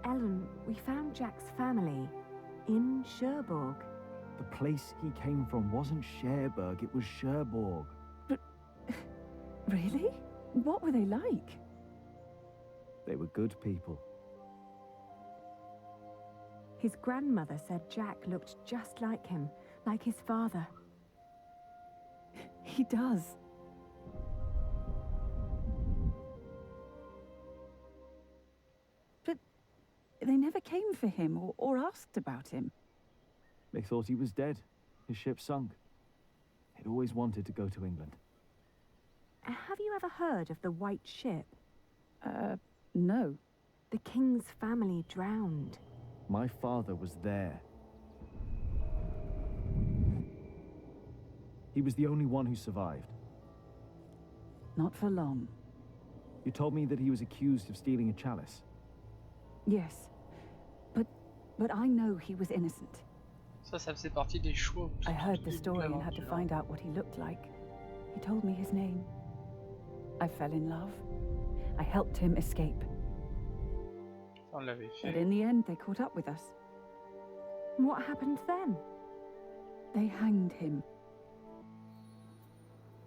Ellen, we found Jack's family in Cherbourg.
The place he came from wasn't Cherbourg, it was Cherbourg.
But... really? What were they like?
They were good people.
His grandmother said Jack looked just like him, like his father.
He does. But they never came for him or asked about him.
They thought he was dead. His ship sunk. He'd always wanted to go to England.
Have you ever heard of the White Ship?
No.
The king's family drowned.
My father was there. He was the only one who survived.
Not for long.
You told me that he was accused of stealing a chalice.
Yes. But I know he was innocent.
Ça faisait partie des choix.
I heard the story and had to find out what he looked like. He told me his name. I fell in love. I helped him escape.
On l'avait fait.
But in the end, they caught up with us.
What happened then?
They hanged him.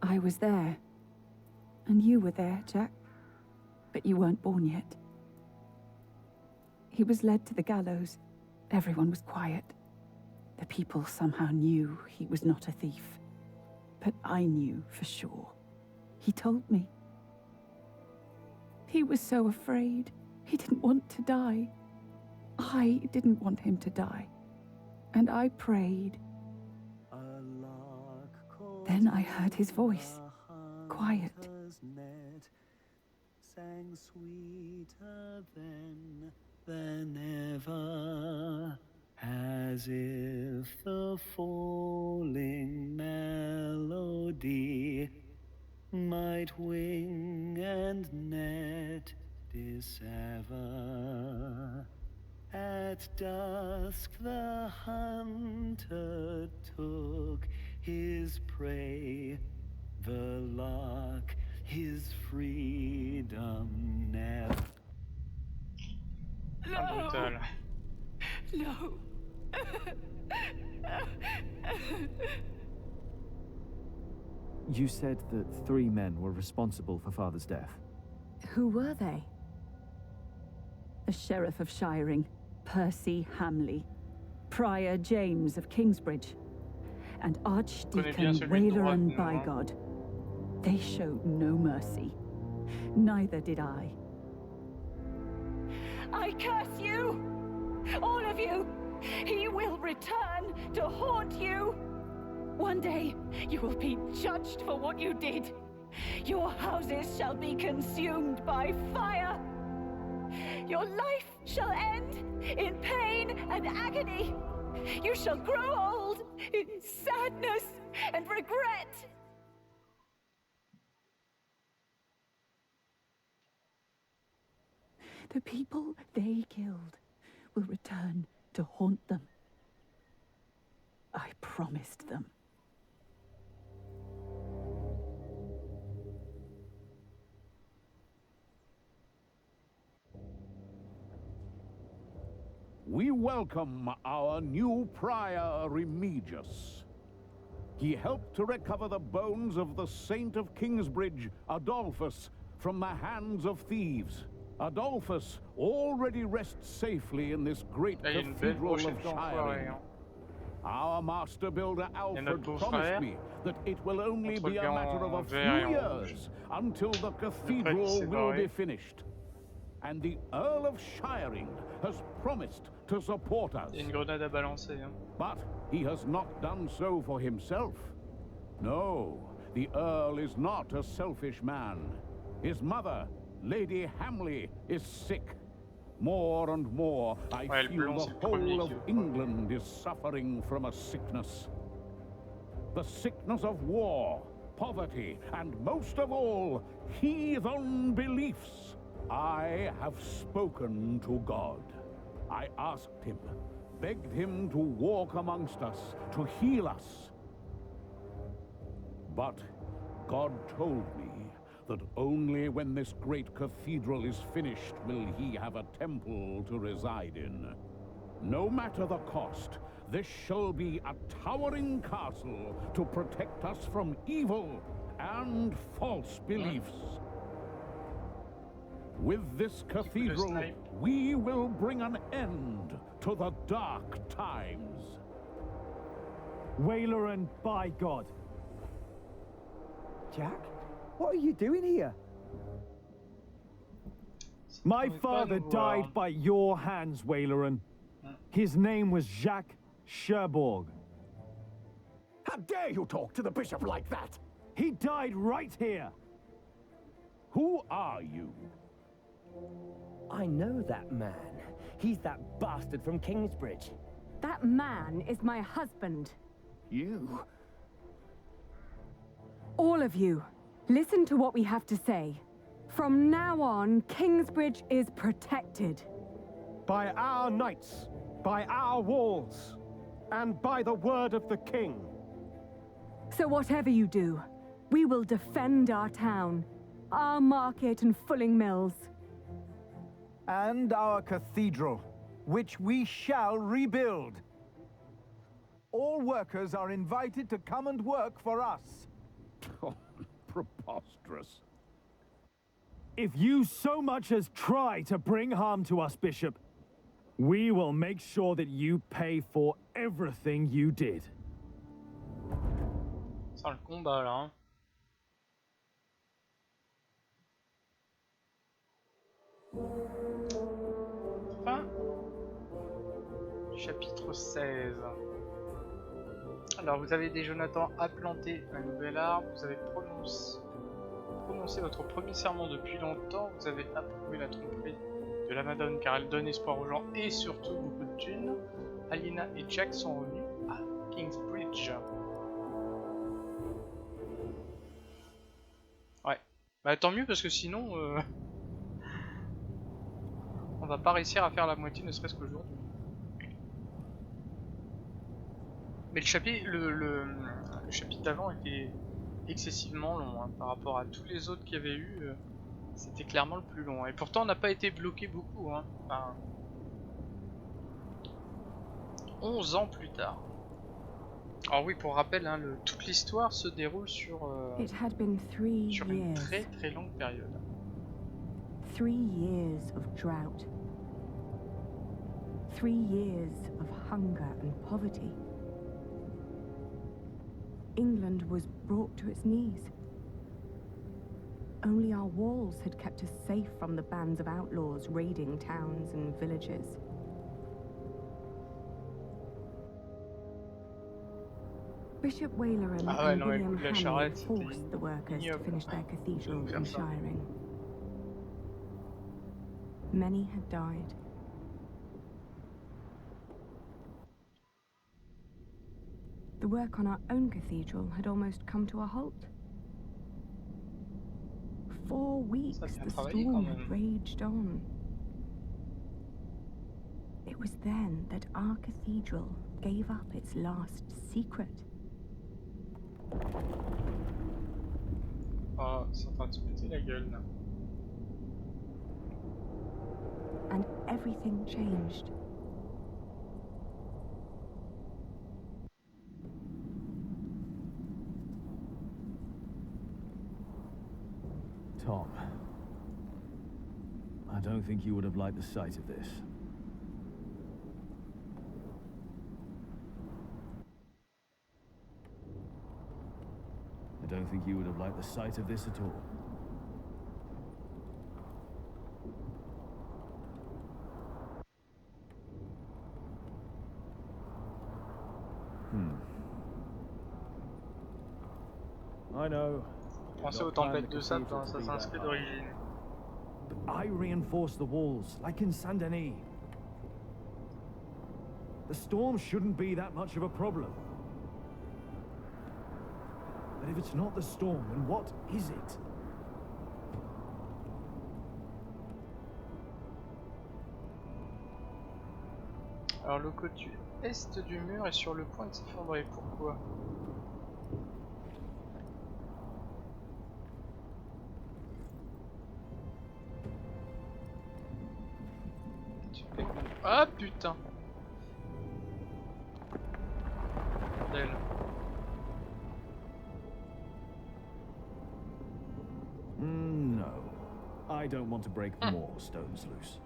I was there. And you were there, Jack. But you weren't born yet. He was led to the gallows. Everyone was quiet. The people somehow knew he was not a thief. But I knew for sure. He told me. He was so afraid. He didn't want to die. I didn't want him to die. And I prayed. Then I heard his voice. Quiet.
Sang sweeter than ever, as if the falling melody might wing and net dissever. At dusk the hunter took his prey, the lark his freedom never.
No!
No!
You said that 3 men were responsible for Father's death.
Who were they?
The Sheriff of Shiring, Percy Hamley, Prior James of Kingsbridge, and Archdeacon Wayleran Bygod. They showed no mercy. Neither did I. I curse you! All of you! He will return to haunt you! One day, you will be judged for what you did. Your houses shall be consumed by fire. Your life shall end in pain and agony. You shall grow old in sadness and regret. The people they killed will return to haunt them. I promised them.
We welcome our new prior, Remigius. He helped to recover the bones of the Saint of Kingsbridge, Adolphus, from the hands of thieves. Adolphus already rests safely in this great cathedral of Shiring. Our master builder Alfred promised me that it will only be a matter of a few years until the cathedral will be finished. And the Earl of Shiring has promised to support us. But he has not done so for himself. No, the Earl is not a selfish man. His mother, Lady Hamley, is sick. More and more, I feel the whole of England is suffering from a sickness. The sickness of war, poverty, and most of all, heathen beliefs. I have spoken to God. I asked him, begged him to walk amongst us, to heal us. But God told me that only when this great cathedral is finished will he have a temple to reside in. No matter the cost, this shall be a towering castle to protect us from evil and false beliefs. With this cathedral, we will bring an end to the dark times.
Wayleran Bygod.
Jack? What are you doing here?
My father died by your hands, Wayleran. His name was Jacques Cherbourg.
How dare you talk to the bishop like that?
He died right here.
Who are you?
I know that man. He's that bastard from Kingsbridge.
That man is my husband.
You?
All of you, listen to what we have to say. From now on, Kingsbridge is protected.
By our knights, by our walls, and by the word of the king.
So whatever you do, we will defend our town, our market and fulling mills.
And our cathedral, which we shall rebuild. All workers are invited to come and work for us.
Oh, preposterous.
If you so much as try to bring harm to us, Bishop,
We will make sure that you pay for everything you did.
C'est le combat là. Hein. Fin. Chapitre 16. Alors vous avez des Jonathan à planter un nouvel arbre, vous avez prononcé votre premier serment depuis longtemps, vous avez approuvé la tromperie de la Madone car elle donne espoir aux gens et surtout beaucoup de thunes. Aliena et Jack sont revenus à Kingsbridge. Ouais, bah tant mieux parce que sinon on va pas réussir à faire la moitié ne serait-ce qu'aujourd'hui. Mais le chapitre d'avant était excessivement long hein, par rapport à tous les autres qu'il y avait eu. C'était clairement le plus long. Et pourtant on n'a pas été bloqué beaucoup. Hein. Enfin, 11 ans plus tard. Alors oui, pour rappel, hein, toute l'histoire se déroule sur une très très longue période.
3 years of drought. 3 years of hunger and poverty. England was brought to its knees. Only our walls had kept us safe from the bands of outlaws raiding towns and villages. Bishop Waleran and William Hanley forced the workers to finish their cathedral in Shiring. Many had died. The work on our own cathedral had almost come to a halt. 4 weeks the storm had raged on. It was then that our cathedral gave up its last secret.
Oh, c'est en train de se péter la gueule là.
And everything changed.
Tom, I don't think you would have liked the sight of this. I don't think you would have liked the sight of this at all. I know.
Pensez aux tempêtes de sable dans Assassin's Creed d'origine.
I reinforced the walls, like in Saint-Denis. The storm shouldn't be that much of a problem. But if it's not the storm, then what is it?
Alors le côté est du mur est sur le point de s'effondrer. Pourquoi? Ah putain! Bordel.
No. I don't want to break more stones loose.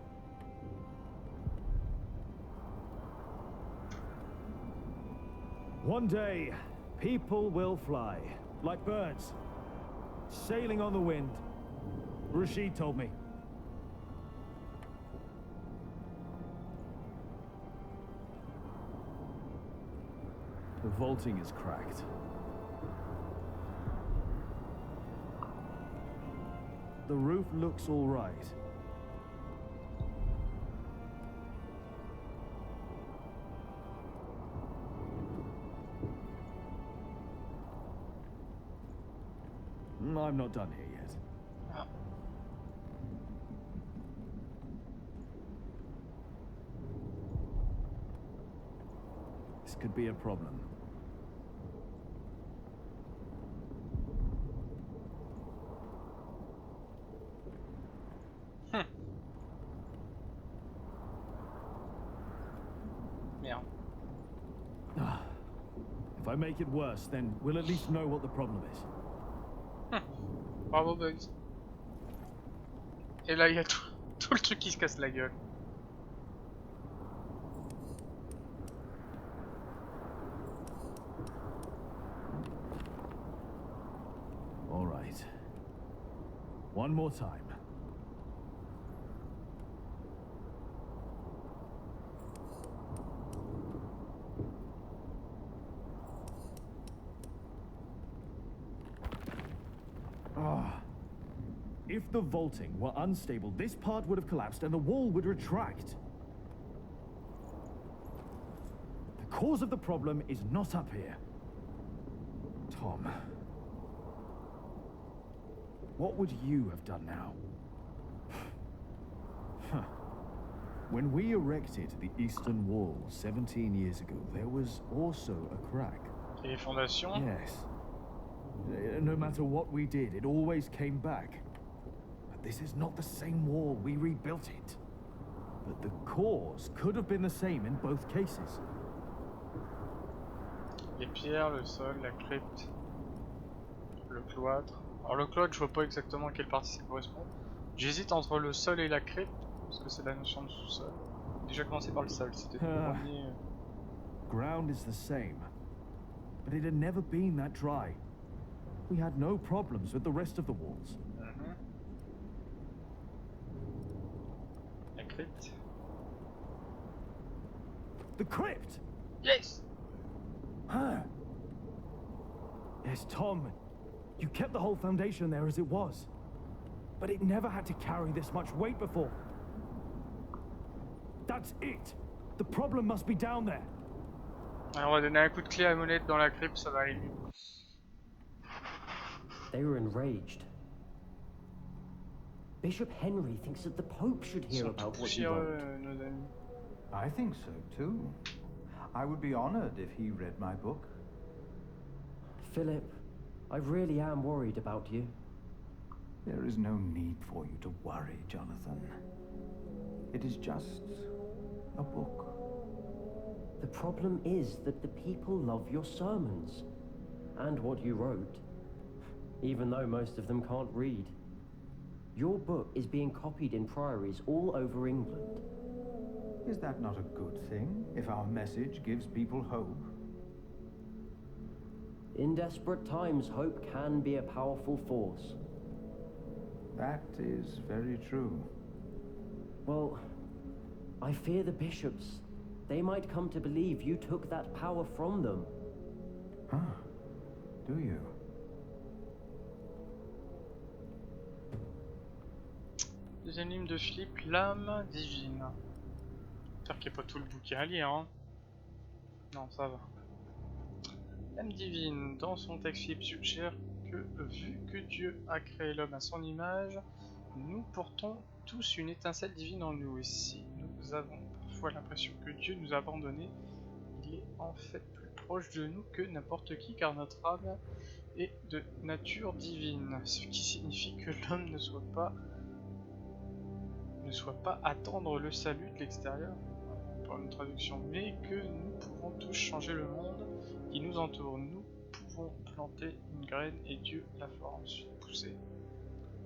One day, people will fly, like birds, sailing on the wind. Rashid told me. The vaulting is cracked. The roof looks all right. I'm not done here yet. This could be a problem.
Merde.
If I make it worse, then we'll at least know what the problem is.
Bravo Bugs. Et là il y a tout le truc qui se casse la gueule.
Right. One more time. If the vaulting were unstable, this part would have collapsed and the wall would retract. The cause of the problem is not up here. Tom, what would you have done now? When we erected the eastern wall 17 years ago, there was also a crack.
Et les fondations?
Yes. No matter what we did, it always came back. But this is not the same wall. We rebuilt it. But the cause could have been the same in both cases.
Les pierres, le sol, la crypte, le cloître. Alors le cloître, je vois pas exactement à quelle partie ça correspond. J'hésite entre le sol et la crypte, parce que c'est la notion de sous-sol. Déjà commencé par le sol, c'était le premier.
Ground is the same, but it had never been that dry. We had no problems with the rest of the walls.
La crypte.
The crypt!
Yes!
Yes, Tom. You kept the whole foundation there as it was. But it never had to carry this much weight before. That's it! The problem must be down there.
Alors on va donner un coup de clé à molette dans la crypte, ça va aller mieux.
They were enraged. Bishop Henry thinks that the Pope should hear about what you wrote.
I think so too. I would be honored if he read my book.
Philip, I really am worried about you.
There is no need for you to worry, Jonathan. It is just a book.
The problem is that the people love your sermons and what you wrote, even though most of them can't read. Your book is being copied in priories all over England.
Is that not a good thing, if our message gives people hope?
In desperate times, hope can be a powerful force.
That is very true.
Well, I fear the bishops. They might come to believe you took that power from them.
Huh? Do you?
Deuxième livre de Philippe, l'âme divine. J'espère qu'il n'y a pas tout le bouquin à lire, hein. Non, ça va. L'âme divine, dans son texte, Philippe suggère que, vu que Dieu a créé l'homme à son image, nous portons tous une étincelle divine en nous. Et si nous avons parfois l'impression que Dieu nous a abandonnés, il est en fait plus proche de nous que n'importe qui, car notre âme est de nature divine. Ce qui signifie que l'homme ne soit pas attendre le salut de l'extérieur, pour une traduction, mais que nous pouvons tous changer le monde qui nous entoure. Nous pouvons planter une graine et Dieu la fera ensuite pousser.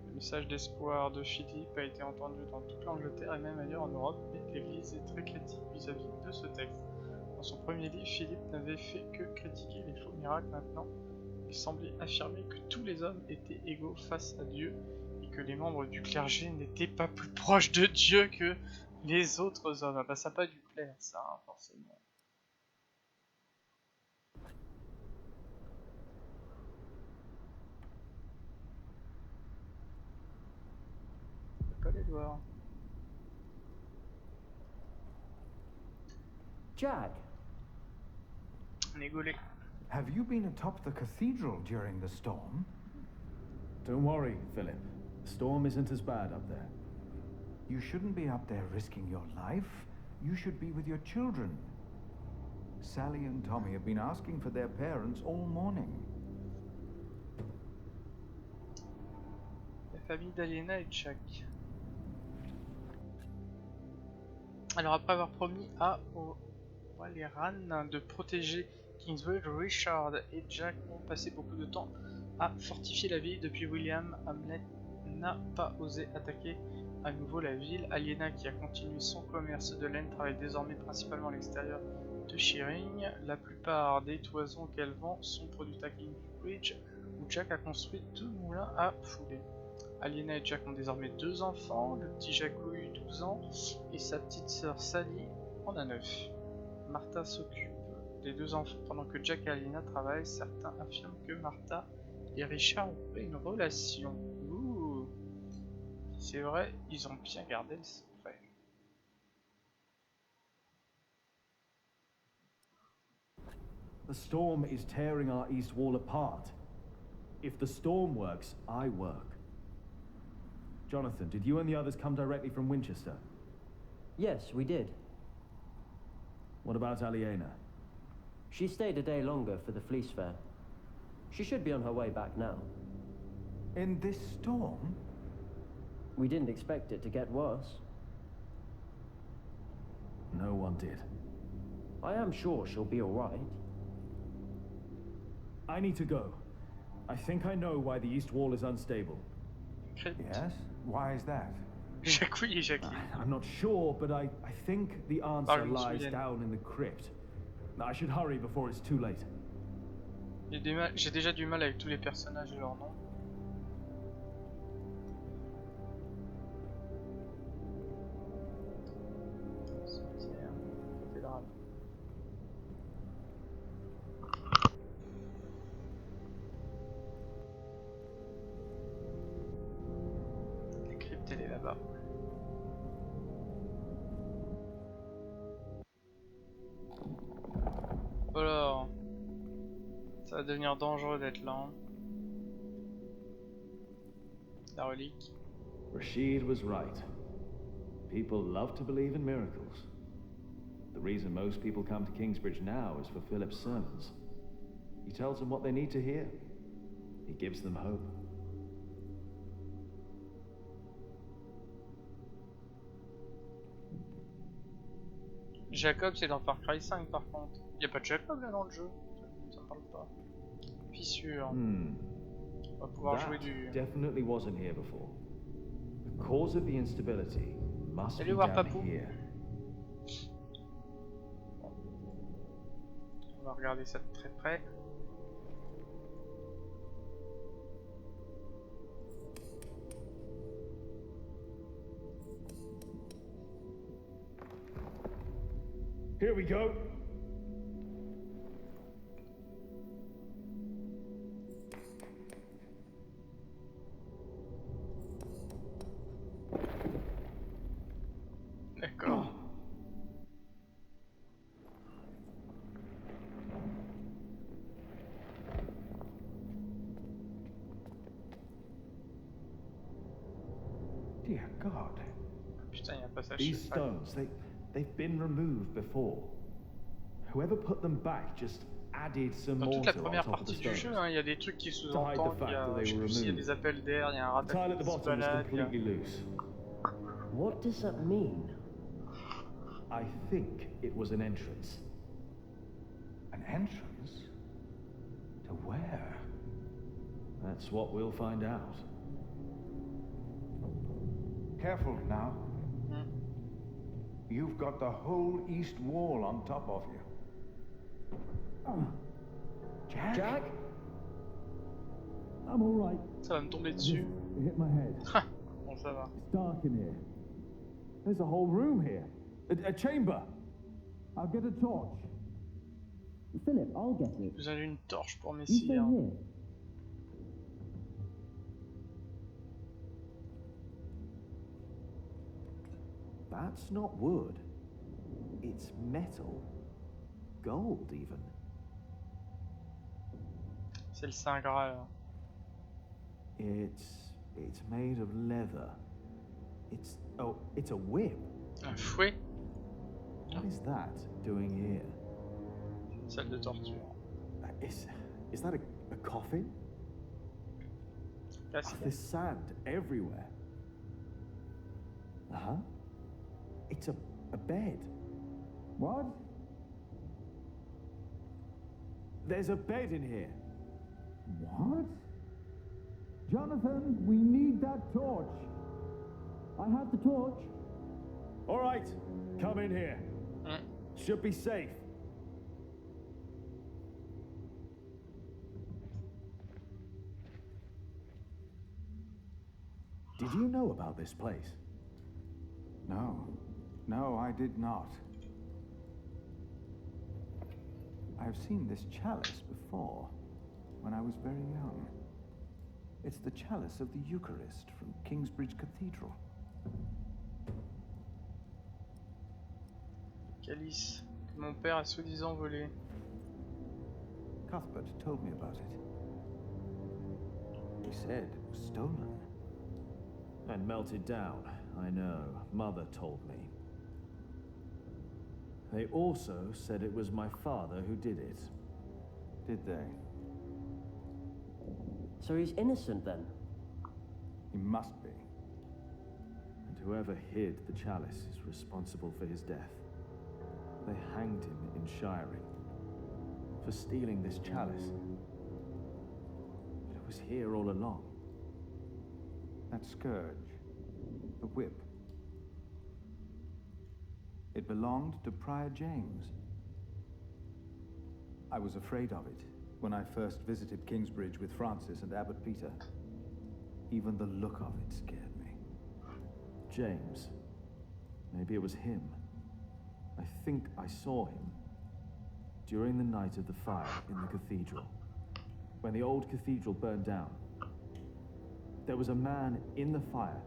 Le message d'espoir de Philippe a été entendu dans toute l'Angleterre et même ailleurs en Europe, mais l'Église est très critique vis-à-vis de ce texte. Dans son premier livre, Philippe n'avait fait que critiquer les faux miracles. Maintenant, il semblait affirmer que tous les hommes étaient égaux face à Dieu et que les membres du clergé n'étaient pas plus proches de Dieu que les autres hommes. Ah bah ça n'a pas dû plaire ça, hein, forcément. Pas les doigts.
Jack.
Négolé.
Have you been atop the cathedral during the storm?
Don't worry, Philip. The storm isn't as bad up there.
You shouldn't be up there risking your life. You should be with your children. Sally and Tommy have been asking for their parents all morning.
La famille d'Aliena et Jack. Alors après avoir promis à Wallingford de protéger Kingsbridge, Richard et Jack ont passé beaucoup de temps à fortifier la ville. Depuis William, Hamlet n'a pas osé attaquer à nouveau la ville. Aliena, qui a continué son commerce de laine, travaille désormais principalement à l'extérieur de shearing. La plupart des toisons qu'elle vend sont produites à Kingsbridge, où Jack a construit 2 moulins à fouler. Aliena et Jack ont désormais 2 enfants, le petit Jacouille 12 ans et sa petite sœur Sally en a 9. Martha s'occupe des 2 enfants pendant que Jack et Aliena travaillent. Certains affirment que Martha et Richard ont fait une relation. Ouh. C'est vrai, ils ont bien gardé le secret.
The storm is tearing our east wall apart. If the storm works, I work. Jonathan, did you and the others come directly from Winchester?
Yes, we did.
What about Aliena?
She stayed a day longer for the fleece fair. She should be on her way back now.
In this storm?
We didn't expect it to get worse.
No one did.
I am sure she'll be all right.
I need to go. I think I know why the east wall is unstable.
Yes? Why is that?
I'm not sure, but I think the answer lies down in the crypt. I should hurry before it's too late.
J'ai déjà du mal avec tous les personnages et leurs noms. Cathédrale. La crypte elle est là-bas. Alors, ça va devenir dangereux d'être là. La relique.
Rashid was right. People love to believe in miracles. The reason most people come to Kingsbridge now is for Philip's sermons. He tells them what they need to hear. He gives them hope.
Jacob, c'est dans Far Cry 5 par contre. Y a pas de Jacob là dans le jeu. Ça me parle pas. Fissure. On va pouvoir jouer du.
Definitely wasn't here before. The cause of the instability must be down here.
On va regarder ça de très près.
Here we go.
D'accord.
Dear God.
Putain, y a un passage.
These stones, they've been removed before. Whoever put them back just added some
Dans
more.
toute la première partie du jeu, il y a des trucs qui sous-entendent, il y a des appels d'air, il y a un radar qui se balade.
What does that mean?
I think it was an entrance.
An entrance? To where?
That's what we'll find out.
Careful now. You've got the whole east wall on top of you. Jack?
Jack? I'm all right.
Ça va me tomber dessus.
It hit my head.
Bon, ça va.
It's dark in here. There's a whole room here. A chamber. I'll get a torch.
Philip, I'll get it.
J'ai besoin d'une torche pour mes
You stay
cires.
here.
That's not wood. It's metal. Gold, even.
C'est le Saint Graal.
It's made of leather. It's a whip.
Un fouet.
What is that doing here?
Salle de torture.
Is that a coffin? There's sand everywhere. Uh-huh. It's a bed.
What?
There's a bed in here.
What? Jonathan, we need that torch. I have the torch.
All right, come in here. Should be safe. Did you know about this place?
No. No, I did not. I have seen this chalice before, when I was very young. It's the chalice of the Eucharist from Kingsbridge Cathedral.
Chalice que mon père a soi-disant volé.
Cuthbert told me about it. He said it was stolen.
And melted down, I know. Mother told me. They also said it was my father who did it.
Did they?
So he's innocent then?
He must be.
And whoever hid the chalice is responsible for his death. They hanged him in Shiring for stealing this chalice. But it was here all along.
That scourge, the whip. It belonged to Prior James. I was afraid of it when I first visited Kingsbridge with Francis and Abbot Peter. Even the look of it scared me.
James. Maybe it was him. I think I saw him during the night of the fire in the cathedral. When the old cathedral burned down. There was a man in the fire.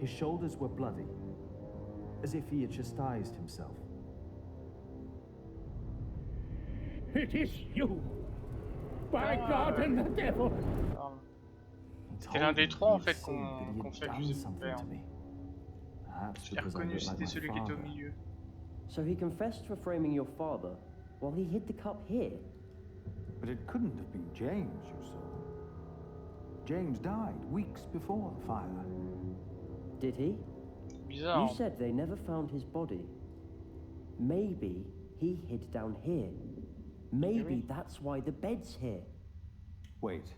His shoulders were bloody, as if he had chastised himself.
It is you! By God and the devil!
C'était l'un des trois en fait qu'on fait accuser son père. J'ai reconnu c'était celui qui était au milieu.
So he confessed for framing your father while he hid the cup here?
But it couldn't have been James you saw. James died weeks before the fire.
Did he?
Bizarre.
You said they never found his body. Maybe he hid down here. Maybe that's why the bed's here.
Wait.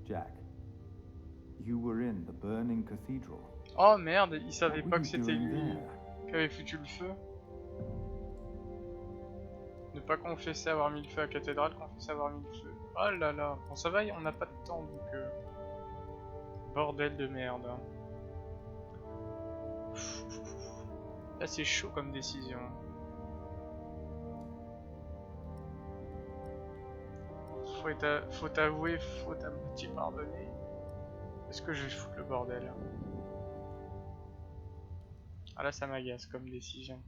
Jack, you were in the burning cathedral.
Oh merde, il savait pas que c'était lui qui avait foutu le feu. Ne pas confesser avoir mis le feu à la cathédrale, confesser avoir mis le feu. Oh là là, bon ça va, on n'a pas de temps donc... Bordel de merde. Là c'est chaud comme décision. Faut avouer, faut à moitié pardonner. Est-ce que je vais foutre le bordel? Ah là ça m'agace comme décision.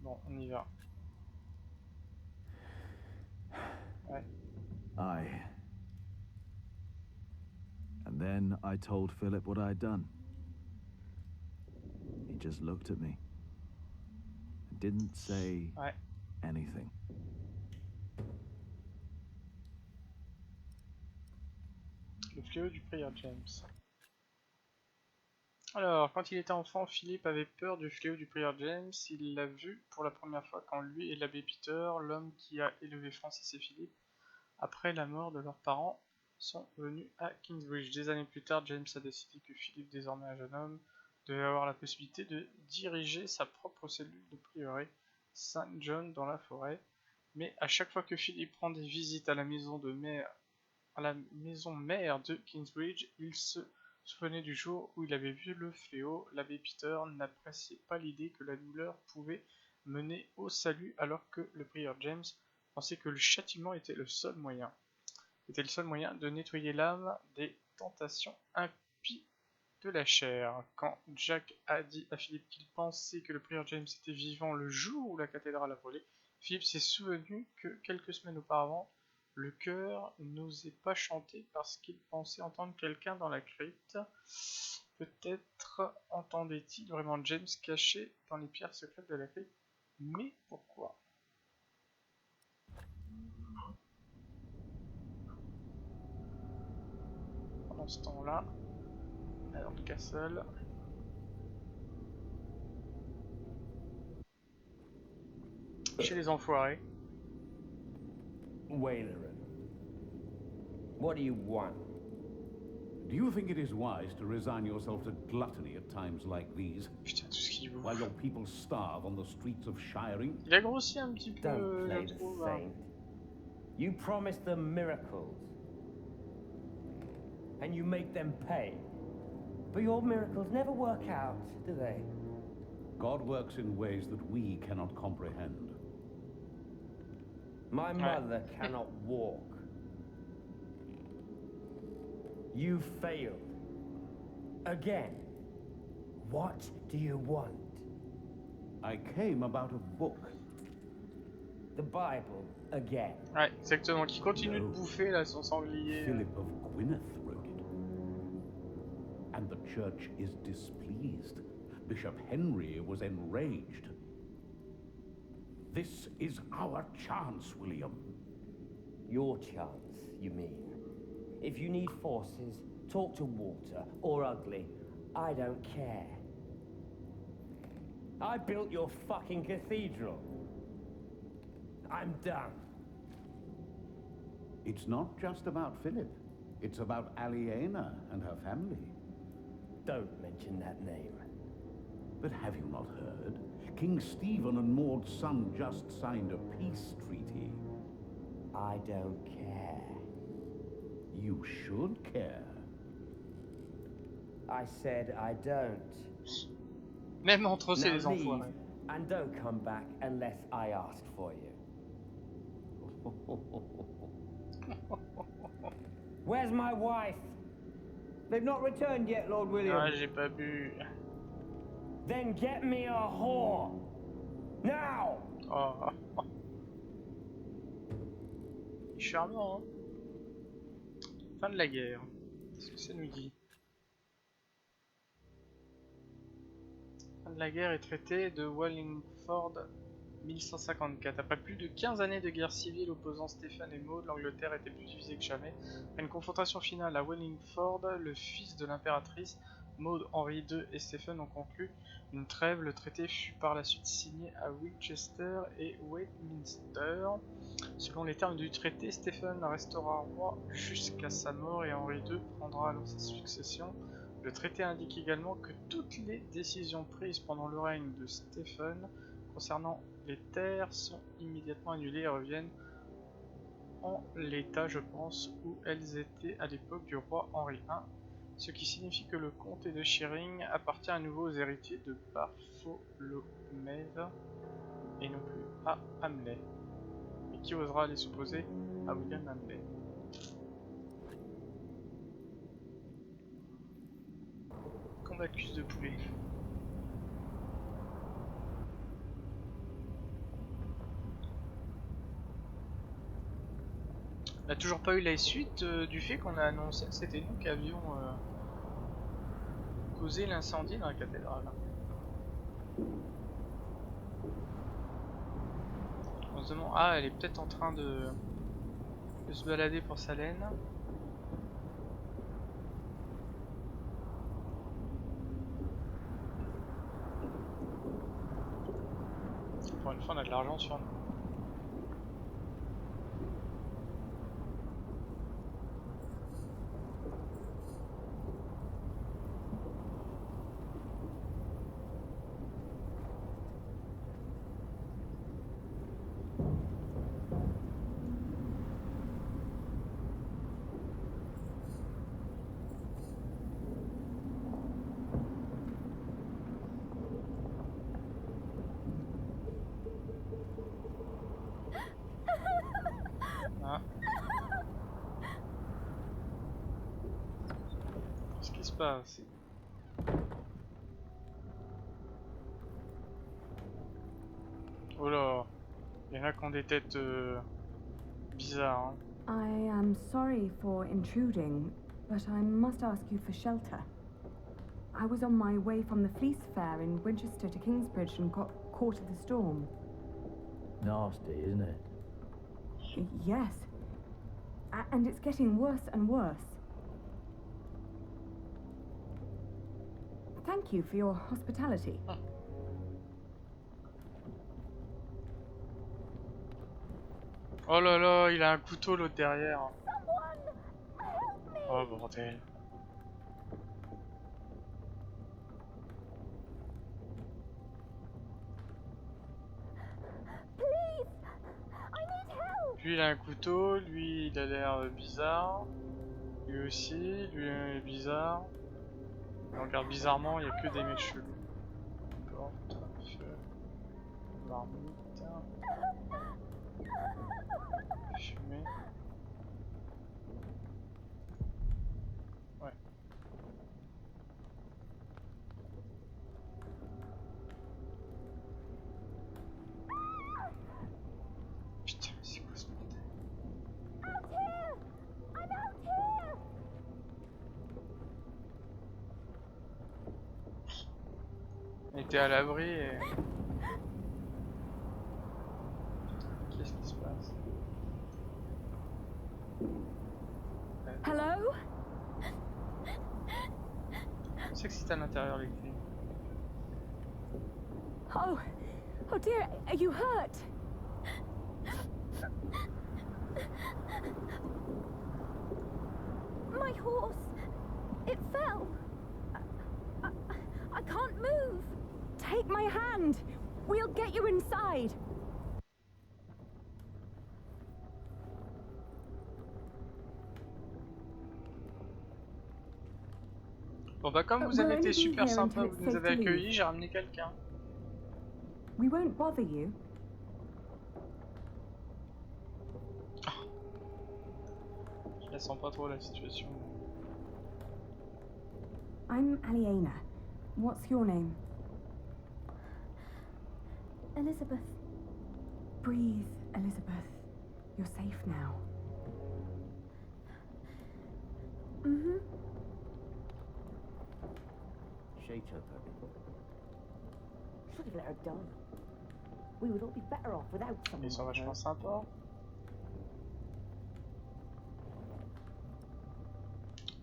Bon, on y va. Ouais.
And then I told Philip what I'd done. He just looked at me. And didn't say anything.
Le fléau du prieur James. Alors, quand il était enfant, Philippe avait peur du fléau du prieur James. Il l'a vu pour la première fois quand lui et l'abbé Peter, l'homme qui a élevé Francis et Philippe, après la mort de leurs parents, sont venus à Kingsbridge. Des années plus tard, James a décidé que Philippe, désormais un jeune homme, devait avoir la possibilité de diriger sa propre cellule de prieuré, Saint John dans la forêt. Mais à chaque fois que Philippe rend des visites à la maison mère de Kingsbridge, il se souvenait du jour où il avait vu le fléau. L'abbé Peter n'appréciait pas l'idée que la douleur pouvait mener au salut, alors que le prieur James pensait que le châtiment était le seul moyen de nettoyer l'âme des tentations impies de la chair. Quand Jack a dit à Philippe qu'il pensait que le prieur James était vivant le jour où la cathédrale a brûlé, Philippe s'est souvenu que quelques semaines auparavant, le chœur n'osait pas chanter parce qu'il pensait entendre quelqu'un dans la crypte. Peut-être entendait-il vraiment James caché dans les pierres secrètes de la crypte. Mais pourquoi? Pendant ce temps-là, dans le castle, chez les enfoirés.
Wailerin, what do you want?
Do you think it is wise to resign yourself to gluttony at times like these?
Putain, tout ce qu'il veut.
While your people starve on the streets of Shiring?
Il a grossi un petit peu.
Don't play the saint. You promised them miracles.
and you make them pay. But your miracles never work out, do they?
God works in ways that we cannot comprehend.
My mother cannot walk. You failed. Again. What do you want?
I came about a book.
The Bible, again.
Ouais, exactement. Qui continue de bouffer là son sanglier.
Philip of Gwynedd wrote it. And the church is displeased. Bishop Henry was enraged. This is our chance, William.
Your chance, you mean? If you need forces, talk to Walter, or Ugly. I don't care. I built your fucking cathedral. I'm done.
It's not just about Philip. It's about Aliena and her family.
Don't mention that name.
But have you not heard? King Stephen and Maud's son just signed a peace treaty.
I don't care.
You should care.
I said I don't.
Même entre eux, c'est les enfoirés.
And don't come back unless I ask for you. Where's my wife? They've not returned yet, Lord William.
Ah, j'ai pas bu.
Then get me a whore. Now!
Oh. Charmant, hein. Fin de la guerre. Qu'est-ce que ça nous dit? Fin de la guerre est traité de Wallingford 1154. Après plus de 15 années de guerre civile opposant Stéphane et Maud, l'Angleterre était plus divisée que jamais. Après une confrontation finale à Wallingford, le fils de l'impératrice, Maud, Henri II et Stephen ont conclu une trêve. Le traité fut par la suite signé à Winchester et Westminster. Selon les termes du traité, Stephen restera roi jusqu'à sa mort et Henri II prendra alors sa succession. Le traité indique également que toutes les décisions prises pendant le règne de Stephen concernant les terres sont immédiatement annulées et reviennent en l'état, je pense, où elles étaient à l'époque du roi Henri I, ce qui signifie que le comté de Shearing appartient à nouveau aux héritiers de Bartholomew et non plus à Hamlet. Et qui osera aller s'opposer à William Hamlet? Combat de cuisse de poulet. On n'a toujours pas eu la suite du fait qu'on a annoncé que c'était nous qui avions causé l'incendie dans la cathédrale. On se demande, ah, elle est peut-être en train de se balader pour sa laine. Pour une fois, on a de l'argent sur nous. Qu'est-ce qui se passe? Oh là, il y en a qui ont des têtes bizarres. Hein.
I am sorry for intruding, but I must ask you for shelter. I was on my way from the Fleece Fair in Winchester to Kingsbridge and got caught in the storm.
Nasty, isn't it?
Yes. And it's getting worse and worse. Thank you for your hospitality.
Oh là là, il a un couteau l'autre derrière. Oh bordel. Lui il a un couteau, lui il a l'air bizarre. Lui aussi, lui est bizarre. Il regarde bizarrement, il n'y a que des mecs chelous. Porte, feu, marmite. Fumée. Ouais. Putain, c'est quoi ce bordel? Il était à l'abri et... Qu'est-ce qui se passe?
Hello?
C'est que c'est à l'intérieur les clés.
Oh, oh dear, are you hurt? My horse, it fell. I can't move. Take my hand. We'll get you inside.
Bon bah comme vous avez été super sympa, vous nous avez accueillis, j'ai ramené quelqu'un.
We won't bother you.
Je la sens pas trop la situation.
I'm Aliena. What's your name?
Elizabeth.
Breathe, Elizabeth. You're safe now.
Mm-hmm.
She took her. Should have let her die. We would all be better off without someone.
Ils sont vachement sympas.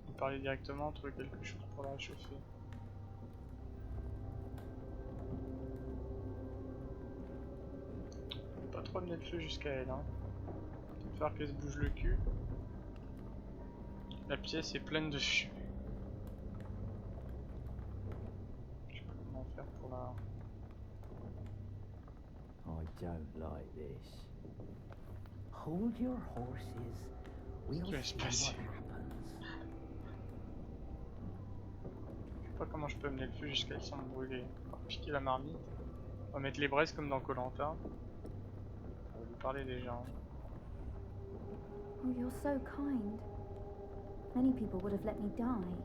On peut parler directement, trouver quelque chose pour la réchauffer. Pas trop amener le feu jusqu'à elle, hein. Peut-être faire qu'elle se bouge le cul. La pièce est pleine de fumée. Je sais pas comment faire pour la...
I don't like this. Hold your horses. We'll see what happens.
Je sais pas comment je peux amener le feu jusqu'à elle sans me brûler. On va piquer la marmite. On va mettre les braises comme dans Koh-Lanta. On va lui parler déjà.
Oh, you're so kind. Many people would have let me die.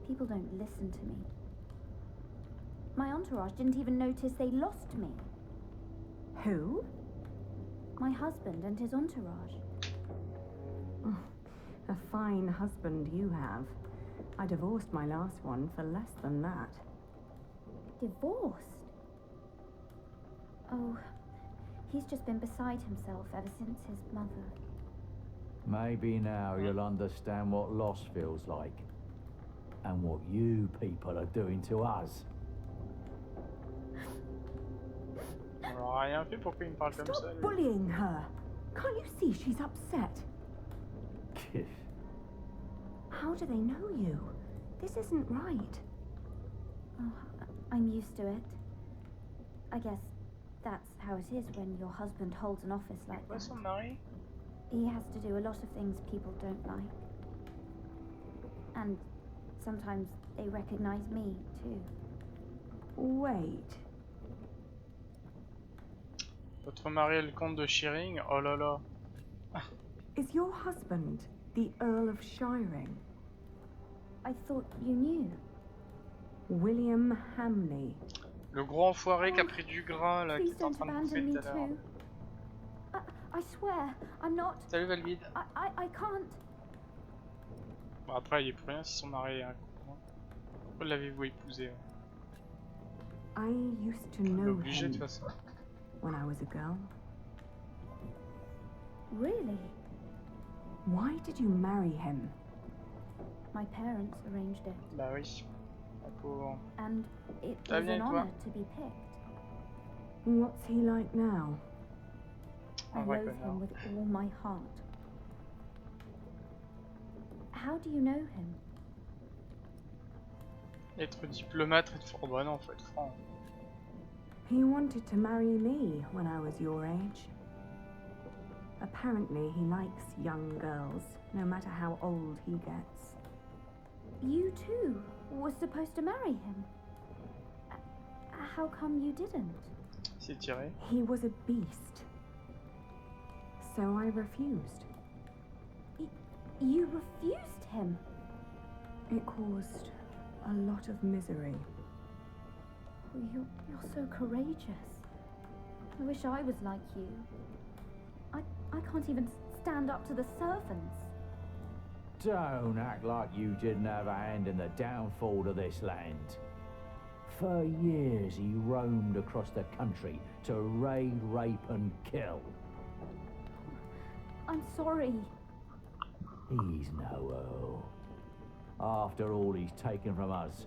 People don't listen to me. My entourage didn't even notice they lost me.
Who?
My husband and his entourage.
A fine husband you have. I divorced my last one for less than that.
Divorced? Oh, he's just been beside himself ever since his mother.
Maybe now you'll understand what loss feels like. And what you people are doing to us.
On a rien fait pour qu'il me parle comme ça.
Stop bullying her. Can't you see she's upset? How do they know you? This isn't right.
Oh, I'm used to it. I guess that's how it is when your husband holds an office like that.
Son mari?
He has to do a lot of things people don't like. And sometimes they recognize me, too.
Wait.
Votre mari est le comte de Shearing? Oh là là.
Is your husband the Earl of Shiring?
I thought you knew.
William Hamley.
Le gros enfoiré qui a pris du gras là, qui est en train de bouffer tout à l'heure.
I swear, I'm not.
Salut Valvide.
I can't.
Bon, après, il est pour rien si son mari est un con. Pourquoi l'avez-vous épousé?
I used to know
obligé de
him
faire ça.
when I was a girl.
Really?
Why did you marry him?
My parents arranged it.
Bah oui. La pauvre.
And it
Ça
was
vient
an
de toi?
honor to be picked.
What's he like now?
I
Un vrai
loathe
connard.
him with all my heart. How do you know him?
Être diplomate et de fort bonne en fait, franc.
He wanted to marry me when I was your age. Apparently, he likes young girls, no matter how old he gets.
You too were supposed to marry him. How come you didn't?
C'est tiré.
He was a beast. So I refused.
You refused him?
It caused a lot of misery.
You're so courageous. I wish I was like you. I can't even stand up to the servants.
Don't act like you didn't have a hand in the downfall of this land. For years he roamed across the country to raid, rape and kill.
I'm sorry.
He's no earl. After all he's taken from us,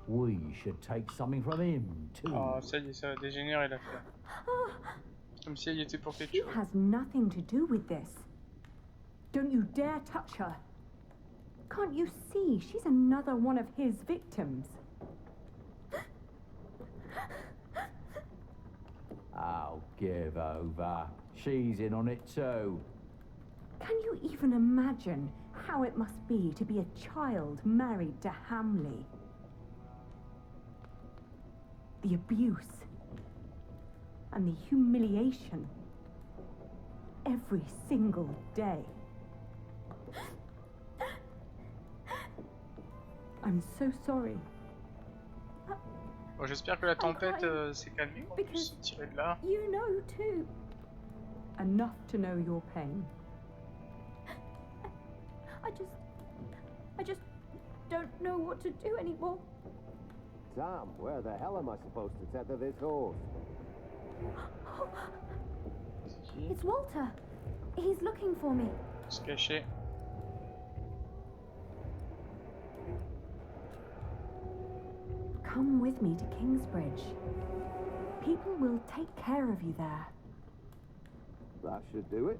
we should take something from him too.
Oh, ça y est, ça va dégénérer l'affaire. Comme si elle y était pour quelque
She
chose.
has nothing to do with this. Don't you dare touch her. Can't you see she's another one of his victims?
Oh, give over. She's in on it too.
Can you even imagine how it must be to be a child married to Hamley? The abuse and the humiliation every single day. I'm so sorry.
Bon, j'espère que la tempête s'est calmée, qu'on puisse se tirer de là.
You know too.
Enough to know your pain.
I just don't know what to do anymore.
Tom, where the hell am I supposed to tether this horse?
It's Walter. He's looking for me.
Se cacher.
Come with me to Kingsbridge. People will take care of you there.
That should do it.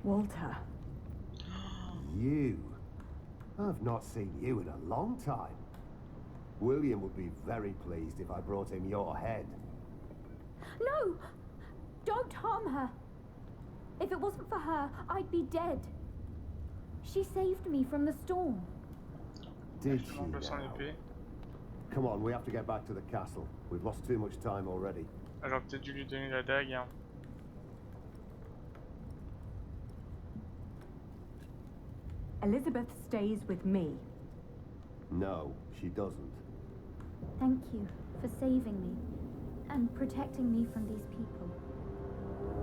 Walter.
You? I've not seen you in a long time. William would be very pleased if I brought him your head.
No! Don't harm her. If it wasn't for her, I'd be dead. She saved me from the storm.
Did she now? Come on, we have to get back to the castle. We've lost too much time already.
J'aurais peut-être dû lui donner la dague, hein.
Elizabeth stays with me.
No, she doesn't.
Thank you for saving me and protecting me from these people.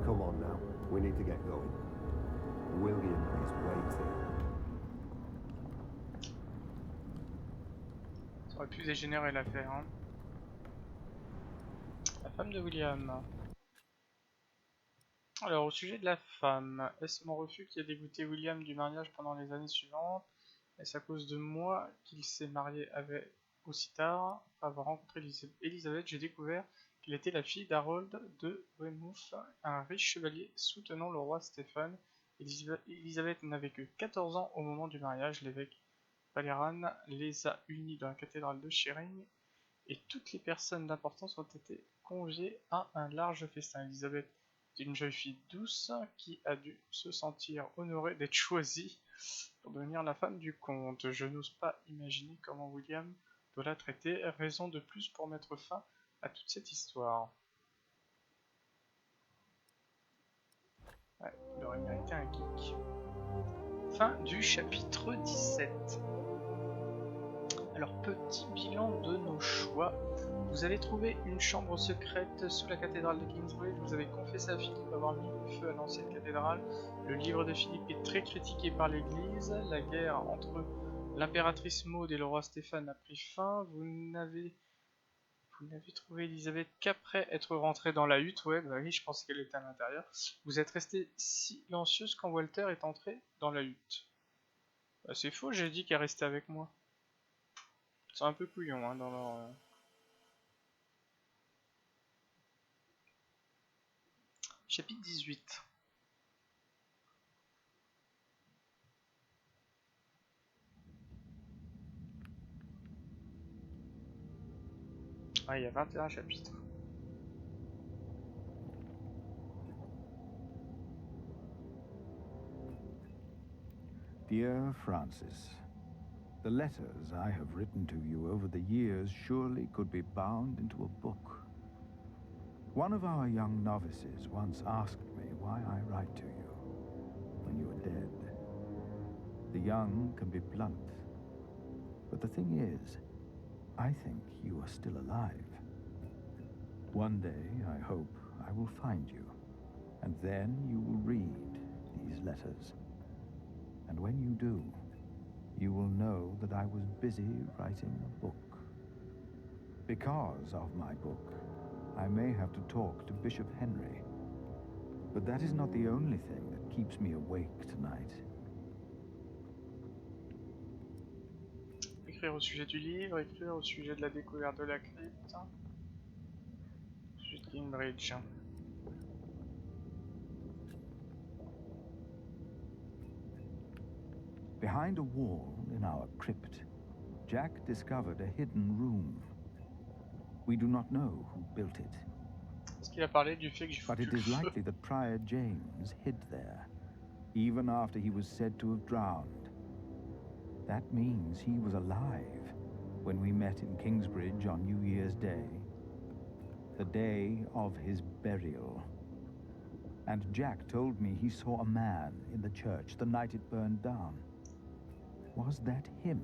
Come on now, we need to get going. William is waiting.
Ça aurait pu dégénérer l'affaire, hein. La femme de William. Alors, au sujet de la femme, est-ce mon refus qui a dégoûté William du mariage pendant les années suivantes? Est-ce à cause de moi qu'il s'est marié avec aussi tard? Après avoir rencontré Elisabeth, j'ai découvert qu'elle était la fille d'Harold de Weymouth, un riche chevalier soutenant le roi Stéphane. Elisabeth n'avait que 14 ans au moment du mariage. L'évêque Paliran les a unis dans la cathédrale de Sheering et toutes les personnes d'importance ont été conviées à un large festin. Elisabeth est une jeune fille douce qui a dû se sentir honorée d'être choisie pour devenir la femme du comte. Je n'ose pas imaginer comment William doit la traiter, raison de plus pour mettre fin à toute cette histoire. Ouais, il aurait mérité un geek. Fin du chapitre 17. Alors, petit bilan de nos choix. Vous avez trouvé une chambre secrète sous la cathédrale de Kingsbridge. Vous avez confessé à Philippe avoir mis le feu à l'ancienne cathédrale. Le livre de Philippe est très critiqué par l'église. La guerre entre l'impératrice Maud et le roi Stéphane a pris fin. Vous n'avez trouvé Elisabeth qu'après être rentrée dans la hutte. Ouais, bah oui, je pensais qu'elle était à l'intérieur. Vous êtes resté silencieuse quand Walter est entré dans la hutte. Bah, c'est faux, j'ai dit qu'elle restait avec moi. C'est un peu couillon, hein, dans leur... Chapitre 18. Ah, il y a 21 chapitres.
Dear Francis, the letters I have written to you over the years surely could be bound into a book. One of our young novices once asked me why I write to you when you are dead. The young can be blunt, but the thing is, I think you are still alive. One day, I hope, I will find you, and then you will read these letters. And when you do, you will know that I was busy writing a book. Because of my book, I may have to talk to Bishop Henry. But that is not the only thing that keeps me awake tonight.
Écrire au sujet du livre, écrire au sujet de la découverte de la crypte. Au sujet de Kingsbridge.
Behind a wall in our crypt, Jack discovered a hidden room. We do not know who built it.
Est-ce qu'il a parlé du fait que j'ai foutu
But it is likely that Prior James hid there, even after he was said to have drowned. That means he was alive when we met in Kingsbridge on New Year's Day, the day of his burial. And Jack told me he saw a man in the church the night it burned down. Was that him?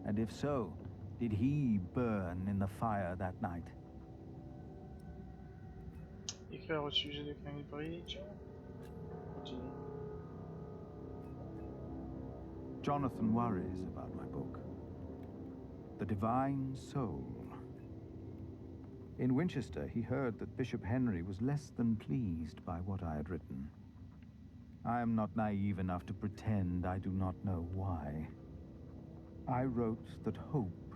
And if so, did he burn in the fire that night?
Écrire au sujet de Kingsbridge. Continue.
Jonathan worries about my book. The Divine Soul. In Winchester, he heard that Bishop Henry was less than pleased by what I had written. I am not naive enough to pretend I do not know why. I wrote that hope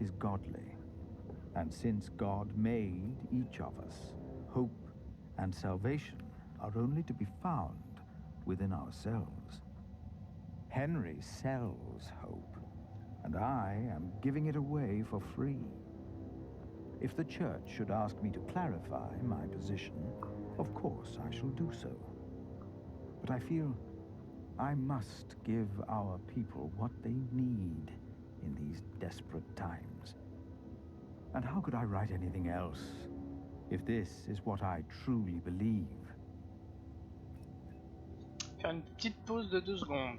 is godly, and since God made each of us, hope and salvation are only to be found within ourselves. Henry sells hope, and I am giving it away for free. If the church should ask me to clarify my position, of course I shall do so. But I feel I must give our people what they need in these desperate times. And how could I write anything else if this is what I truly believe?
Faire une petite pause de 2 secondes.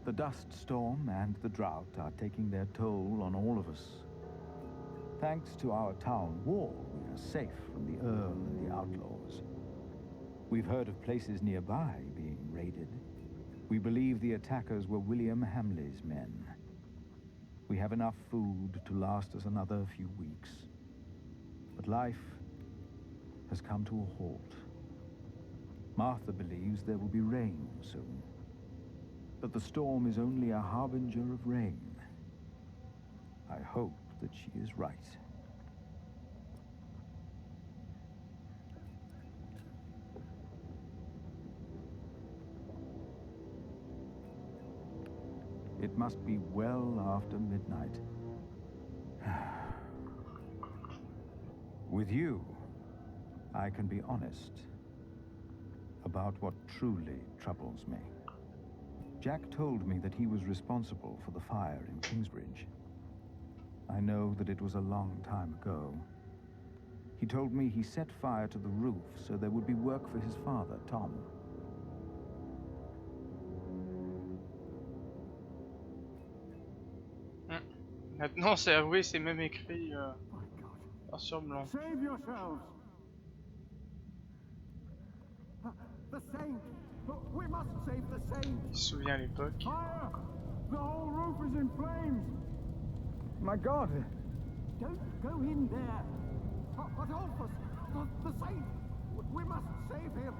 The dust storm and the drought are taking their toll on all of us. Thanks to our town wall, we are safe from the Earl and the outlaws. We've heard of places nearby being raided. We believe the attackers were William Hamley's men. We have enough food to last us another few weeks. But life has come to a halt. Martha believes there will be rain soon. But the storm is only a harbinger of rain. I hope that she is right. It must be well after midnight. With you, I can be honest about what truly troubles me. Jack told me that he was responsible for the fire in Kingsbridge. I know that it was a long time ago. He told me he set fire to the roof so there would be work for his father, Tom.
Maintenant, c'est avoué, c'est même écrit noir sur blanc.
Save yourselves. The saint. We must save the saint.
Il se souvient à l'époque.
Fire! The whole roof is in flames. My God! Don't go in there. Adolphus, the saint. We must save him.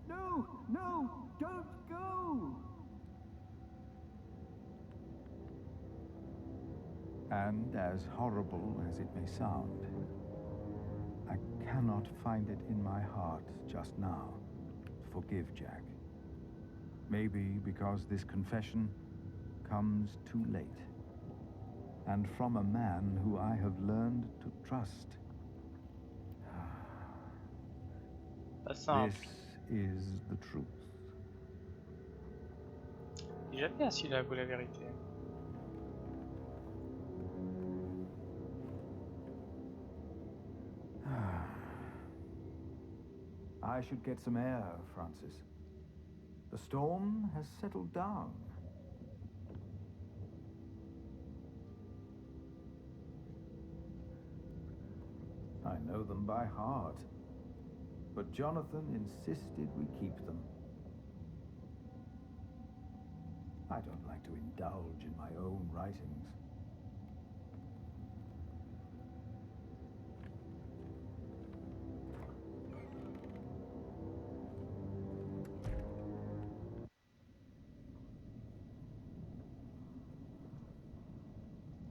No, no, don't go.
And as horrible as it may sound, I cannot find it in my heart just now to forgive Jack. Maybe because this confession comes too late, and from a man who I have learned to trust. This is the truth.
J'aime bien s'il avoue la vérité.
I should get some air, Francis. The storm has settled down. I know them by heart, but Jonathan insisted we keep them. I don't like to indulge in my own writings.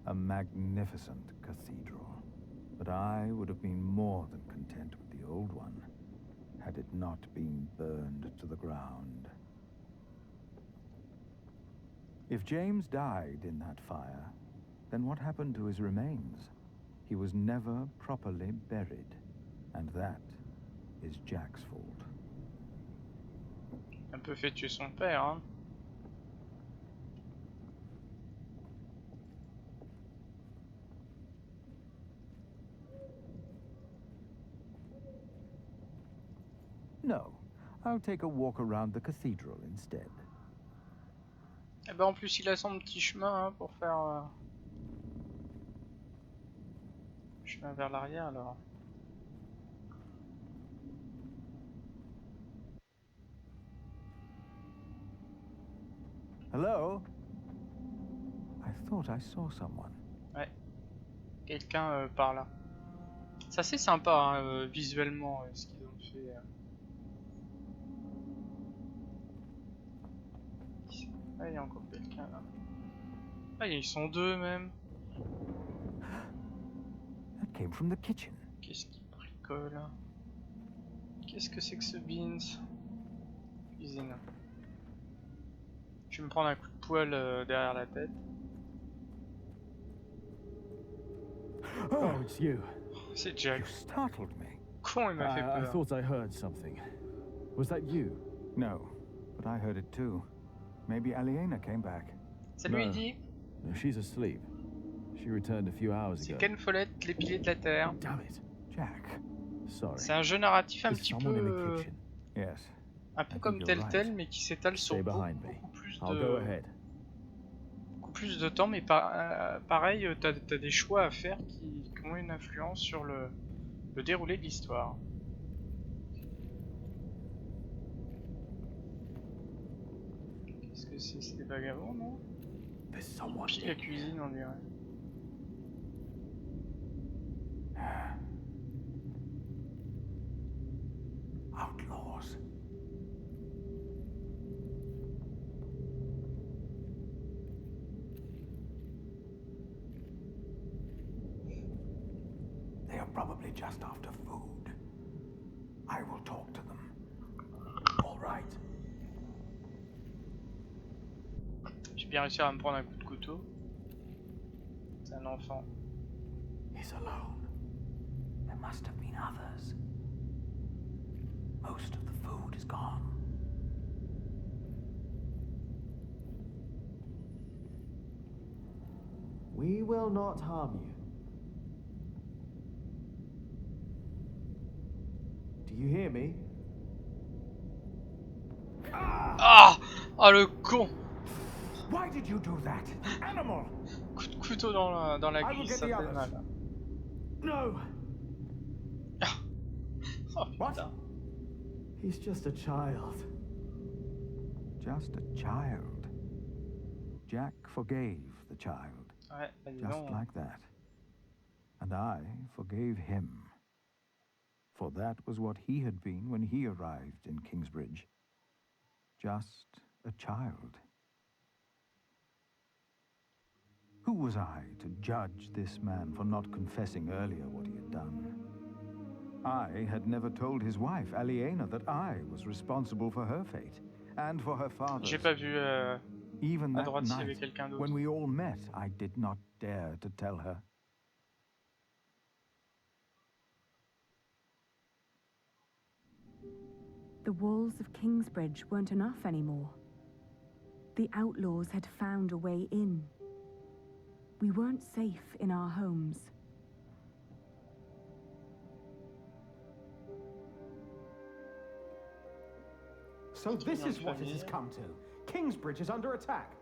A magnificent cathedral, but I would have been more than content with the old one, had it not been burned to the ground. If James died in that fire, then what happened to his remains? He was never properly buried, and that is Jack's fault.
Un peu fait tuer son père, hein.
No, I'll take a walk around the cathedral instead.
Eh ben en plus il a son petit chemin hein, pour faire chemin vers l'arrière alors.
Hello? I thought I saw someone.
Ouais. Quelqu'un par là. C'est assez sympa hein, visuellement ce qu'ils ont fait. Ah, il y a encore quelqu'un là. Ah, ils sont deux même.
That came from the kitchen.
Qu'est-ce qu'il bricole? Qu'est-ce que c'est que ce beans? Cuisine. Je vais me prendre un coup de poêle derrière la tête.
Oh, it's you.
C'est Jack.
You startled me.
Con, il m'a fait peur.
I thought I heard something. Was that you?
No, but I heard it too. Maybe Aliena came back.
Ça lui dit.
No, she's asleep. She returned a few hours ago.
C'est Ken Follett, les piliers de la Terre.
Damn it.
Jack.
Sorry.
C'est un jeu narratif un petit peu...
Yes.
Un peu comme Telltale, mais qui s'étale sur beaucoup plus de temps, mais pareil, t'as des choix à faire qui ont une influence sur le déroulé de l'histoire. Qu'est-ce que c'est? C'est des vagabonds, non? Puis la cuisine, on dirait.
Outlaws. They are probably just after food. I will talk to them. All right.
J'ai bien réussi à me prendre un coup de couteau. C'est un enfant.
He's alone. There must have been others. Most of the food is gone.
We will not harm you. You hear me?
Ah! Ah, le con!
Why did you do that? Animal!
Coup de couteau dans la cuisse, ça fait mal.
No!
Oh,
what? He's just a child.
Just a child. Jack forgave the child.
Ouais,
just like that. And I forgave him. For that was what he had been when he arrived in Kingsbridge. Just a child. Who was I to judge this man for not confessing earlier what he had done? I had never told his wife, Aliena, that I was responsible for her fate and for her father's.
J'ai pas vu
Even
à
that
droite s'il y avait
night,
quelqu'un d'autre.
when we all met, I did not dare to tell her.
The walls of Kingsbridge weren't enough anymore. The outlaws had found a way in. We weren't safe in our homes.
So this is what it has come to. Kingsbridge is under attack.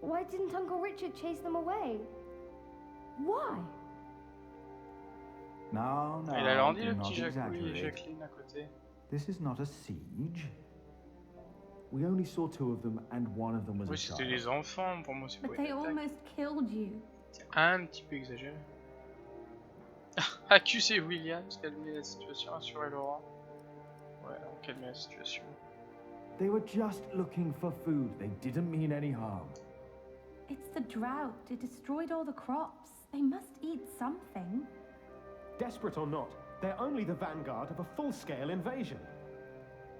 Why didn't Uncle Richard chase them away? Why?
No, no,
Il a grandi le
do
petit
not
Jacqueline
exaggerate.
à côté.
This is not a siege.
We only saw 2 of them, and one of them was
Oui,
a child.
c'était des enfants, pour moi c'est pas
But
une
they
attaque.
almost killed you.
C'est un petit peu exagéré. Accuser Williams, calmer la situation, assurer Laura. Ouais, on calmer la situation.
They were just looking for food. They didn't mean any harm.
It's the drought. It destroyed all the crops. They must eat something.
Desperate or not, they're only the vanguard of a full-scale invasion.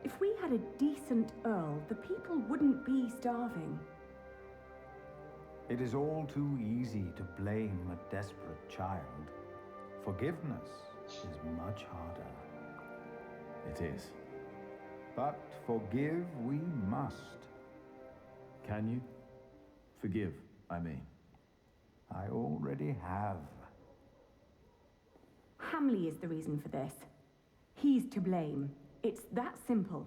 If we had a decent earl, the people wouldn't be starving.
It is all too easy to blame a desperate child. Forgiveness is much harder.
It is.
But forgive we must.
Can you? Forgive, I mean.
I already have.
Hamley is the reason for this. He's to blame. It's that simple.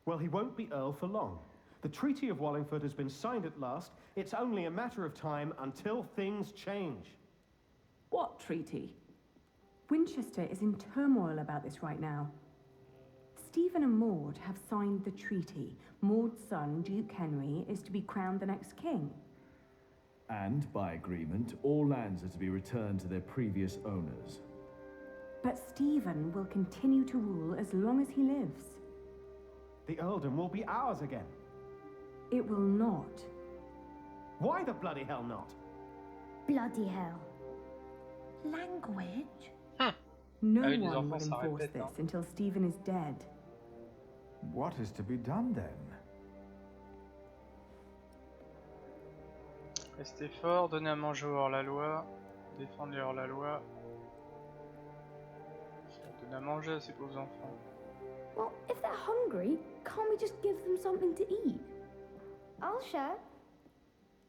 Well, he won't be Earl for long. The Treaty of Wallingford has been signed at last. It's only a matter of time until things change.
What treaty? Winchester is in turmoil about this right now. Stephen and Maud have signed the treaty. Maud's son, Duke Henry, is to be crowned the next king.
And, by agreement, all lands are to be returned to their previous owners.
But Stephen will continue to rule as long as he lives.
The earldom will be ours again.
It will not.
Why the bloody hell not?
Bloody hell.
Language?
No
Ah oui, les
one will
enfants, ça
enforce
répète,
this
hein.
until Stephen is dead.
What is to be done then?
Restez fort, donnez à manger aux hors-la-loi, défendre les hors-la-loi. Donnez à manger à ces pauvres enfants.
Well, if they're hungry, can't we just give them something to eat? I'll share.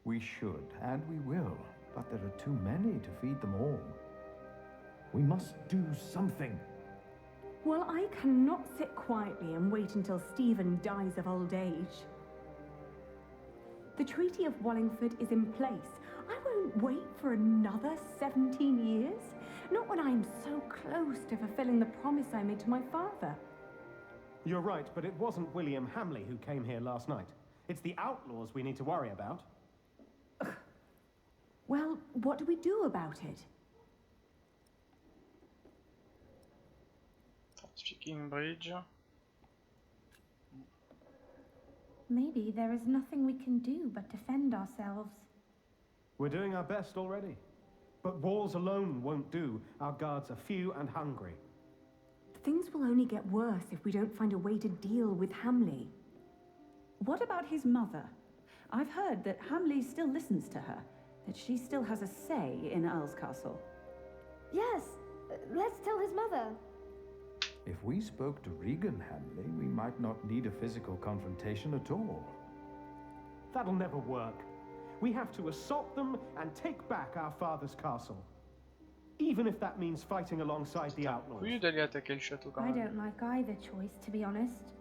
We should, and we will, but there are too many to feed them all.
We must do something.
Well, I cannot sit quietly and wait until Stephen dies of old age. The Treaty of Wallingford is in place. I won't wait for another 17 years. Not when I'm so close to fulfilling the promise I made to my father.
You're right, but it wasn't William Hamley who came here last night. It's the outlaws we need to worry about.
Well, what do we do about it?
Kingsbridge.
Maybe there is nothing we can do but defend ourselves.
We're doing our best already. But walls alone won't do. Our guards are few and hungry.
Things will only get worse if we don't find a way to deal with Hamley.
What about his mother? I've heard that Hamley still listens to her, that she still has a say in Earl's Castle.
Yes, let's tell his mother.
If we spoke to Regan Hamley, we might not need a physical confrontation at all.
That'll never work. We have to assault them and take back our father's castle.
even if that means fighting alongside the outlaws.
Oui, d'aller attaquer le château quand
I
même.
don't like either choice, to be honest.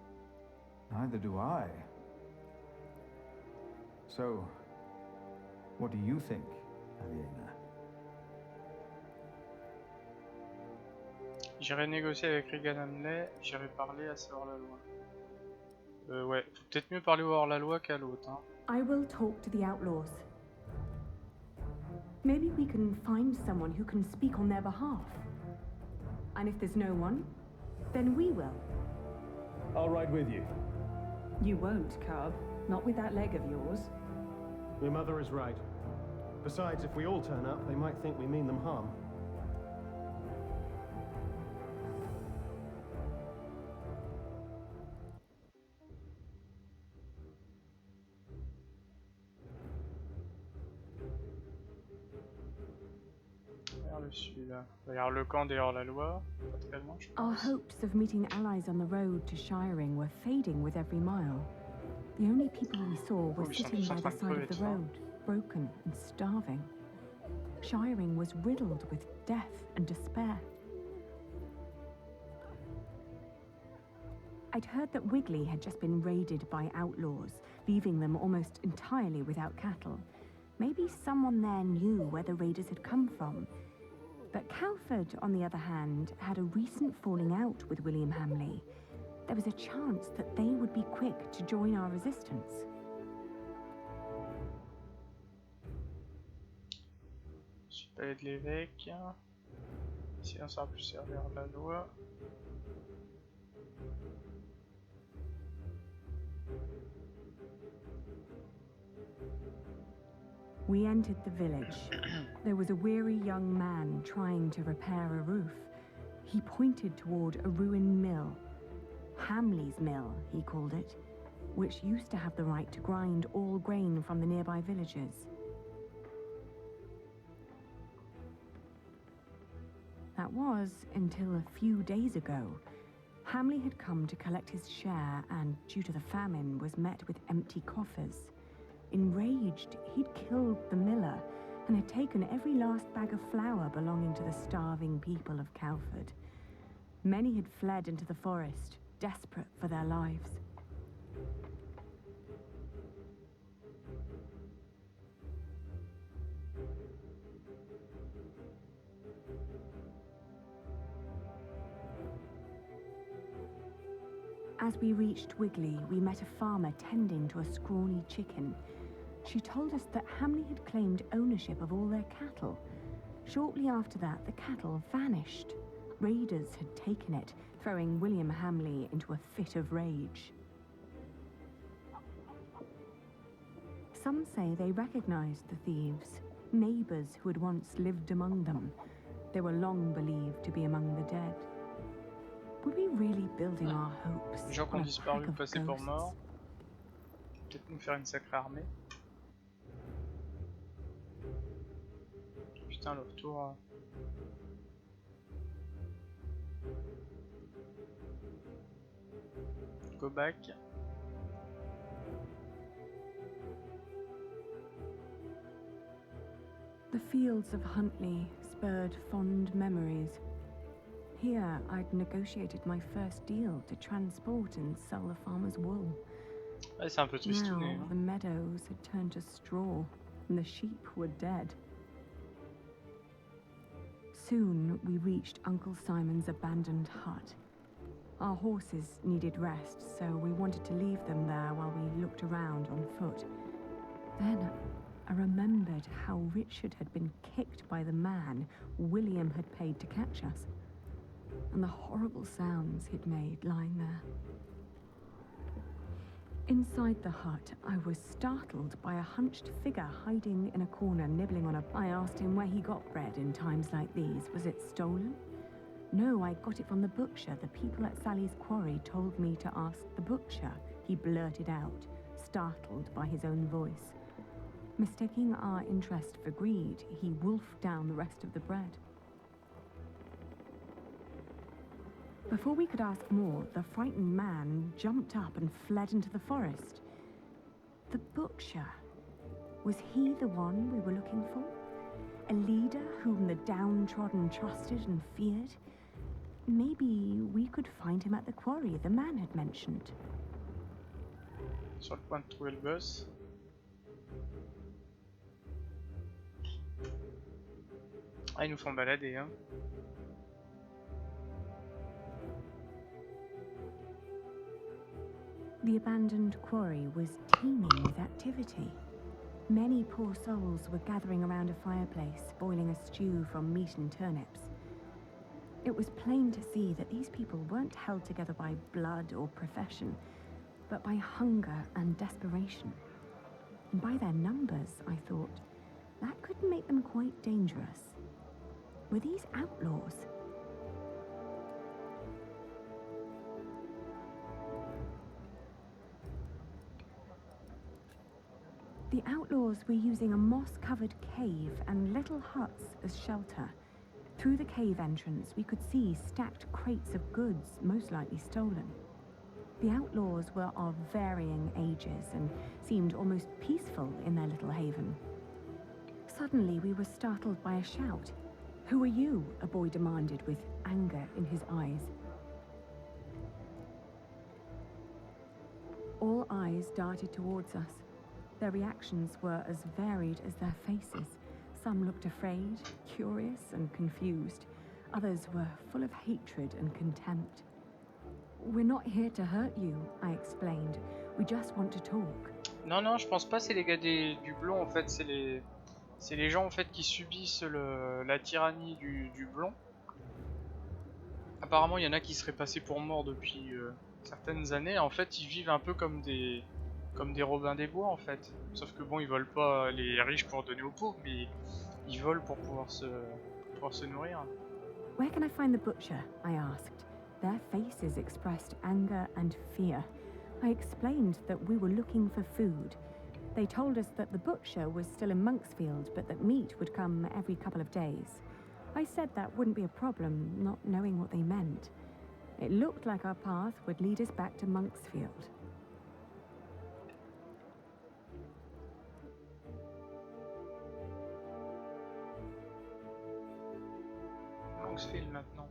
Neither do I. So, what do you think, Aliena?
J'irai négocier avec Regan Hamley, j'irai parler à savoir la loi. Ouais, faut peut-être mieux parler au hors-la-loi qu'à l'autre, hein.
I will talk to the outlaws. Maybe we can find someone who can speak on their behalf. And if there's no one, then we will.
I'll ride with you.
You won't, Cub. Not with that leg of yours.
Your mother is right. Besides, if we all turn up, they might think we mean them harm.
Regarde le camp des hors-la-loi, pas très loin, je pense.
Our hopes of meeting allies on the road to Shiring were fading with every mile. The only people we saw were sitting by the side of the road, broken and starving. Shiring was riddled with death and despair. I'd heard that Wigley had just been raided by outlaws, leaving them almost entirely without cattle. Maybe someone there knew where the raiders had come from. But Calford, on the other hand, had a recent falling out with William Hamley. There was a chance that they would be quick to join our resistance.
Palais de l'évêque. Ici, on sera plus servir la loi.
We entered the village. There was a weary young man trying to repair a roof. He pointed toward a ruined mill. Hamley's Mill, he called it, which used to have the right to grind all grain from the nearby villages. That was until a few days ago. Hamley had come to collect his share and, due to the famine, was met with empty coffers. Enraged, he'd killed the miller and had taken every last bag of flour belonging to the starving people of Calford. Many had fled into the forest, desperate for their lives. As we reached Wigley, we met a farmer tending to a scrawny chicken. She told us that Hamley had claimed ownership of all their cattle. Shortly after that, the cattle vanished. Raiders had taken it, throwing William Hamley into a fit of rage. Some say they recognized the thieves, neighbors who had once lived among them. They were long believed to be among the dead. Were we really building our hopes
Les gens qui ont
on a
disparu
pack
ou
of
passés pour
ghosts?
morts. Peut-être nous faire une sacrée armée. Putain, le retour. Go back.
The fields of Huntley spurred fond memories. Here, I'd negotiated my first deal to transport and sell the farmer's wool.
Ouais, c'est un peu tristouné.
Now, the meadows had turned to straw, and the sheep were dead. Soon, we reached Uncle Simon's abandoned hut. Our horses needed rest, so we wanted to leave them there while we looked around on foot. Then, I remembered how Richard had been kicked by the man William had paid to catch us, and the horrible sounds he'd made lying there. Inside the hut, I was startled by a hunched figure hiding in a corner, nibbling on a... I asked him where he got bread in times like these. Was it stolen? No, I got it from the butcher. The people at Sally's quarry told me to ask the butcher, he blurted out, startled by his own voice. Mistaking our interest for greed, he wolfed down the rest of the bread. Before we could ask more, the frightened man jumped up and fled into the forest. The butcher. Was he the one we were looking for? A leader whom the downtrodden, trusted and feared. Maybe we could find him at the quarry the man had mentioned.
Sur le point de trouver le boss. Ah, ils nous font balader, hein.
The abandoned quarry was teeming with activity. Many poor souls were gathering around a fireplace, boiling a stew from meat and turnips. It was plain to see that these people weren't held together by blood or profession, but by hunger and desperation. And by their numbers, I thought, that could make them quite dangerous. Were these outlaws? The outlaws were using a moss-covered cave and little huts as shelter. Through the cave entrance, we could see stacked crates of goods, most likely stolen. The outlaws were of varying ages and seemed almost peaceful in their little haven. Suddenly, we were startled by a shout. "Who are you?" a boy demanded with anger in his eyes. All eyes darted towards us. Their reactions were as varied as their faces. Some looked afraid, curious, and confused. Others were full of hatred and contempt. "We're not here to hurt you," I explained. "We just want to talk."
Non, non, je pense pas c'est les gars du blond, en fait, c'est les gens en fait qui subissent la tyrannie du blond. Apparemment, il y en a qui seraient passés pour morts depuis certaines années. En fait, ils vivent un peu comme des Robins des Bois, en fait. Sauf que bon, ils volent pas les riches pour donner aux pauvres, mais ils volent pour pouvoir se nourrir.
"Where can I find the butcher?" I asked. Their faces expressed anger and fear. I explained that we were looking for food. They told us that the butcher was still in Monksfield, but that meat would come every couple of days. I said that wouldn't be a problem, not knowing what they meant. It looked like our path would lead us back to Monksfield.
Monksfield maintenant.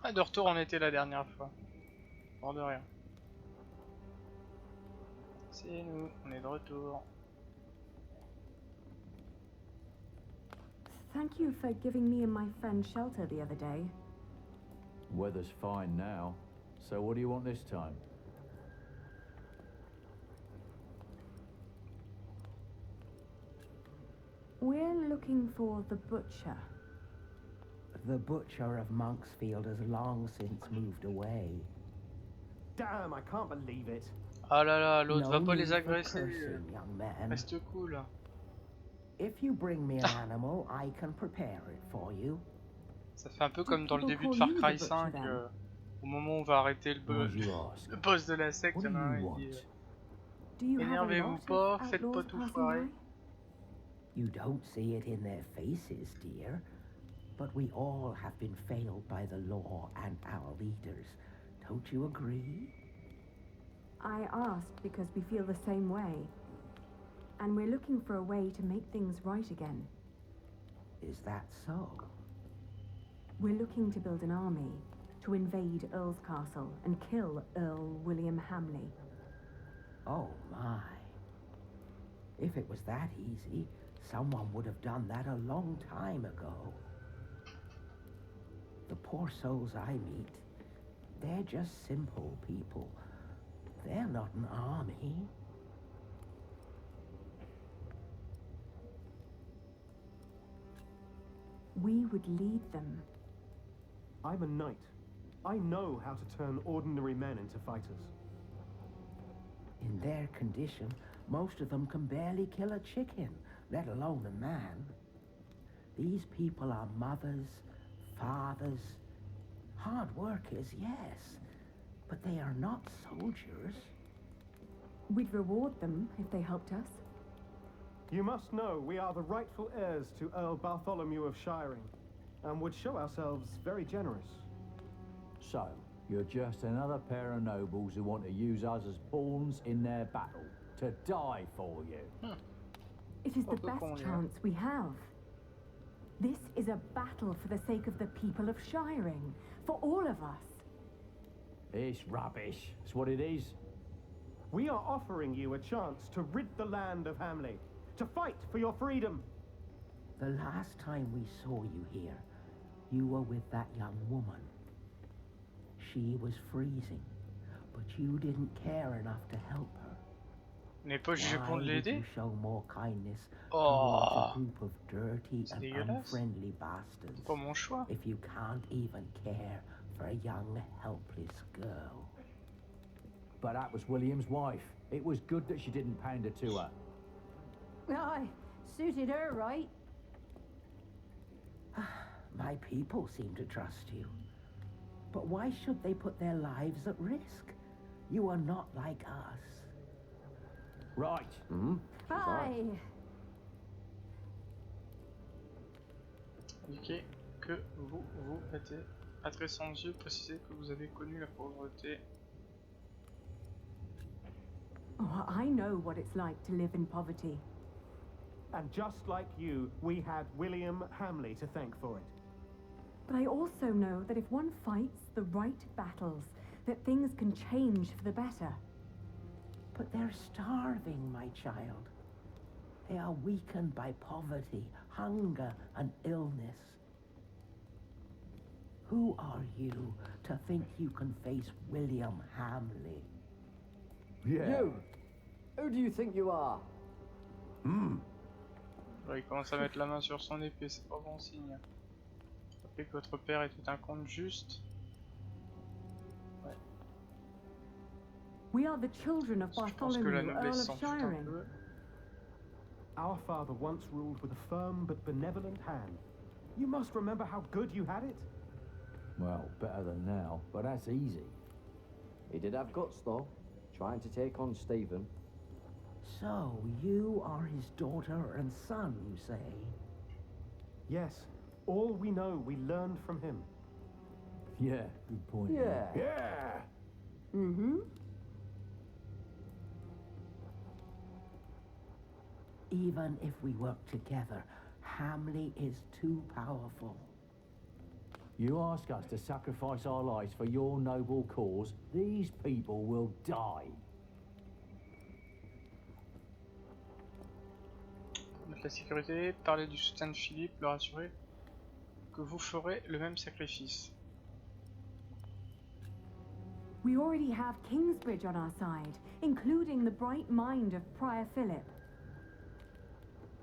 Ah, de retour on était la dernière fois. Hors de rien. C'est nous, on est de retour.
Thank you for giving me and my friend shelter the other day.
Weather's fine now, so what do you want this time?
We're looking for the butcher.
The butcher of Monksfield has long since moved away.
Damn, I can't believe it.
Ah là là, l'autre va pas les agresser.
Young man.
Reste cool.
If you bring me an animal, I can prepare it for you.
Ça fait un peu comme dans le début de Far Cry 5, au moment où on va arrêter le boss de la secte, il y en a un qui dit énervez-vous pas, faites pas tout foirer.
You don't see it in their faces, dear, but we all have been failed by the law and our leaders. Don't you agree?
I asked because we feel the same way. And we're looking for a way to make things right again.
Is that so?
We're looking to build an army, to invade Earl's Castle and kill Earl William Hamley.
Oh my. If it was that easy, someone would have done that a long time ago. The poor souls I meet, they're just simple people. They're not an army.
We would lead them.
I'm a knight. I know how to turn ordinary men into fighters.
In their condition, most of them can barely kill a chicken, let alone a man. These people are mothers, fathers, hard workers, yes, but they are not soldiers.
We'd reward them if they helped us.
You must know we are the rightful heirs to Earl Bartholomew of Shiring. and would show ourselves very generous.
So, you're just another pair of nobles who want to use us as pawns in their battle, to die for you.
It is the best chance we have. This is a battle for the sake of the people of Shiring, for all of us.
It's rubbish. It's what it is.
We are offering you a chance to rid the land of Hamley, to fight for your freedom.
The last time we saw you here, you were with that young woman. She was freezing, but you didn't care enough to help her.
N'est pas jugé pour l'aider.
You show more kindness
Oh,
towards a group of dirty and
dégueulasse.
unfriendly bastards.
Pas mon choix.
If you can't even care for a young, helpless girl.
But that was William's wife. It was good that she didn't pander to her.
Aye, suited her right.
My people seem to trust you. But why should they put their lives at risk? You are not like us.
Right.
Aye.
Indiquez que vous êtes adressant aux yeux, précisez que vous avez connu la pauvreté.
Oh, I know what it's like to live in poverty.
And just like you, we had William Hamley to thank for it.
But I also know that if one fights the right battles, that things can change for the better.
But they're starving, my child. They are weakened by poverty, hunger, and illness. Who are you to think you can face William Hamley?
Yeah.
You! Who do you think you are?
Il commence à mettre la main sur son épée, c'est pas bon signe. Rappelez que votre père était un comte juste. Ouais.
We are the children of Bartholomew, Earl of Shiring.
Our father once ruled with a firm but benevolent hand. You must remember how good you had it.
Well, better than now, but that's easy.
He did have guts, though, trying to take on Stephen.
So, you are his daughter and son, you say?
Yes, all we know we learned from him.
Yeah, good point.
Yeah.
Yeah!
Even if we work together, Hamley is too powerful.
You ask us to sacrifice our lives for your noble cause, these people will die.
Mettre la sécurité, parler du soutien de Philippe, leur assurer que vous ferez le même sacrifice.
We already have Kingsbridge on our side, including the bright mind of Prior Philip.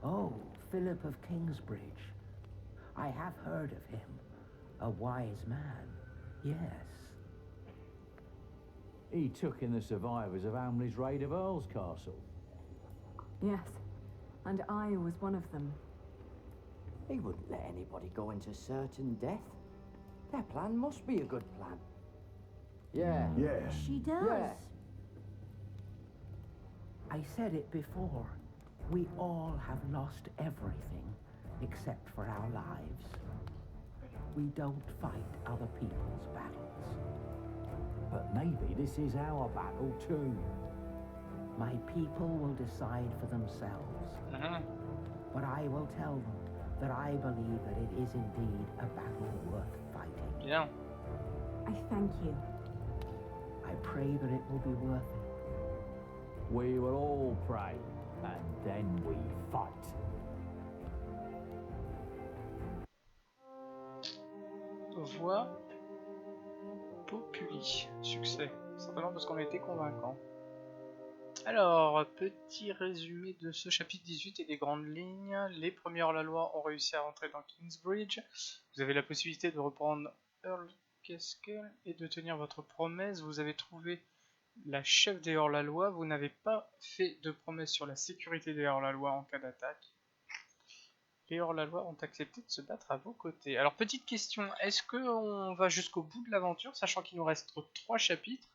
Oh, Philip of Kingsbridge. I have heard of him. A wise man, yes.
He took in the survivors of Hamley's raid of Earl's Castle.
Yes, and I was one of them.
He wouldn't let anybody go into certain death. Their plan must be a good plan. Yeah.
Yeah.
She does.
Yeah.
I said it before. We all have lost everything except for our lives. We don't fight other people's battles.
But maybe this is our battle too.
My people will decide for themselves. But I will tell them that I believe that it is indeed a battle worth fighting.
Bien.
I thank you.
I pray that it will be worth it.
We will all pray, and then we fight.
Voix Populi. Succès. Certainement parce qu'on a été convaincant. Alors, petit résumé de ce chapitre 18 et des grandes lignes. Les premiers hors-la-loi ont réussi à rentrer dans Kingsbridge. Vous avez la possibilité de reprendre Earl Castle et de tenir votre promesse. Vous avez trouvé la chef des hors-la-loi. Vous n'avez pas fait de promesse sur la sécurité des hors-la-loi en cas d'attaque. Les hors-la-loi ont accepté de se battre à vos côtés. Alors, petite question, est-ce qu'on va jusqu'au bout de l'aventure, sachant qu'il nous reste 3 chapitres,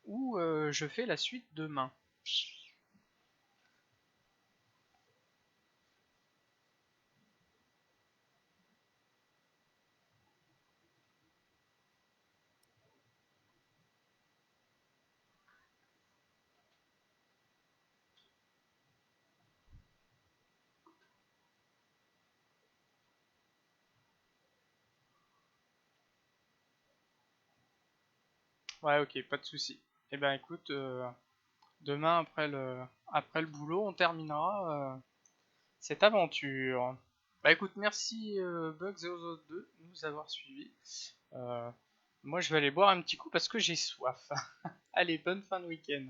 ou je fais la suite demain? Ouais, ok, pas de souci. Et ben écoute, demain après le boulot, on terminera cette aventure. Bah écoute, merci Bugs et aux autres deux de nous avoir suivis. Moi je vais aller boire un petit coup parce que j'ai soif. Allez, bonne fin de week-end.